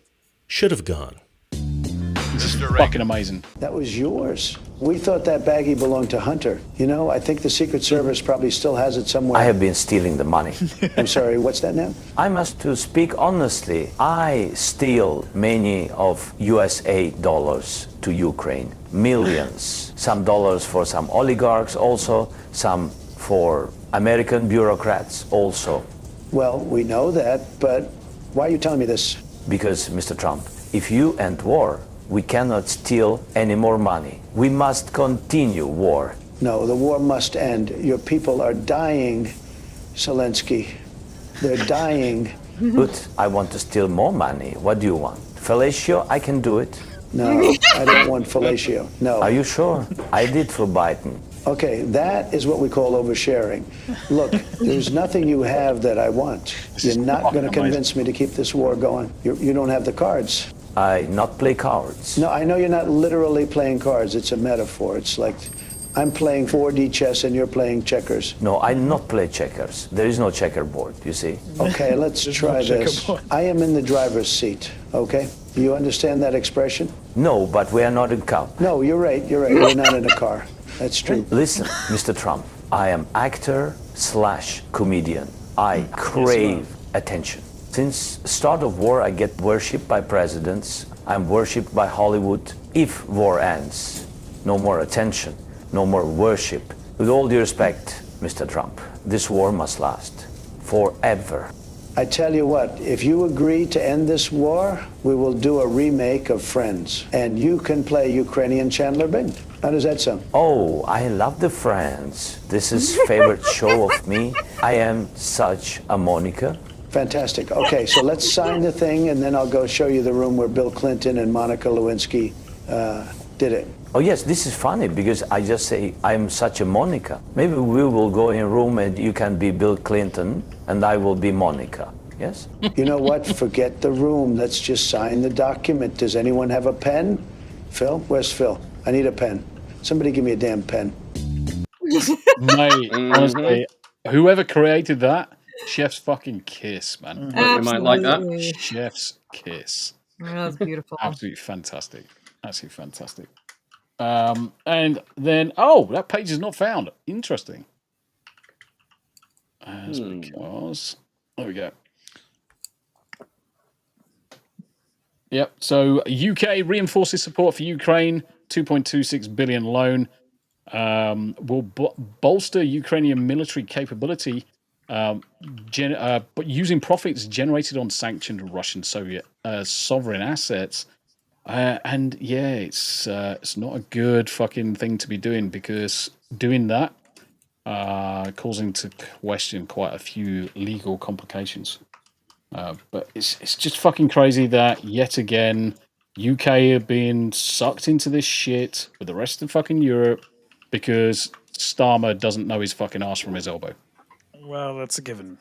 should have gone. This is fucking amazing. That was yours. We thought that baggie belonged to Hunter. You know, I think the Secret Service probably still has it somewhere. I have been stealing the money. I'm sorry, what's that now? I must to speak honestly. I steal many of USA dollars to Ukraine. Millions. Some dollars for some oligarchs also. Some for American bureaucrats also. Well, we know that, but why are you telling me this? Because, Mr. Trump, if you end war, we cannot steal any more money. We must continue war. No, the war must end. Your people are dying, Zelensky. They're dying. But I want to steal more money. What do you want? Fellatio, I can do it. No, I don't want fellatio. No. Are you sure? I did for Biden. Okay, that is what we call oversharing. Look, there's nothing you have that I want. You're not going to convince me to keep this war going. You don't have the cards. I not play cards. No, I know you're not literally playing cards. It's a metaphor. It's like I'm playing 4D chess and you're playing checkers. No, I not play checkers. There is no checkerboard, you see. Okay, let's try this. I am in the driver's seat, okay? Do you understand that expression? No, but we are not in car. No, you're right. You're right. We're not in a car. That's true. Listen, Mr. Trump, I am actor/comedian. I crave attention. Since start of war, I get worshipped by presidents. I'm worshipped by Hollywood. If war ends, no more attention, no more worship. With all due respect, Mr. Trump, this war must last forever. I tell you what, if you agree to end this war, we will do a remake of Friends, and you can play Ukrainian Chandler Bing. How does that sound? Oh, I love the Friends. This is favorite show of me. I am such a Monica. Fantastic. Okay, so let's sign the thing, and then I'll go show you the room where Bill Clinton and Monica Lewinsky did it. Oh yes, this is funny because I just say I'm such a Monica. Maybe we will go in a room and you can be Bill Clinton and I will be Monica. Yes? You know what? Forget the room. Let's just sign the document. Does anyone have a pen? Phil? Where's Phil? I need a pen. Somebody give me a damn pen. Mate, honestly, whoever created that, chef's fucking kiss, man. You might like that. Chef's kiss. That's beautiful. Absolutely fantastic. Absolutely fantastic. And then, oh, that page is not found. Interesting. As because, there we go. Yep. So UK reinforces support for Ukraine. 2.26 billion loan will bolster Ukrainian military capability, but using profits generated on sanctioned Russian Soviet sovereign assets. And yeah, it's not a good fucking thing to be doing because doing that causing to question quite a few legal complications. But it's just fucking crazy that yet again UK are being sucked into this shit with the rest of fucking Europe because Starmer doesn't know his fucking ass from his elbow. Well, that's a given.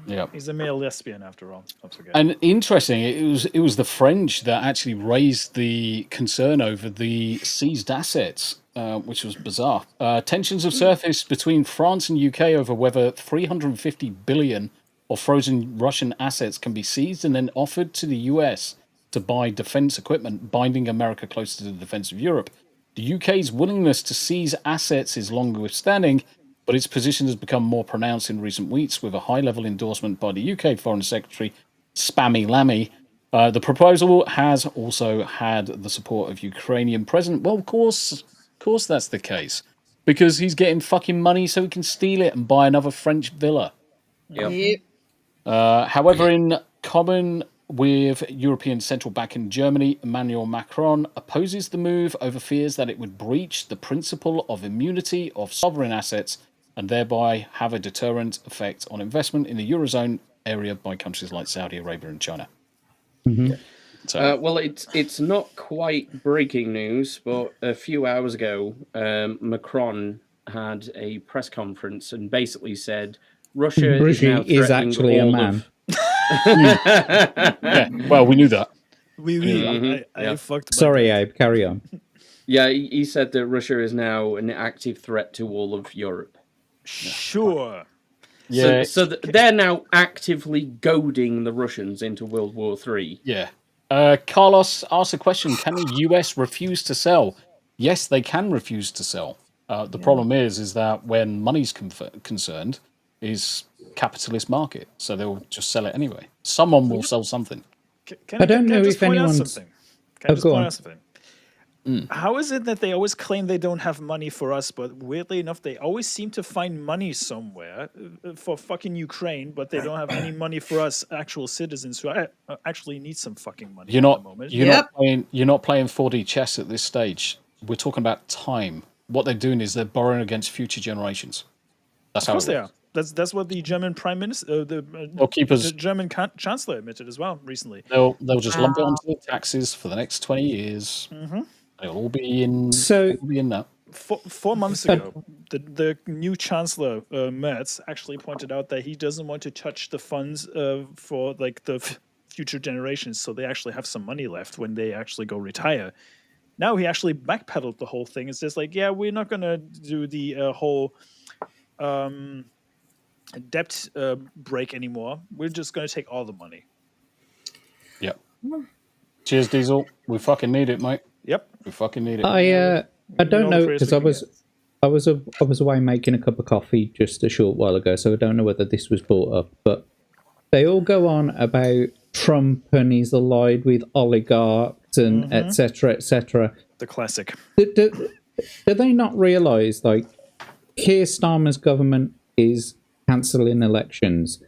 Yeah. He's a male lesbian after all. Don't forget. And interesting, it was the French that actually raised the concern over the seized assets, which was bizarre. Tensions have surfaced between France and UK over whether 350 billion of frozen Russian assets can be seized and then offered to the US to buy defense equipment, binding America closer to the defense of Europe. The UK's willingness to seize assets is longstanding, but its position has become more pronounced in recent weeks with a high-level endorsement by the UK Foreign Secretary, Spammy Lammy. The proposal has also had the support of Ukrainian President. Well, of course that's the case, because he's getting fucking money so he can steal it and buy another French villa. Yep. However, in common with European central bank in Germany, Emmanuel Macron opposes the move over fears that it would breach the principle of immunity of sovereign assets and thereby have a deterrent effect on investment in the Eurozone area by countries like Saudi Arabia and China. So, Well, it's not quite breaking news, but a few hours ago, Macron had a press conference and basically said Russia is now Brigitte is threatening actually a all man. of. yeah, well, we knew that. I fucked. Sorry, Abe. Carry on. Yeah, he said that Russia is now an active threat to all of Europe. Sure. Yeah. So they're now actively goading the Russians into World War III. Yeah. Carlos asked a question: can the US refuse to sell? Yes, they can refuse to sell. The problem is that when money's concerned, is capitalist market, so they'll just sell it anyway. Someone will sell something. I don't know if anyone's. Can I just go point on. out something? How is it that they always claim they don't have money for us, but weirdly enough, they always seem to find money somewhere for fucking Ukraine, but they don't have any money for us, actual citizens who actually need some fucking money You're at not. the moment. You're not playing 4D chess at this stage. We're talking about time. What they're doing is they're borrowing against future generations. That's Of course they are. That's what the German prime minister, the German chancellor admitted as well recently. They'll just lump it onto the taxes for the next 20 years. It'll all be in. So be in that. 4 months ago, the new chancellor Merz actually pointed out that he doesn't want to touch the funds for like the future generations, so they actually have some money left when they actually go retire. Now he actually backpedaled the whole thing. It's just like, yeah, we're not gonna do the whole debt break anymore. We're just gonna take all the money. Yep. Cheers, Diesel. We fucking need it, mate. Yep. We fucking need it. I don't know because I was away making a cup of coffee just a short while ago, so I don't know whether this was brought up. But they all go on about Trump and he's allied with oligarchs and etc. etc. The classic. Do they not realise like Keir Starmer's government is cancelling elections?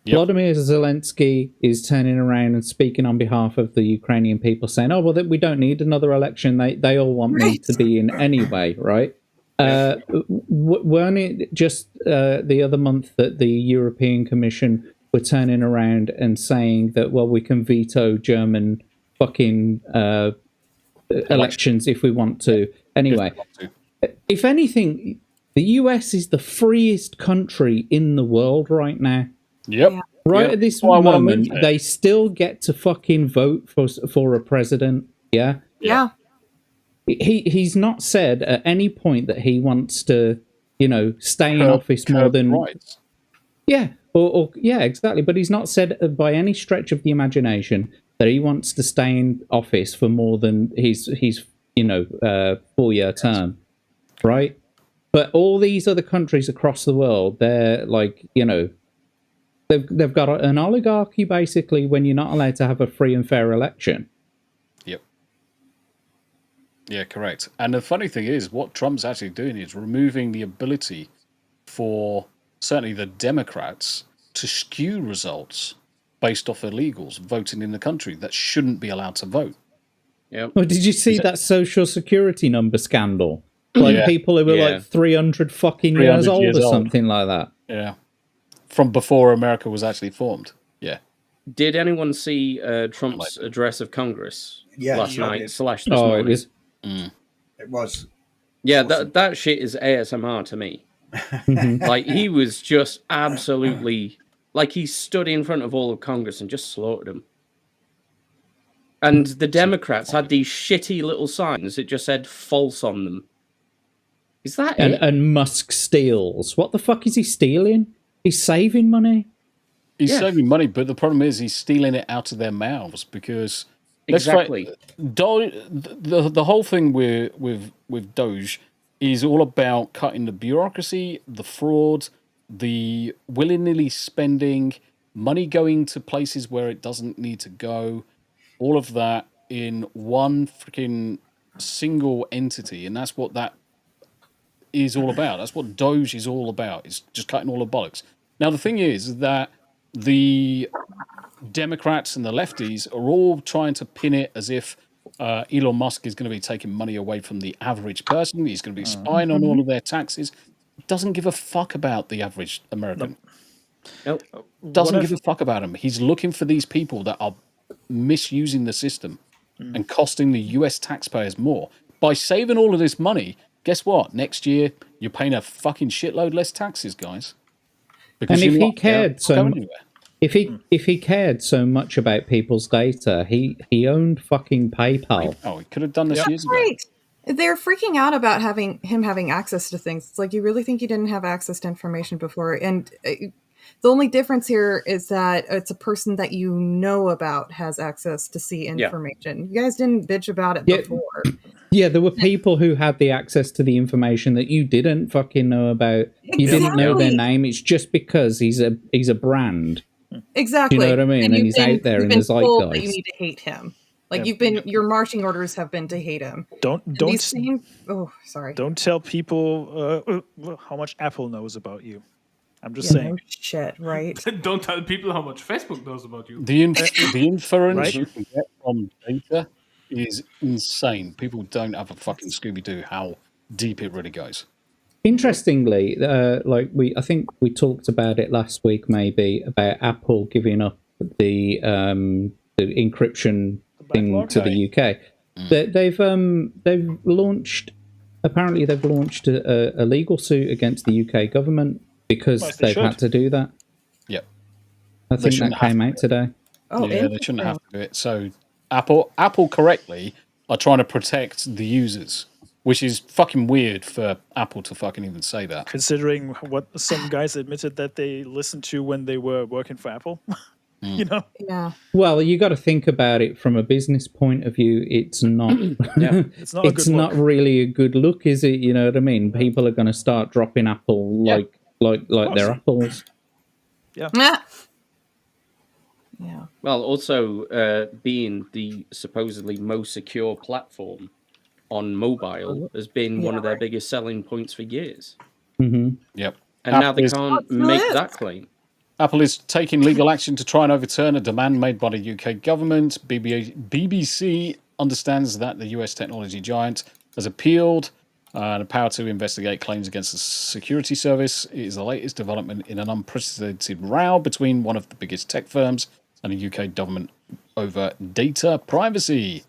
Vladimir Zelensky is turning around and speaking on behalf of the Ukrainian people, saying, "Oh, well, we don't need another election. They all want me to be in anyway, right?" Weren't it just the other month that the European Commission were turning around and saying that, well, we can veto German fucking elections if we want to? Anyway, if anything, the US is the freest country in the world right now. Yep. Right at this moment, they still get to fucking vote for a president. Yeah. Yeah. He's not said at any point that he wants to, stay in office more than. Rights. Yeah. Or yeah, exactly. But he's not said by any stretch of the imagination that he wants to stay in office for more than his 4-year term, right? But all these other countries across the world, they're like, they've got an oligarchy basically when you're not allowed to have a free and fair election. Yep. Yeah, correct. And the funny thing is, what Trump's actually doing is removing the ability for certainly the Democrats to skew results based off illegals voting in the country that shouldn't be allowed to vote. Yep. Well, did you see that social security number scandal? Like people who were like 300 fucking years old or something like that. Yeah. From before America was actually formed. Yeah. Did anyone see Trump's address of Congress last night / this morning? It was. Yeah, that shit is ASMR to me. Like, he was just absolutely... Like, he stood in front of all of Congress and just slaughtered them. And the Democrats had these shitty little signs that just said false on them. Is that it? And Musk steals. What the fuck is he stealing? He's saving money. He's saving money, but the problem is he's stealing it out of their mouths because exactly the whole thing with Doge is all about cutting the bureaucracy, the fraud, the willy-nilly spending, money going to places where it doesn't need to go, all of that in one freaking single entity, and that's what that is all about. That's what Doge is all about. It's just cutting all the bollocks. Now, the thing is that the Democrats and the lefties are all trying to pin it as if Elon Musk is going to be taking money away from the average person. He's going to be spying on all of their taxes. Doesn't give a fuck about the average American. Nope. Doesn't give a fuck about him. He's looking for these people that are misusing the system and costing the US taxpayers more. By saving all of this money, guess what? Next year, you're paying a fucking shitload less taxes, guys. Because and if you're he not cared so going much, anywhere. if he cared so much about people's data, he owned fucking PayPal. Oh, he could have done this years ago. Right. They're freaking out about him having access to things. It's like, you really think you didn't have access to information before? And the only difference here is that it's a person that you know about has access to see information. You guys didn't bitch about it before. Yeah, there were people who had the access to the information that you didn't fucking know about. You didn't know their name. It's just because he's a brand. Exactly. Do you know what I mean? And he's out there in the told that you zeitgeist. need to hate him. Like, your marching orders have been to hate him. Don't sorry. Don't tell people how much Apple knows about you. I'm just saying. No shit, right? Don't tell people how much Facebook knows about you. The inference Right? you can get from data is insane. People don't have a fucking Scooby-Doo how deep it really goes. Interestingly, I think we talked about it last week, maybe about Apple giving up the encryption thing to the UK. They've launched. Apparently, they've launched a legal suit against the UK government because they've had to do that. Yep. I think that came out today. Oh, yeah, they shouldn't have to do it. So Apple correctly are trying to protect the users, which is fucking weird for Apple to fucking even say that. Considering what some guys admitted that they listened to when they were working for Apple. You know? Yeah. Well, you got to think about it from a business point of view. It's not. It's not. It's not really a good look, is it? You know what I mean? People are going to start dropping Apple like their apples. Yeah. Yeah. Well, also being the supposedly most secure platform on mobile has been one of their biggest selling points for years. Mm-hmm. Yep. And now they can't make that claim. Apple is taking legal action to try and overturn a demand made by the UK government. BBC understands that the US technology giant has appealed the power to investigate claims against the security service. It is the latest development in an unprecedented row between one of the biggest tech firms and the UK government over data privacy.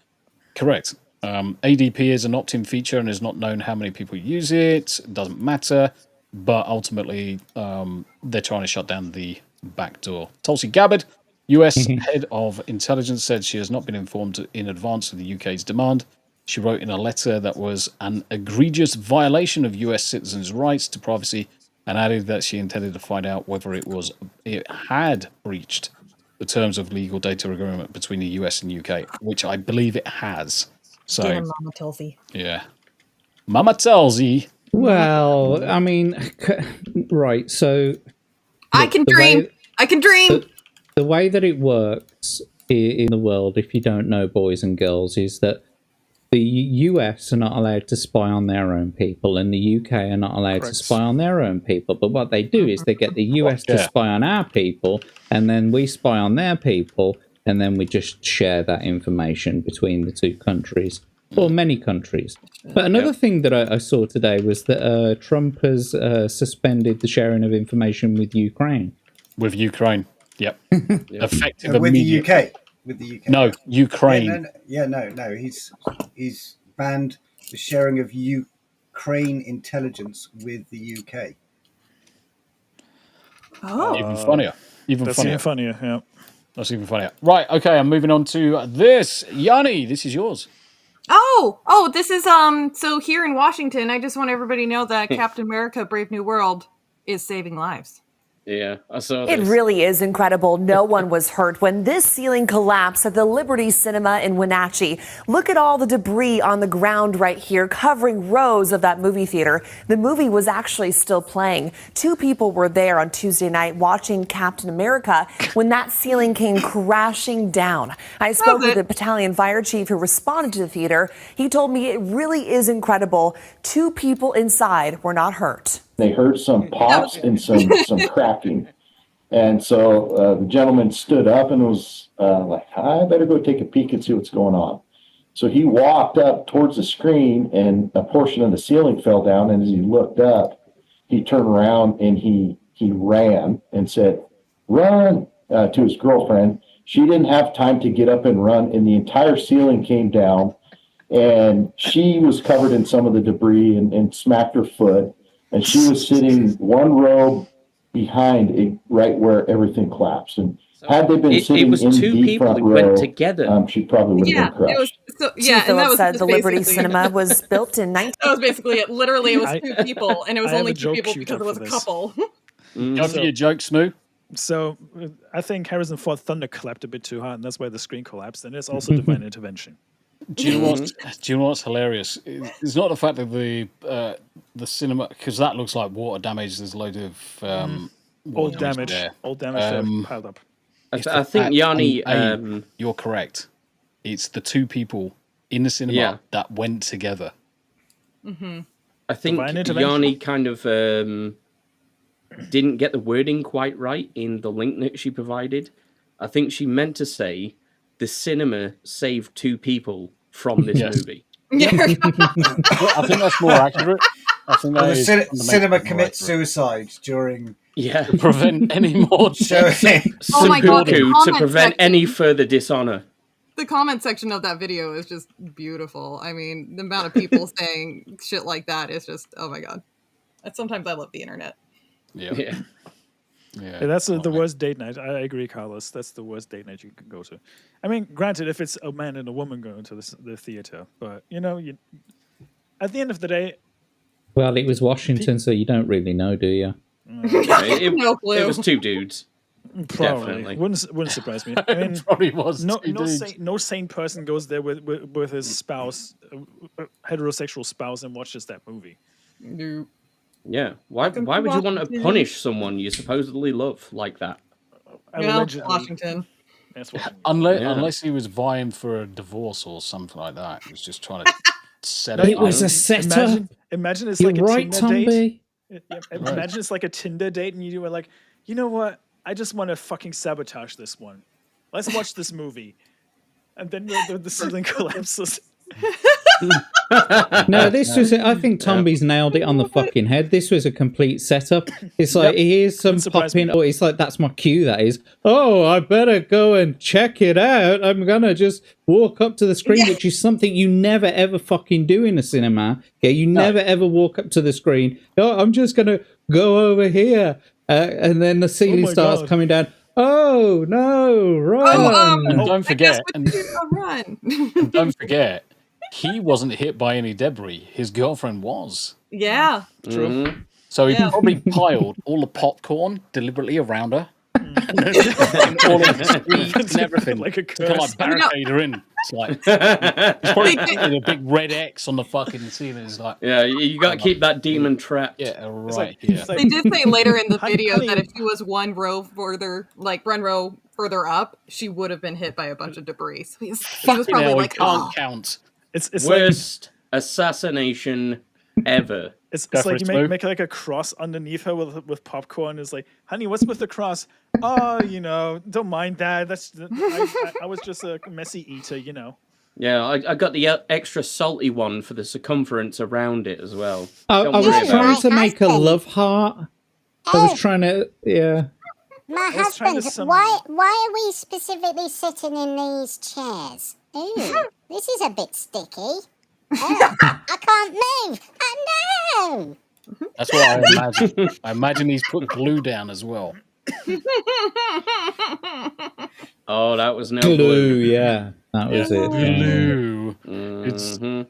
Correct. ADP is an opt-in feature and is not known how many people use it. It doesn't matter. But ultimately, they're trying to shut down the back door. Tulsi Gabbard, US head of intelligence, said she has not been informed in advance of the UK's demand. She wrote in a letter that was an egregious violation of US citizens' rights to privacy and added that she intended to find out whether it had breached the terms of legal data agreement between the US and UK, which I believe it has. So, Damn, Mama Tulsi. Yeah. Mama Tulsi. Well, I mean, right, so... I can dream. The way that it works in the world, if you don't know, boys and girls, is that the US are not allowed to spy on their own people and the UK are not allowed to spy on their own people. But what they do is they get the US to spy on our people and then we spy on their people and then we just share that information between the two countries. Or many countries. But another thing that I saw today was that Trump has suspended the sharing of information with Ukraine. With Ukraine, yep. Effective with the immediately. UK. With the UK. No, Ukraine. No. He's banned the sharing of Ukraine intelligence with the UK. Oh. Even funnier. That's even funnier, yeah. That's even funnier. Right, okay, I'm moving on to this. Yanni, this is yours. Oh, this is so here in Washington, I just want everybody to know that Captain America Brave New World is saving lives. Yeah, I saw It this. really is incredible. No one was hurt when this ceiling collapsed at the Liberty Cinema in Wenatchee. Look at all the debris on the ground right here, covering rows of that movie theater. The movie was actually still playing. 2 people were there on Tuesday night watching Captain America when that ceiling came crashing down. I spoke with the battalion fire chief who responded to the theater. He told me it really is incredible. 2 people inside were not hurt. They heard some pops and some cracking. And so the gentleman stood up and was like, I better go take a peek and see what's going on. So he walked up towards the screen, and a portion of the ceiling fell down. And as he looked up, he turned around and he ran and said, "Run," to his girlfriend. She didn't have time to get up and run, and the entire ceiling came down. And she was covered in some of the debris and smacked her foot. And she was sitting one row behind right where everything collapsed. And had they been sitting it was in two the people front who row, went together. she probably would have been crushed. It was Chief and that Phillips was said just the Liberty basically- Cinema was built in 19... That was basically it. Literally, it was I- two people, and it was I have only a two joke people queued because up it was for a this. couple. Go for your joke, Smu. So I think Harrison Ford thunderclapped a bit too hard, and that's why the screen collapsed. And it's also divine intervention. Do you know what's hilarious? It's not the fact that the cinema, because that looks like water damage. There's a load of Old damage that piled up. I think Yanni, you're correct. It's the two people in the cinema that went together. Mm-hmm. I think Yanni kind of didn't get the wording quite right in the link that she provided. I think she meant to say the cinema saved two people from this movie. I think that's more accurate. I think that is cinema commits suicide during. Yeah, to prevent any more showing. Oh my God, the to comment prevent section. any further dishonor. The comment section of that video is just beautiful. I mean, the amount of people saying shit like that is just, oh my God. Sometimes I love the internet. Yeah. Yeah, that's the worst date night. I agree, Carlos. That's the worst date night you can go to. I mean, granted, if it's a man and a woman going to the theater, but at the end of the day, Well, it was Washington, so you don't really know, do you? No clue. It was two dudes. Probably Definitely. wouldn't surprise me. I mean, probably was. No sane person goes there with his spouse, heterosexual spouse, and watches that movie. No. Yeah. Why would you want to punish someone you supposedly love like that? Washington. That's Washington. Unless he was vying for a divorce or something like that. He was just trying to set It was a setup. Imagine it's You're like a right, Tinder date. Tombi. Imagine it's like a Tinder date, and you were like, you know what? I just want to fucking sabotage this one. Let's watch this movie, and then the ceiling collapses. No, this was. I think Tombi's nailed it on the fucking head. This was a complete setup. It's like here's some popping. Oh, it's like that's my cue. That is. Oh, I better go and check it out. I'm gonna just walk up to the screen, which is something you never ever fucking do in a cinema. Yeah, you never ever walk up to the screen. Oh, I'm just gonna go over here, and then the ceiling starts coming down. Oh no! Run! And don't forget, run. and don't forget, he wasn't hit by any debris. His girlfriend was. Yeah. True. So he probably piled all the popcorn deliberately around her. And all of the sweets and everything like a to kind of like barricade her in. It's like it's probably a big red X on the fucking ceiling. It's like you got to keep that demon trapped. Yeah, right. Yeah. They did say later in the video that if she was one row further up, she would have been hit by a bunch of debris. So he was probably like, can't count. It's worst assassination ever. It's like you make like a cross underneath her with popcorn. It's like, honey, what's with the cross? Oh, don't mind that. I was just a messy eater, Yeah, I got the extra salty one for the circumference around it as well. I was trying to make a love heart. I was trying to, My husband, why are we specifically sitting in these chairs? Ooh, this is a bit sticky. Oh, I can't move. No. That's what I imagine. I imagine he's put glue down as well. Oh, that was no glue. Yeah, that was it. Glue. Mm-hmm.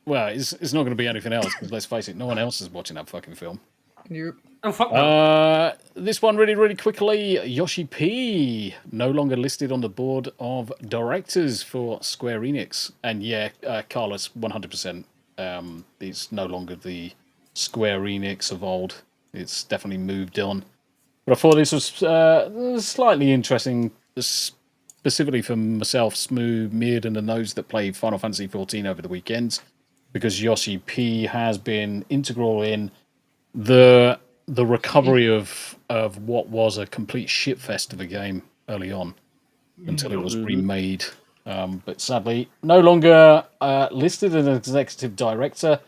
It's not going to be anything else because let's face it, no one else is watching that fucking film. Nope. Oh, fuck no. This one really, really quickly. Yoshi P no longer listed on the board of directors for Square Enix. And Carlos, 100%. It's no longer the Square Enix of old. It's definitely moved on. But I thought this was slightly interesting, specifically for myself, Smu, Meard, and the those that played Final Fantasy XIV over the weekend, because Yoshi P has been integral in the the recovery of what was a complete shitfest of a game early on until it was remade. But sadly, no longer listed as an executive director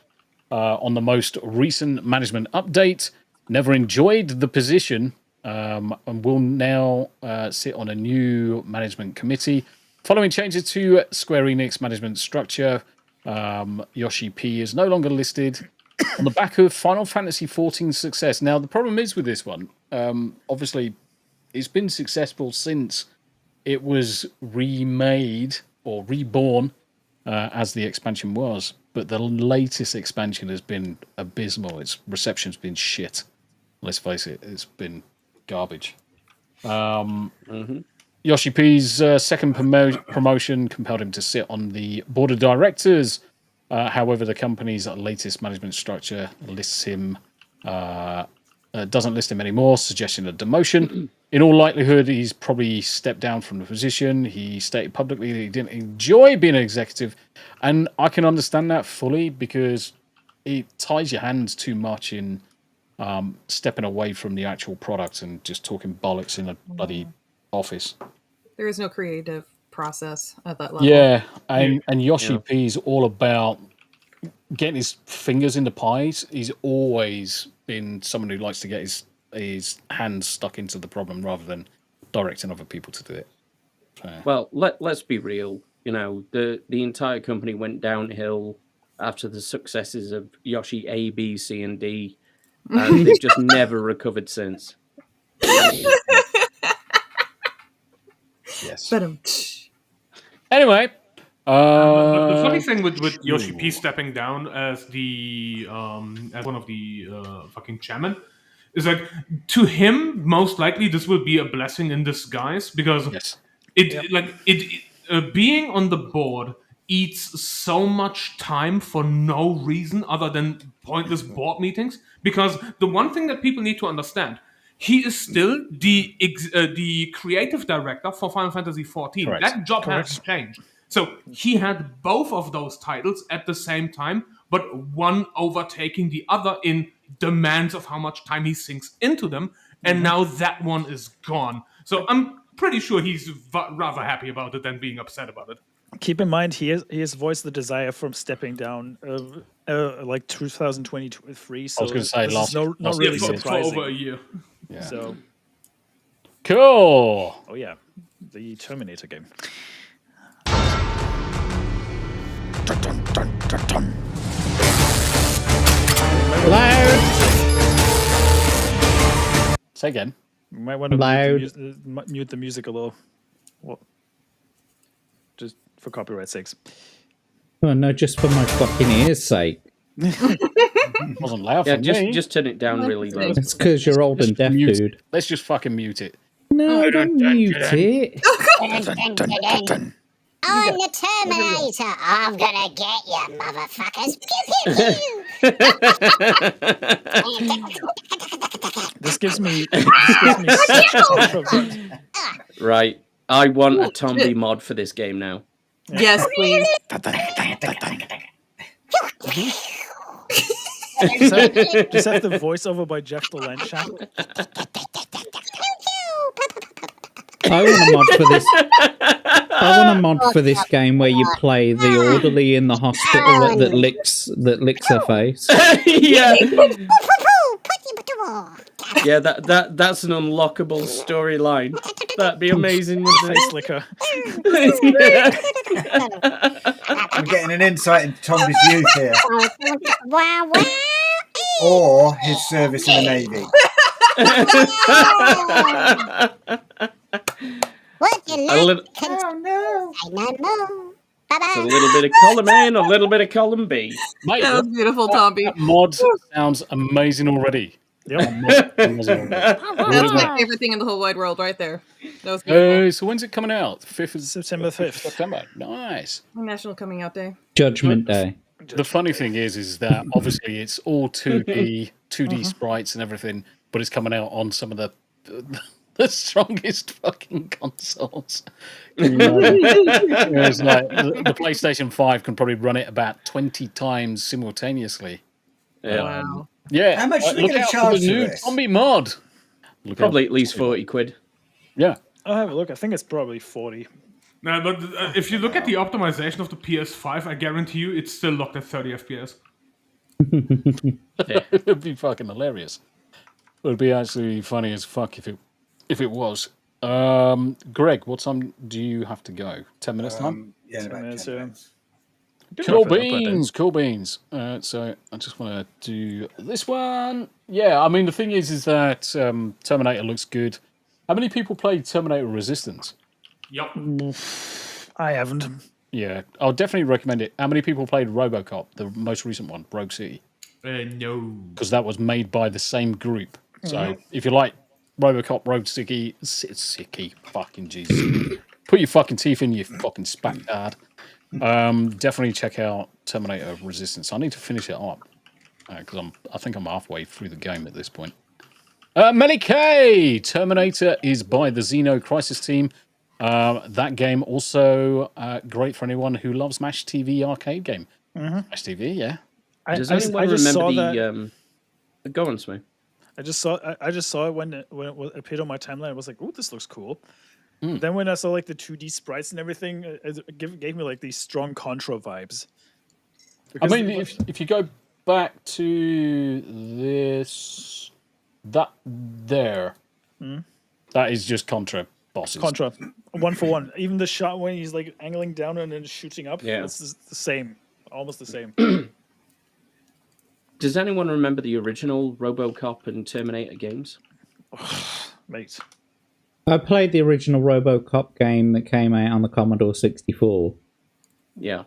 on the most recent management update. Never enjoyed the position and will now sit on a new management committee. Following changes to Square Enix management structure, Yoshi P is no longer listed on the back of Final Fantasy XIV's success. Now, the problem is with this one, obviously, it's been successful since it was remade or reborn as the expansion was. But the latest expansion has been abysmal. Its reception's been shit. Let's face it, it's been garbage. Yoshi P's second promotion compelled him to sit on the board of directors. However, the company's latest management structure lists him, doesn't list him anymore, suggesting a demotion. In all likelihood, he's probably stepped down from the position. He stated publicly that he didn't enjoy being an executive, and I can understand that fully because it ties your hands too much in stepping away from the actual product and just talking bollocks in a bloody office. There is no creative process at that level. Yeah, and Yoshi P's all about getting his fingers in the pies. He's always been someone who likes to get his hands stuck into the problem rather than directing other people to do it. So. Well, let's be real. You know, the entire company went downhill after the successes of Yoshi A, B, C, and D, and they've just never recovered since. Yes. Anyway, the funny thing with Yoshi P stepping down as as one of the fucking chairman is like, to him, most likely this will be a blessing in disguise because being on the board eats so much time for no reason other than pointless board meetings. Because the one thing that people need to understand, he is still the creative director for Final Fantasy XIV. Correct. That job hasn't changed. So he had both of those titles at the same time, but one overtaking the other in demands of how much time he sinks into them. And now that one is gone. So I'm pretty sure he's rather happy about it than being upset about it. Keep in mind, he has voiced the desire from stepping down, like 2023. So I was going to say not really for surprising. over a year. Yeah. So cool. Oh yeah, the Terminator game. Loud. Say again. You might want to mute the music a little. Well, just for copyright sakes. Oh no, just for my fucking ears' sake. Wasn't loud for me. Just turn it down really low. It's because you're old and deaf, dude. Let's just fucking mute it. No, don't mute it. I'm the Terminator. I'm gonna get you, motherfuckers. Pew, pew, pew. This gives me Right. I want a Tombi mod for this game now. Yes, please. Just have the voiceover by Jeff the Land Champ. I want a mod for this. I want a mod for this game where you play the orderly in the hospital that licks her face. Yeah. Yeah, that's an unlockable storyline. That'd be amazing. Face licker. I'm getting an insight into Tombi's youth here. Wow, wow. Or his service in the Navy. What you A little- like? Oh no! I don't know. It's a little bit of column A and a little bit of column B. Mate, That was beautiful, Tombi. That mod sounds amazing already. Yep. That's my favorite thing in the whole wide world, right there. That was beautiful. So when's it coming out? 5th of September 5th. September. Nice. National Coming Out Day. Judgment Day. The funny thing is that obviously it's all 2D sprites and everything, but it's coming out on some of the strongest fucking consoles. It's like the PlayStation 5 can probably run it about 20 times simultaneously. Yeah. Wow. Yeah. How much are they look going to out for charge the for new this? Tombi mod. Look Probably out. at least 40 quid. Yeah. I'll have a look. I think it's probably 40. No, but if you look at the optimization of the PS5, I guarantee you it's still locked at 30 FPS. It'd be fucking hilarious. It would be actually funny as fuck if it was. Greg, what time do you have to go? 10 minutes time? Yeah, about 10 minutes. Cool beans, cool beans. So I just want to do this one. Yeah, I mean the thing is that Terminator looks good. How many people played Terminator Resistance? Yep. I haven't. Yeah, I'll definitely recommend it. How many people played RoboCop, the most recent one, Rogue City? No. Because that was made by the same group. So Mhm. if you like RoboCop, Rogue City, fucking Jesus. Put your fucking teeth in, you fucking spat dad. Definitely check out Terminator Resistance. I need to finish it up because I think I'm halfway through the game at this point. Melly K! Terminator is by the Xeno Crisis team. That game also great for anyone who loves Mash TV arcade game. Mhm. Mash TV, yeah. Does I anyone just saw remember that. the... Go on, Smu. I just saw it when it appeared on my timeline. I was like, "Oh, this looks cool." Mm. But then when I saw like the 2D sprites and everything, it gave me like these strong Contra vibes. I mean, if you go back to this, that is just Contra bosses. Contra, 1-for-1. Even the shot when he's like angling down and then shooting up, Yeah. it's the same, almost the same. Does anyone remember the original RoboCop and Terminator games? Mate. I played the original RoboCop game that came out on the Commodore 64. Yeah.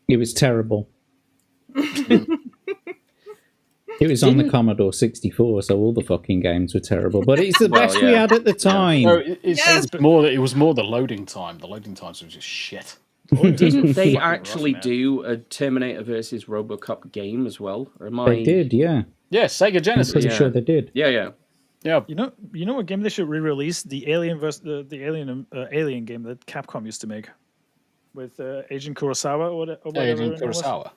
It was terrible. It was on the Commodore 64, so all the fucking games were terrible. But it's the best we had at the time. No, it was more the loading time. The loading times were just shit. Didn't they actually do a Terminator versus RoboCop game as well? Or am They did, yeah. Yeah, Sega Genesis. I'm pretty sure they did. Yeah. Yeah. You know what game they should re-release? The Alien versus the Alien game that Capcom used to make with Agent Kurosawa or whatever. Agent it was. Kurosawa.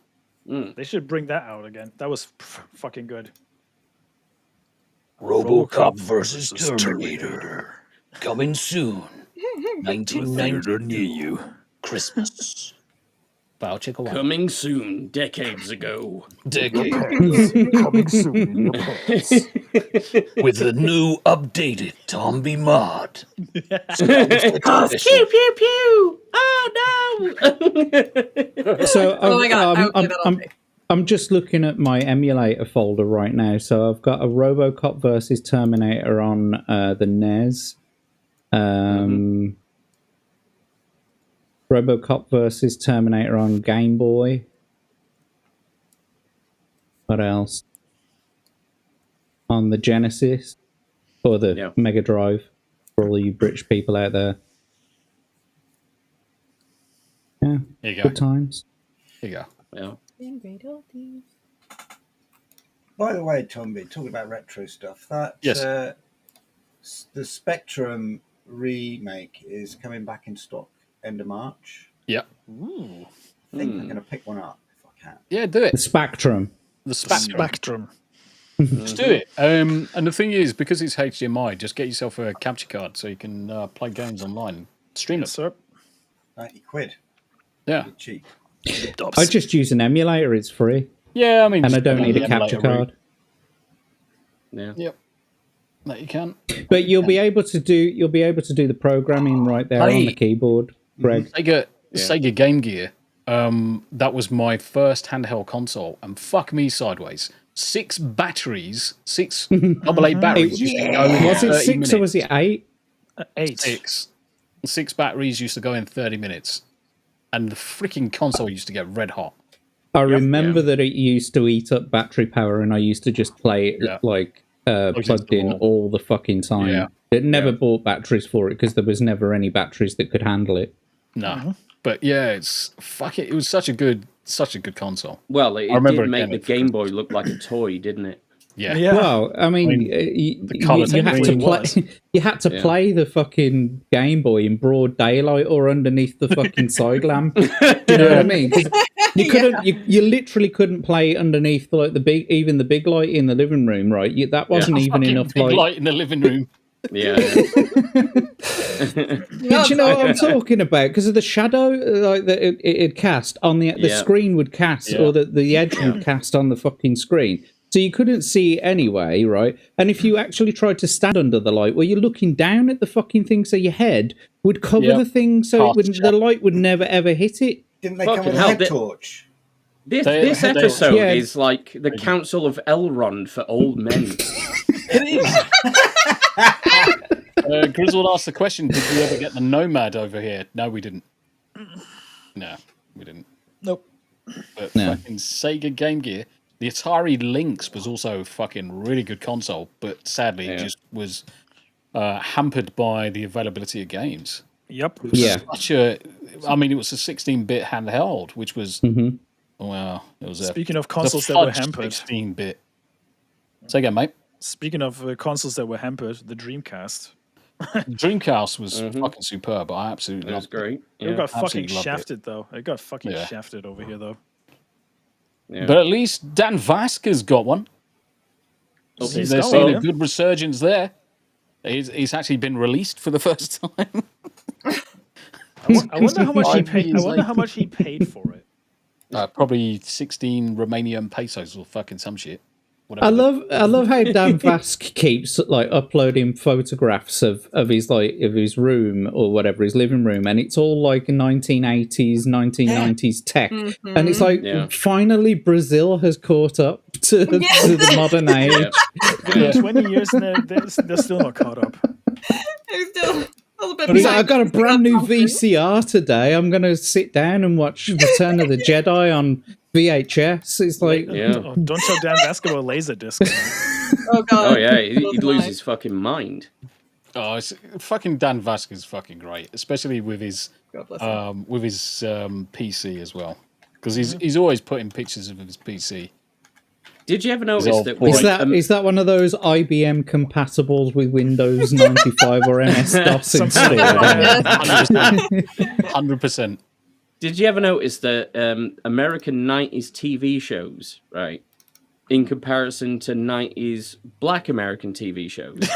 They should bring that out again. That was fucking good. RoboCop versus Terminator. Coming soon. 1990 near you. Christmas. Coming soon, decades ago. Decades. Coming soon in your pants. With the new updated Tombi mod. Pew pew pew! Oh no! So Oh my God, I would play that all day. I'm just looking at my emulator folder right now. So I've got a RoboCop versus Terminator on the NES. RoboCop versus Terminator on Game Boy. What else? On the Genesis or the Mega Drive for all you British people out there. Yeah, Here you go. good times. Here you go. Yeah. By the way, Tombi, talking about retro stuff, that Yes. The Spectrum remake is coming back in stock end of March. Yeah. Ooh. I think I'm going to pick one up if I can. Yeah, do it. The Spectrum. The Spectrum. Spectrum. Just do it. And the thing is, because it's HDMI, just get yourself a capture card so you can play games online. Stream it. Sir. 90 quid. Yeah. Pretty cheap. I just use an emulator, it's free. Yeah, I mean, and I just don't go need down a the capture emulator card. Yeah. Yep. That you can. But you'll be able to do the programming right there on the keyboard, Greg. Sega Game Gear. That was my first handheld console, and fuck me sideways. 6 batteries, 6 AA batteries used to go in Was it 30 6 minutes. or was it 8? 8. 6 batteries used to go in 30 minutes, and the freaking console used to get red hot. I remember that it used to eat up battery power, and I used to just play it like plugged in all the fucking time. Yeah. It never bought batteries for it because there was never any batteries that could handle it. No, but yeah, it was such a good console. Well, it I remember did make again, the Game Boy look like a toy, didn't it? Yeah. Well, I mean, you had to play. You had to play the fucking Game Boy in broad daylight or underneath the fucking side lamp. Do you know what I mean? You couldn't. You literally couldn't play underneath like the big light in the living room, right? That wasn't even enough big light in the living room. Yeah. Did you know what I'm talking about? Because of the shadow, like that it cast on the screen would cast, or the edge would cast on the fucking screen. So you couldn't see it anyway, right? And if you actually tried to stand under the light, well, you're looking down at the fucking thing, so your head would cover the thing, so the light would never ever hit it. Didn't they come with a head torch? This episode is like the Council of Elrond for old men. It is. Grizzled asked the question, did we ever get the Nomad over here? No, we didn't. No, we didn't. Nope. But fucking Sega Game Gear. The Atari Lynx was also a fucking really good console, but sadly it just was hampered by the availability of games. Yep. It was such a, I mean, it was a 16-bit handheld, which was, well, it was Speaking of consoles that were hampered. 16-bit. Say again, mate. Speaking of consoles that were hampered, the Dreamcast. Dreamcast was fucking superb. I absolutely loved it. Great. It got fucking shafted, though. It got fucking shafted over here, though. Yeah. But at least Dan Vasquez got one. There's seen a good resurgence there. He's actually been released for the first time. I wonder how much he paid. I wonder how much he paid for it. Probably 16 Romanian pesos or fucking some shit. I love how Dan Vasque keeps like uploading photographs of his room or whatever, his living room, and it's all like 1980s, 1990s tech, and it's like finally Brazil has caught up to the modern age. 20 years and they're still not caught up. They're still a little bit. He's like, I got a brand new VCR today. I'm going to sit down and watch Return of the Jedi on VHS. It's like, don't show Dan Vasque a laser disc. Oh god. Oh yeah, he'd lose his fucking mind. Oh, fucking Dan Vasque is fucking great, especially with his PC as well, because he's always putting pictures of his PC. Did you ever notice that? Is that one of those IBM compatibles with Windows 95 or MS DOS installed? 100%. Did you ever notice that American 90s TV shows, right, in comparison to 90s black American TV shows?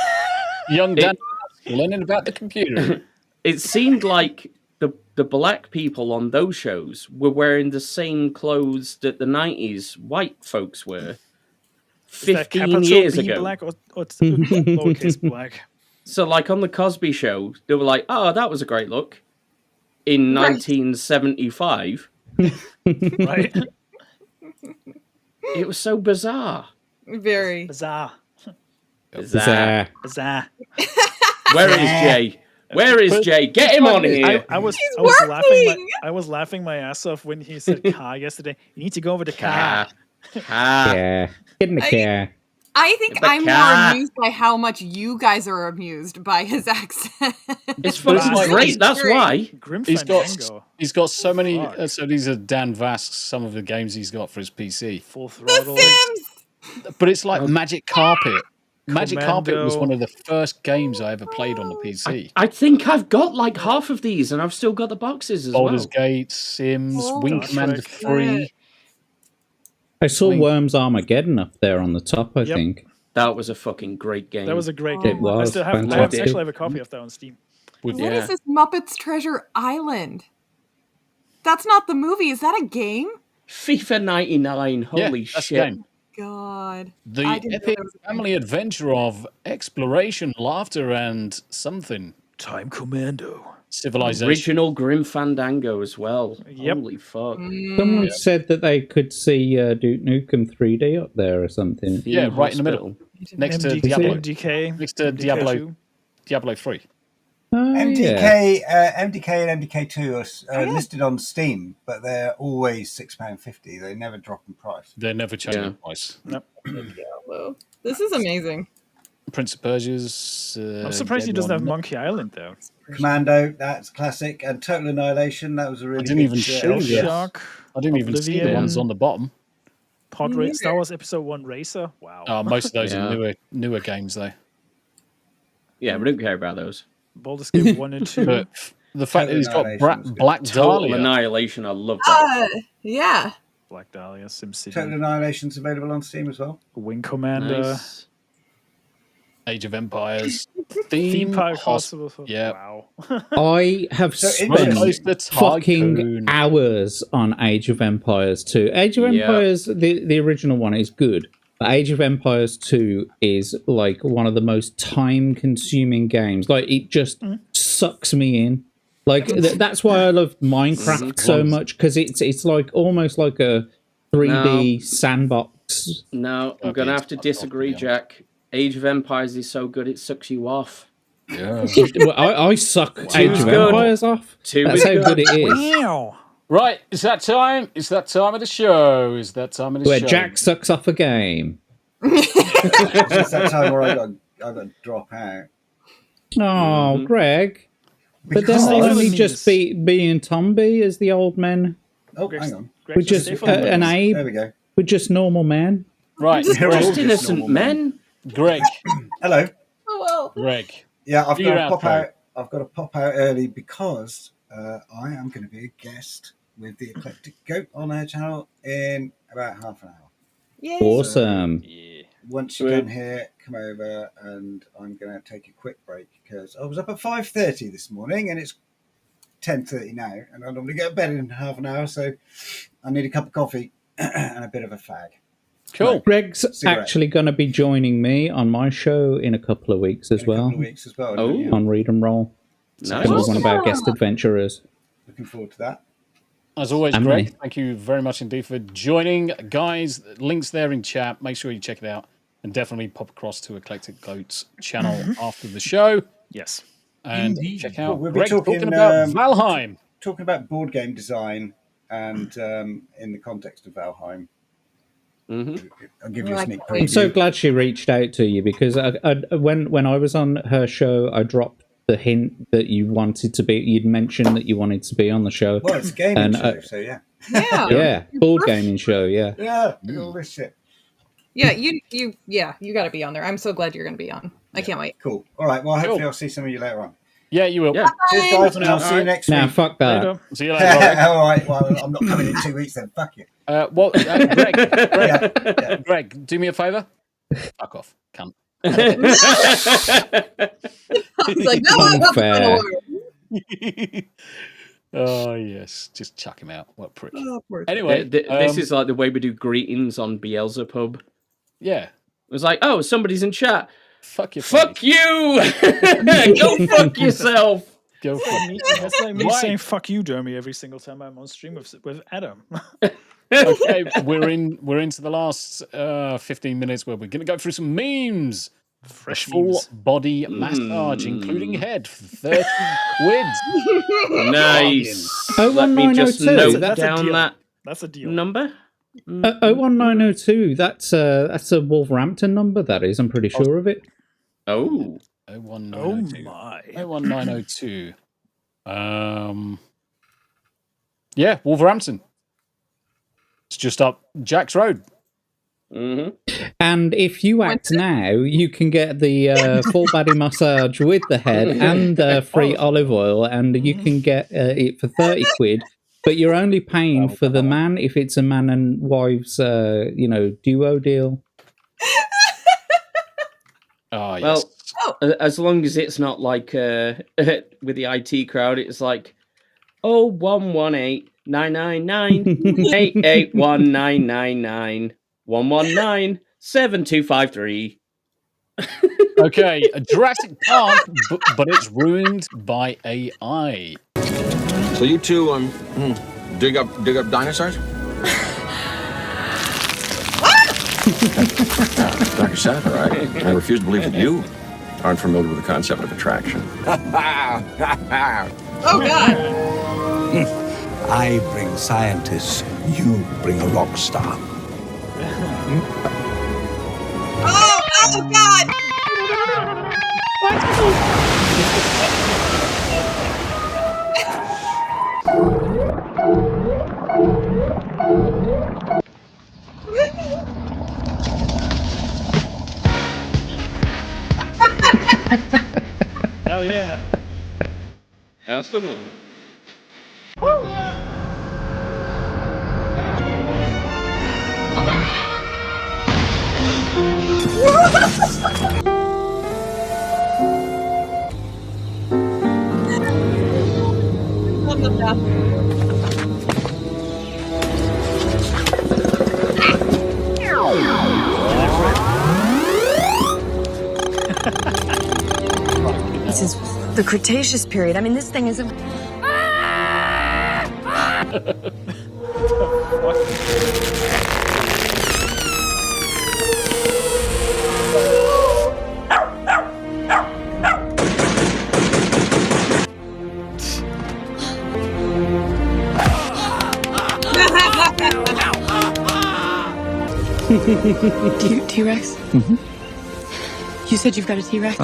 Young Dan learning about the computer. It seemed like the black people on those shows were wearing the same clothes that the 90s white folks were 15 years ago. Black or lowercase black? So, like on the Cosby Show, they were like, "Oh, that was a great look." In 1975, right? It was so bizarre. Very bizarre. Bizarre. Where is Jay? Where is Jay? Get him on here. I was laughing my ass off when he said car yesterday. You need to go over the car. Yeah. Get in the car. I think I'm more amused by how much you guys are amused by his accent. It's fucking great. That's why. He's got so many. So these are Dan Vasque's, some of the games he's got for his PC. Full Throttle. The Sims. But it's like Magic Carpet. Magic Carpet was one of the first games I ever played on the PC. I think I've got like half of these, and I've still got the boxes as Baldur's well. Gate, Sims, Wing Commander 3. I saw Worms Armageddon up there on the top, I think. That was a fucking great game. That was a great game. It was. I actually have a copy of that on Steam. What is this Muppets Treasure Island? That's not the movie. Is that a game? FIFA 99. Holy shit. God. The epic family adventure of exploration, laughter, and something. Time Commando. Civilization. Original Grim Fandango as well. Yep. Holy fuck. Someone said that they could see Duke Nukem 3D up there or something. Yeah, right in the middle. Next to Diablo. MDK. Next to Diablo 3. MDK and MDK2 are listed on Steam, but they're always £6.50. They never drop in price. They never change in price. Nope. Diablo. This is amazing. Prince of Persia's. I'm surprised he doesn't have Monkey Island though. Commando, that's classic, and Total Annihilation. That was a really. I didn't even see Shock. I didn't even see the ones on the bottom. Star Wars Episode 1 Racer. Wow. Most of those are newer games though. Yeah, we don't care about those. Baldur's Gate 1 and 2. But the fact that he's got Annihilation was good. Black Total Dahlia. Annihilation. I love that. Yeah. Black Dahlia, SimCity. Total Annihilation's available on Steam as well. Wing Commander. Nice. Age of Empires. Theme Park Hospital. Hospital. Yeah. Wow. I have So spent interesting. fucking hours on Age of Empires 2. Age of Yeah. Empires, the original one, is good. But Age of Empires 2 is like one of the most time-consuming games. Like, it just sucks me in. Like, that's why I love Minecraft so much, because it's like almost like a 3D sandbox. No, I'm going to have to disagree, Jack. Age of Empires is so good, it sucks you off. Yeah. Well, I suck Age of good. Empires off. Two That's is how good it is. Wow. Right, it's that time. It's that time of the show. It's that time of the Where show. Jack sucks off a game. It's that time where I got to drop out. Oh, Greg. But then Because- they'll only just be and Tombi as the old men. Oh, hang on. We're just an Abe. There we go. We're just normal men. Right. Just innocent men. Greg. Hello. Oh well. Greg. Yeah, I've Do got your to pop outro. out. I've got to pop out early because I am going to be a guest with the Eclectic Goat on our channel in about half an hour. Yay. Awesome. Once you're done here, come over and I'm going to take a quick break because I was up at 5:30 this morning and it's 10:30 now, and I normally get to bed in half an hour, so I need a cup of coffee and a bit of a fag. Cool. Greg's Cigarette. actually going to be joining me on my show in a couple of weeks as well. Weeks as well. Oh. Yeah. On Read and Roll. Nice. He's one of our guest adventurers. Looking forward to that. As always, And Greg, me. thank you very much indeed for joining. Guys, links there in chat. Make sure you check it out. And definitely pop across to Eclectic Goat's channel after the show. Yes. And Indeed. check out We'll be Greg talking, talking, about Valheim. Talking about board game design and in the context of Valheim. I'll give you a sneak preview. I'm so glad she reached out to you because when I was on her show, I dropped the hint that you wanted to be. You'd mentioned that you wanted to be on the show. Well, it's a gaming And, show, so yeah. Yeah. Yeah, board gaming show. Yeah. Yeah, all this shit. Yeah, you got to be on there. I'm so glad you're going to be on. I can't wait. Cool. All right. Well, hopefully I'll see some of you later on. Yeah, you will. Yeah. Cheers, guys, and I'll see you next Now, week. fuck that. See you later. Robert. All right. Well, I'm not coming in 2 weeks then. Fuck you. Greg, do me a favour. Fuck off, cunt. He's like, no, I want the Unfair. final word. Oh, yes. Just chuck him out. What a prick. Oh, poor Anyway, This is like the way we do greetings on Beelzebub. Yeah. It was like, oh, somebody's in chat. Fuck you. Fuck you! Go fuck yourself! Go fuck me. That's like me Right. saying "fuck you, Jeremy" every single time I'm on stream with Adam. Okay, we're into the last 15 minutes where we're going to go through some memes. Fresh full memes. body massage, including head, for 30 quid. Nice. Oh, Let me just 1902. note That's a down deal. that That's a deal. number. 01902. That's a Wolverhampton number. That is. I'm pretty sure of it. Oh. 01902. my. 01902. Yeah, Wolverhampton. It's just up Jack's Road. And if you act now, you can get the full body massage with the head and free olive oil, and you can get it for 30 quid. But you're only paying for the man if it's a man and wives, duo deal. Oh, yes. Well, as long as it's not like with the IT crowd, it's like 0118 999 881999 119 7253. Okay, Jurassic Park, but it's ruined by AI. So you two dig up dinosaurs? Dr. Satt, all right. I refuse to believe that you aren't familiar with the concept of attraction. Oh, God. I bring scientists, you bring a rock star. Oh, God. Hell yeah. Absolutely. Love the bathroom. This is the Cretaceous period. I mean, this thing isn't. T-Rex? Mm-hmm. You said you've got a T-Rex?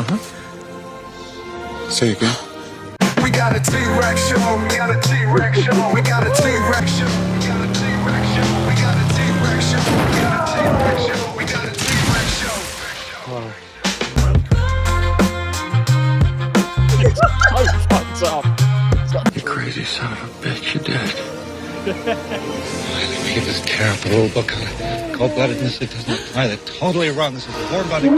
Say again. We got a T-Rex show. We got a T-Rex show. We got a T-Rex show. We got a T-Rex show. We got a T-Rex show. We got a T-Rex show. We got a T-Rex show. Oh, fucked up. You crazy son of a bitch, you did. Read this terrible rule book on it. Cold-bloodedness, it doesn't apply. They're totally wrong. This is a war-body.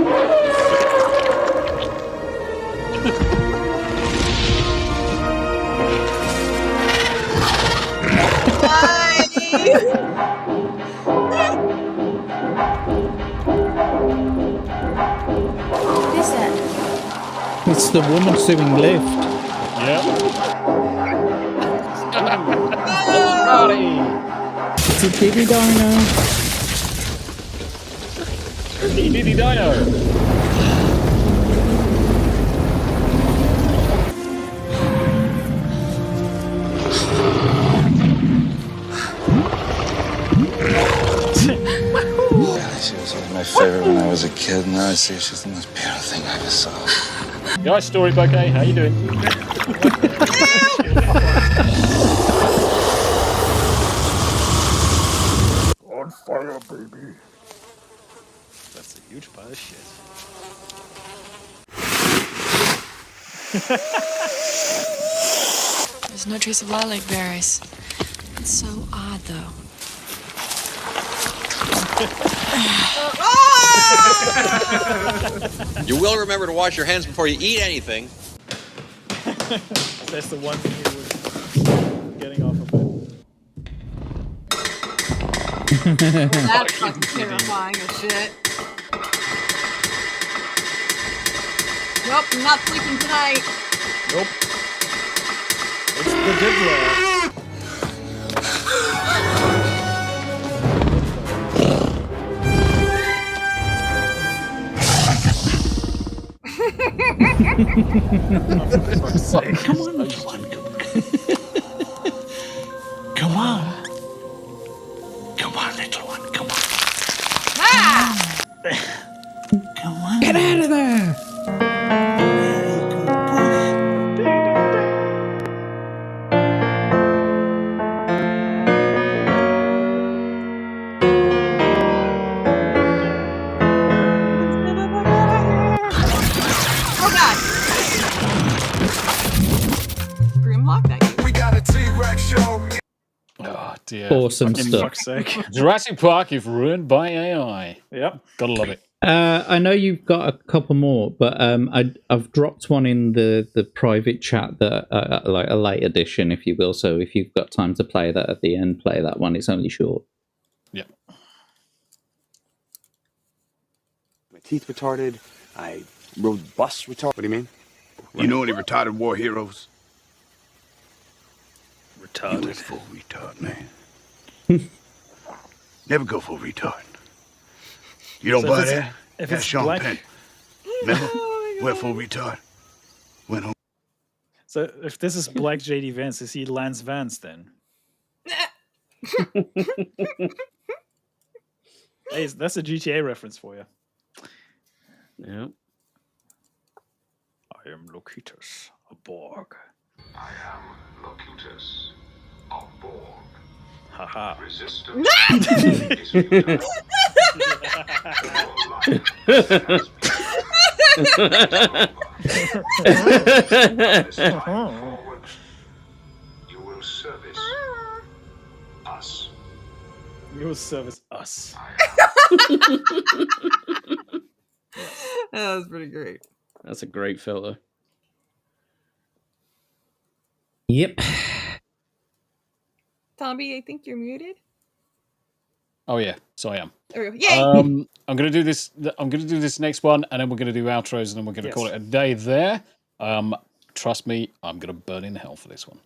What is that? It's the woman suing Lyft. Yeah. It's a Diddy Dino. Diddy Dino. She was always my favorite when I was a kid. Now I see she's the most beautiful thing I ever saw. Nice story, Bouquet. How you doing? On fire, baby. That's a huge pile of shit. There's no trace of lilac berries. It's so odd, though. You will remember to wash your hands before you eat anything. That's the one thing he was getting off of it. That's fucking terrifying as shit. Nope, I'm not sleeping tonight. Nope. It's the Dibbler. Come on, little one. Come on. Come on, little one. Come on. Ah! Come on. Get out of there! Oh god! Grimlock that game. We got a T-Rex show. Oh dear. Awesome Fucking stuff. fuck's sake. Jurassic Park is ruined by AI. Yep. Gotta love it. I know you've got a couple more, but I've dropped one in the private chat that like a late edition, if you will. So if you've got time to play that at the end, play that one. It's only short. Yeah. My teeth retarded. I rode bus retarded. What do you mean? You know any retarded war heroes? Retarded. You a full retard, man. Never go full retard. You don't So buy if it's- that? if That's it's Sean black- Penn. Remember? Went full retard. Went home. So if this is Black JD Vance, is he Lance Vance then? Hey, that's a GTA reference for you. Yeah. I am Locutus, a Borg. I am Locutus, a Borg. Haha. Resistance is futile. your service. Us. Your service, us. That was pretty great. That's a great filter. Yep. Tombi, I think you're muted. Oh yeah, so I am. There we go. Yay! I'm gonna do this. I'm gonna do this next one, and then we're gonna do outros, and then we're gonna call it a day there. Trust me, I'm gonna burn in hell for this one.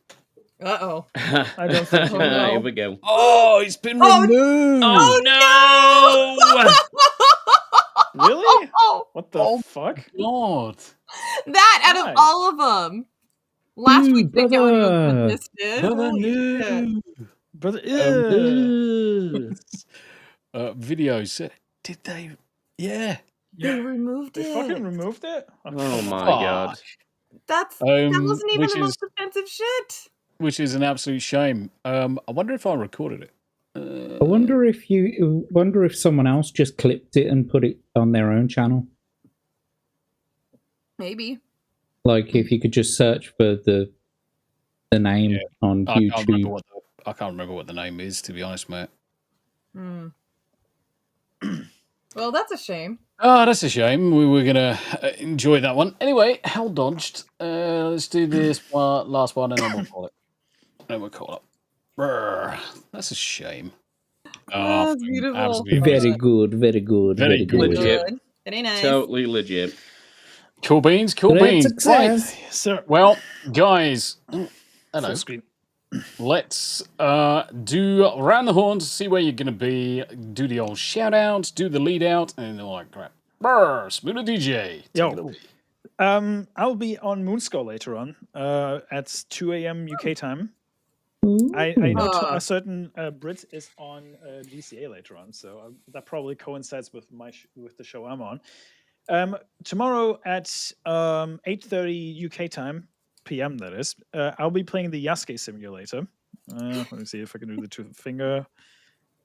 Uh-oh. I don't think Oh, no. Here we go. Oh, it's been removed. Oh no! Really? What the fuck? God. That out of Why? all of them. Last week they got rid of brother. what this did. Holy shit. Brother, Videos. Did they? Yeah. They removed they it. fucking removed it? Oh my god. That Um, wasn't even which the is- most offensive shit. Which is an absolute shame. I wonder if I recorded it. I wonder if someone else just clipped it and put it on their own channel. Maybe. Like if you could just search for the name on YouTube. I can't remember what the name is, to be honest, mate. Hmm. Well, that's a shame. Oh, that's a shame. We were gonna enjoy that one. Anyway, hell dodged. Let's do this one, last one, and then we'll call it. Brr, that's a shame. Oh, that's beautiful. absolutely Very good, very good, very good. Legit. Very nice. Totally legit. Cool beans, cool Great beans. success. Right. Sir. Well, guys, hello. Full screen. Let's do around the horn to see where you're going to be. Do the old shout outs, do the lead out, and all that crap. Brr, Smu the DJ. Take it Yo. away. I'll be on Moonskull later on at 2 a.m. UK time. I know a certain Brit is on DCA later on, so that probably coincides with with the show I'm on. Tomorrow at 8:30 UK time, PM that is, I'll be playing the Yasuke simulator. Let me see if I can do the two-finger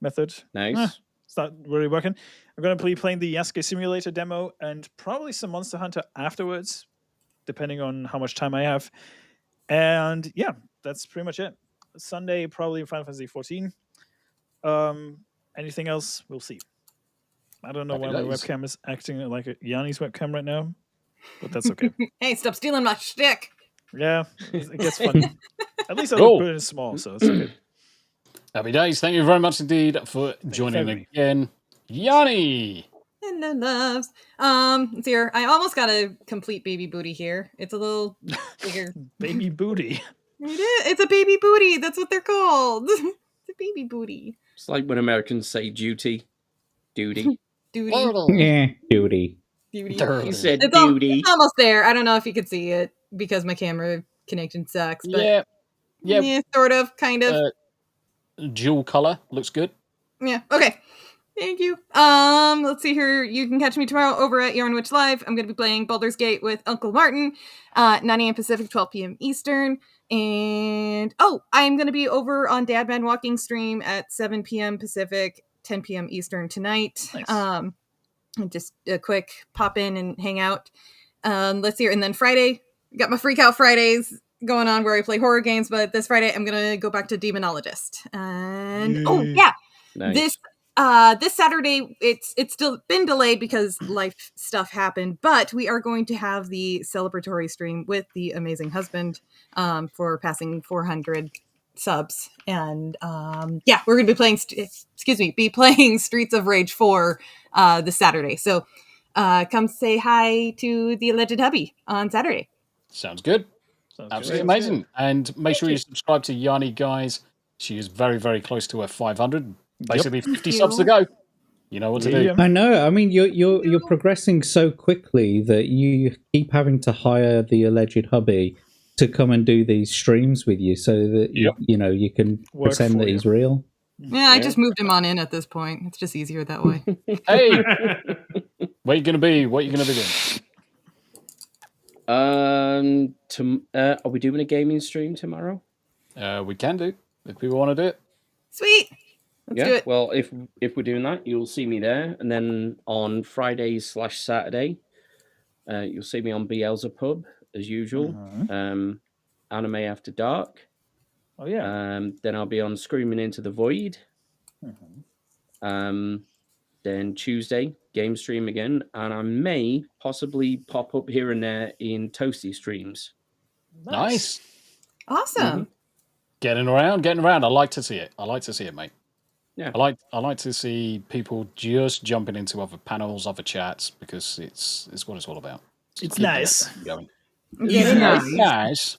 method. Nice. It's not really working. I'm going to be playing the Yasuke simulator demo and probably some Monster Hunter afterwards, depending on how much time I have. And yeah, that's pretty much it. Sunday, probably Final Fantasy 14. Anything else? We'll see. I don't know why my webcam is acting like a Yanni's webcam right now, but that's okay. Hey, stop stealing my shtick. Yeah, it gets funny. At least I look good and small, so it's okay. Happy days. Thank you very much indeed for joining again. Yanni! Hello, loves. Let's see here. I almost got a complete baby booty here. It's a little bigger. Baby booty. It is. It's a baby booty. That's what they're called. It's a baby booty. It's like when Americans say duty. Duty. Duty. Yeah, duty. Duty. You said It's duty. it's almost there. I don't know if you could see it because my camera connection sucks. But yeah, sort of, kind of. Dual color looks good. Yeah. Okay. Thank you. Let's see here. You can catch me tomorrow over at Yarn Witch Live. I'm going to be playing Baldur's Gate with Uncle Martin, 9 a.m. Pacific, 12 p.m. Eastern. And I'm going to be over on Dad Man Walking stream at 7 p.m. Pacific, 10 p.m. Eastern tonight. Nice. Just a quick pop in and hang out. Let's see here. And then Friday, got my Freak Out Fridays going on where I play horror games. But this Friday, I'm going to go back to Demonologist. And Nice. this Saturday, it's still been delayed because life stuff happened, but we are going to have the celebratory stream with the amazing husband for passing 400 subs, and we're going to be playing Streets of Rage 4 this Saturday. So come say hi to the alleged hubby on Saturday. Sounds good. Absolutely amazing. And make sure you subscribe to Yanni, guys. She is very, very close to her 500. Basically, 50 subs to go. You know what to do. I know. I mean, you're progressing so quickly that you keep having to hire the alleged hubby to come and do these streams with you, so that you can pretend that he's real. Yeah, I just moved him on in at this point. It's just easier that way. Hey, where you gonna be? What are you gonna be doing? Are we doing a gaming stream tomorrow? We can do if people want to do it. Sweet. Let's do it. Well, if we're doing that, you'll see me there, and then on Fridays/Saturday, you'll see me on Beelzebub as usual. Anime After Dark. Oh yeah. Then I'll be on Screaming Into the Void. Then Tuesday, game stream again, and I may possibly pop up here and there in Toasty streams. Nice. Awesome. Getting around. I like to see it. Mate. Yeah. I like to see people just jumping into other panels, other chats, because it's what it's all about. So It's keep nice. that going. It's Nice. nice.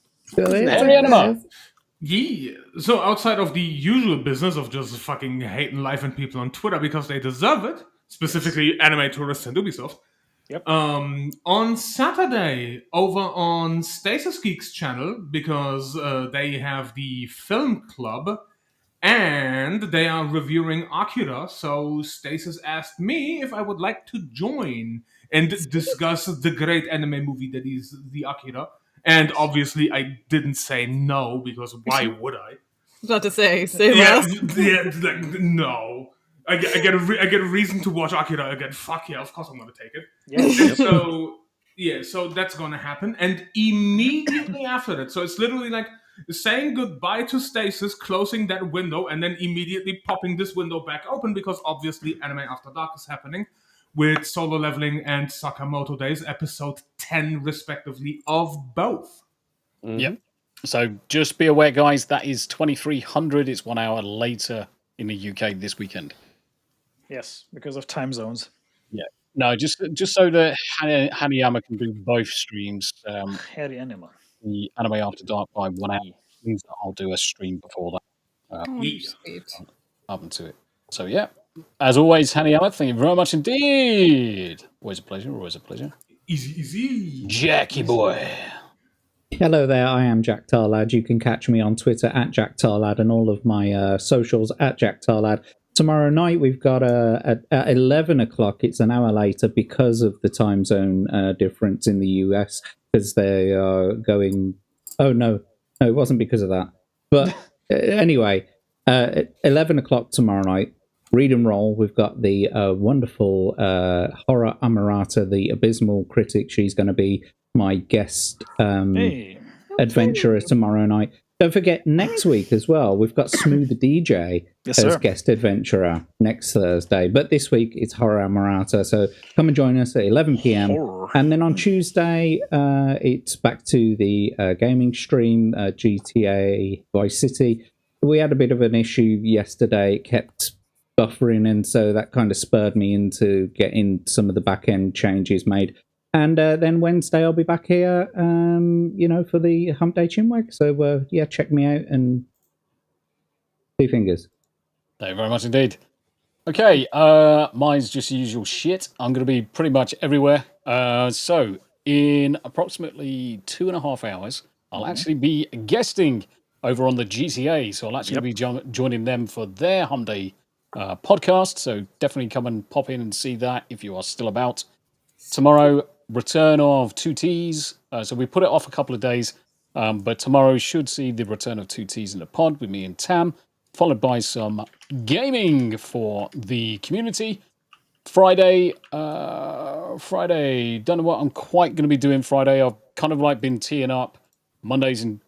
Yeah. So outside of the usual business of just fucking hating life and people on Twitter because they deserve it, specifically anime tourists and Ubisoft. Yep. On Saturday, over on Stasis Geek's channel, because they have the film club and they are reviewing Akira, so Stasis asked me if I would like to join and discuss the great anime movie that is the Akira. And obviously, I didn't say no, because why would I? About to say less. Yeah, like, no. I get a reason to watch Akira again. Fuck yeah, of course I'm gonna take it. Yeah. So that's gonna happen. And immediately after that, so it's literally like saying goodbye to Stasis, closing that window, and then immediately popping this window back open, because obviously Anime After Dark is happening with Solo Leveling and Sakamoto Days, episode 10 respectively of both. Yep. So just be aware, guys, that is 2300. It's 1 hour later in the UK this weekend. Yes, because of time zones. Yeah. No, just so that Hanayama can do both streams. Hanayama. The Anime After Dark by 1 hour means that I'll do a stream before that. Up into it. So yeah. As always, Hanayama, thank you very much indeed. Always a pleasure. Easy. Jackie boy. Hello there, I am Jack Tarlad. You can catch me on Twitter at Jack Tarlad and all of my socials at Jack Tarlad. Tomorrow night we've got at 11 o'clock, it's an hour later because of the time zone difference in the US, because they are going... Oh, no, it wasn't because of that. But anyway, at 11 o'clock tomorrow night, Read and Roll, we've got the wonderful Horror Amarata, the abysmal critic. She's going to be my guest adventurer tomorrow night. Don't forget, next week as well, we've got Smu the DJ as guest adventurer next Thursday. But this week, it's Horror Amarata. So come and join us at 11 p.m. And then on Tuesday, it's back to the gaming stream, GTA Vice City. We had a bit of an issue yesterday. It kept buffering, and so that kind of spurred me into getting some of the back end changes made. And then Wednesday I'll be back here, for the Hump Day Chinwag. So check me out and 2 fingers. Thank you very much indeed. Okay, mine's just the usual shit. I'm going to be pretty much everywhere. So in approximately 2.5 hours, I'll actually be guesting over on the GTA. So I'll actually be joining them for their Hump Day podcast. So definitely come and pop in and see that if you are still about. Tomorrow, return of 2Ts. So we put it off a couple of days, but tomorrow should see the return of 2Ts in the pod with me and Tam, followed by some gaming for the community. Friday, don't know what I'm quite going to be doing Friday. I've kind of like been teeing up Mondays and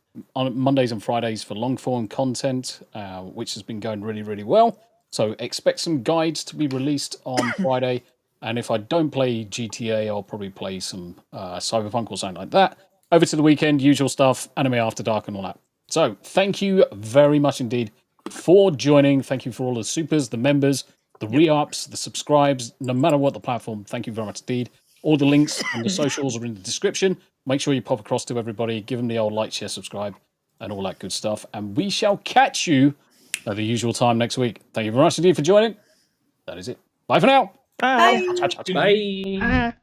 Fridays for long form content, which has been going really, really well. So expect some guides to be released on Friday. And if I don't play GTA, I'll probably play some Cyberpunk or something like that. Over to the weekend, usual stuff, Anime After Dark and all that. So thank you very much indeed for joining. Thank you for all the supers, the members, the re-ups, the subscribes, no matter what the platform. Thank you very much indeed. All the links and the socials are in the description. Make sure you pop across to everybody, give them the old like, share, subscribe, and all that good stuff. And we shall catch you at the usual time next week. Thank you very much indeed for joining. That is it. Bye for now. Bye. Bye. Bye.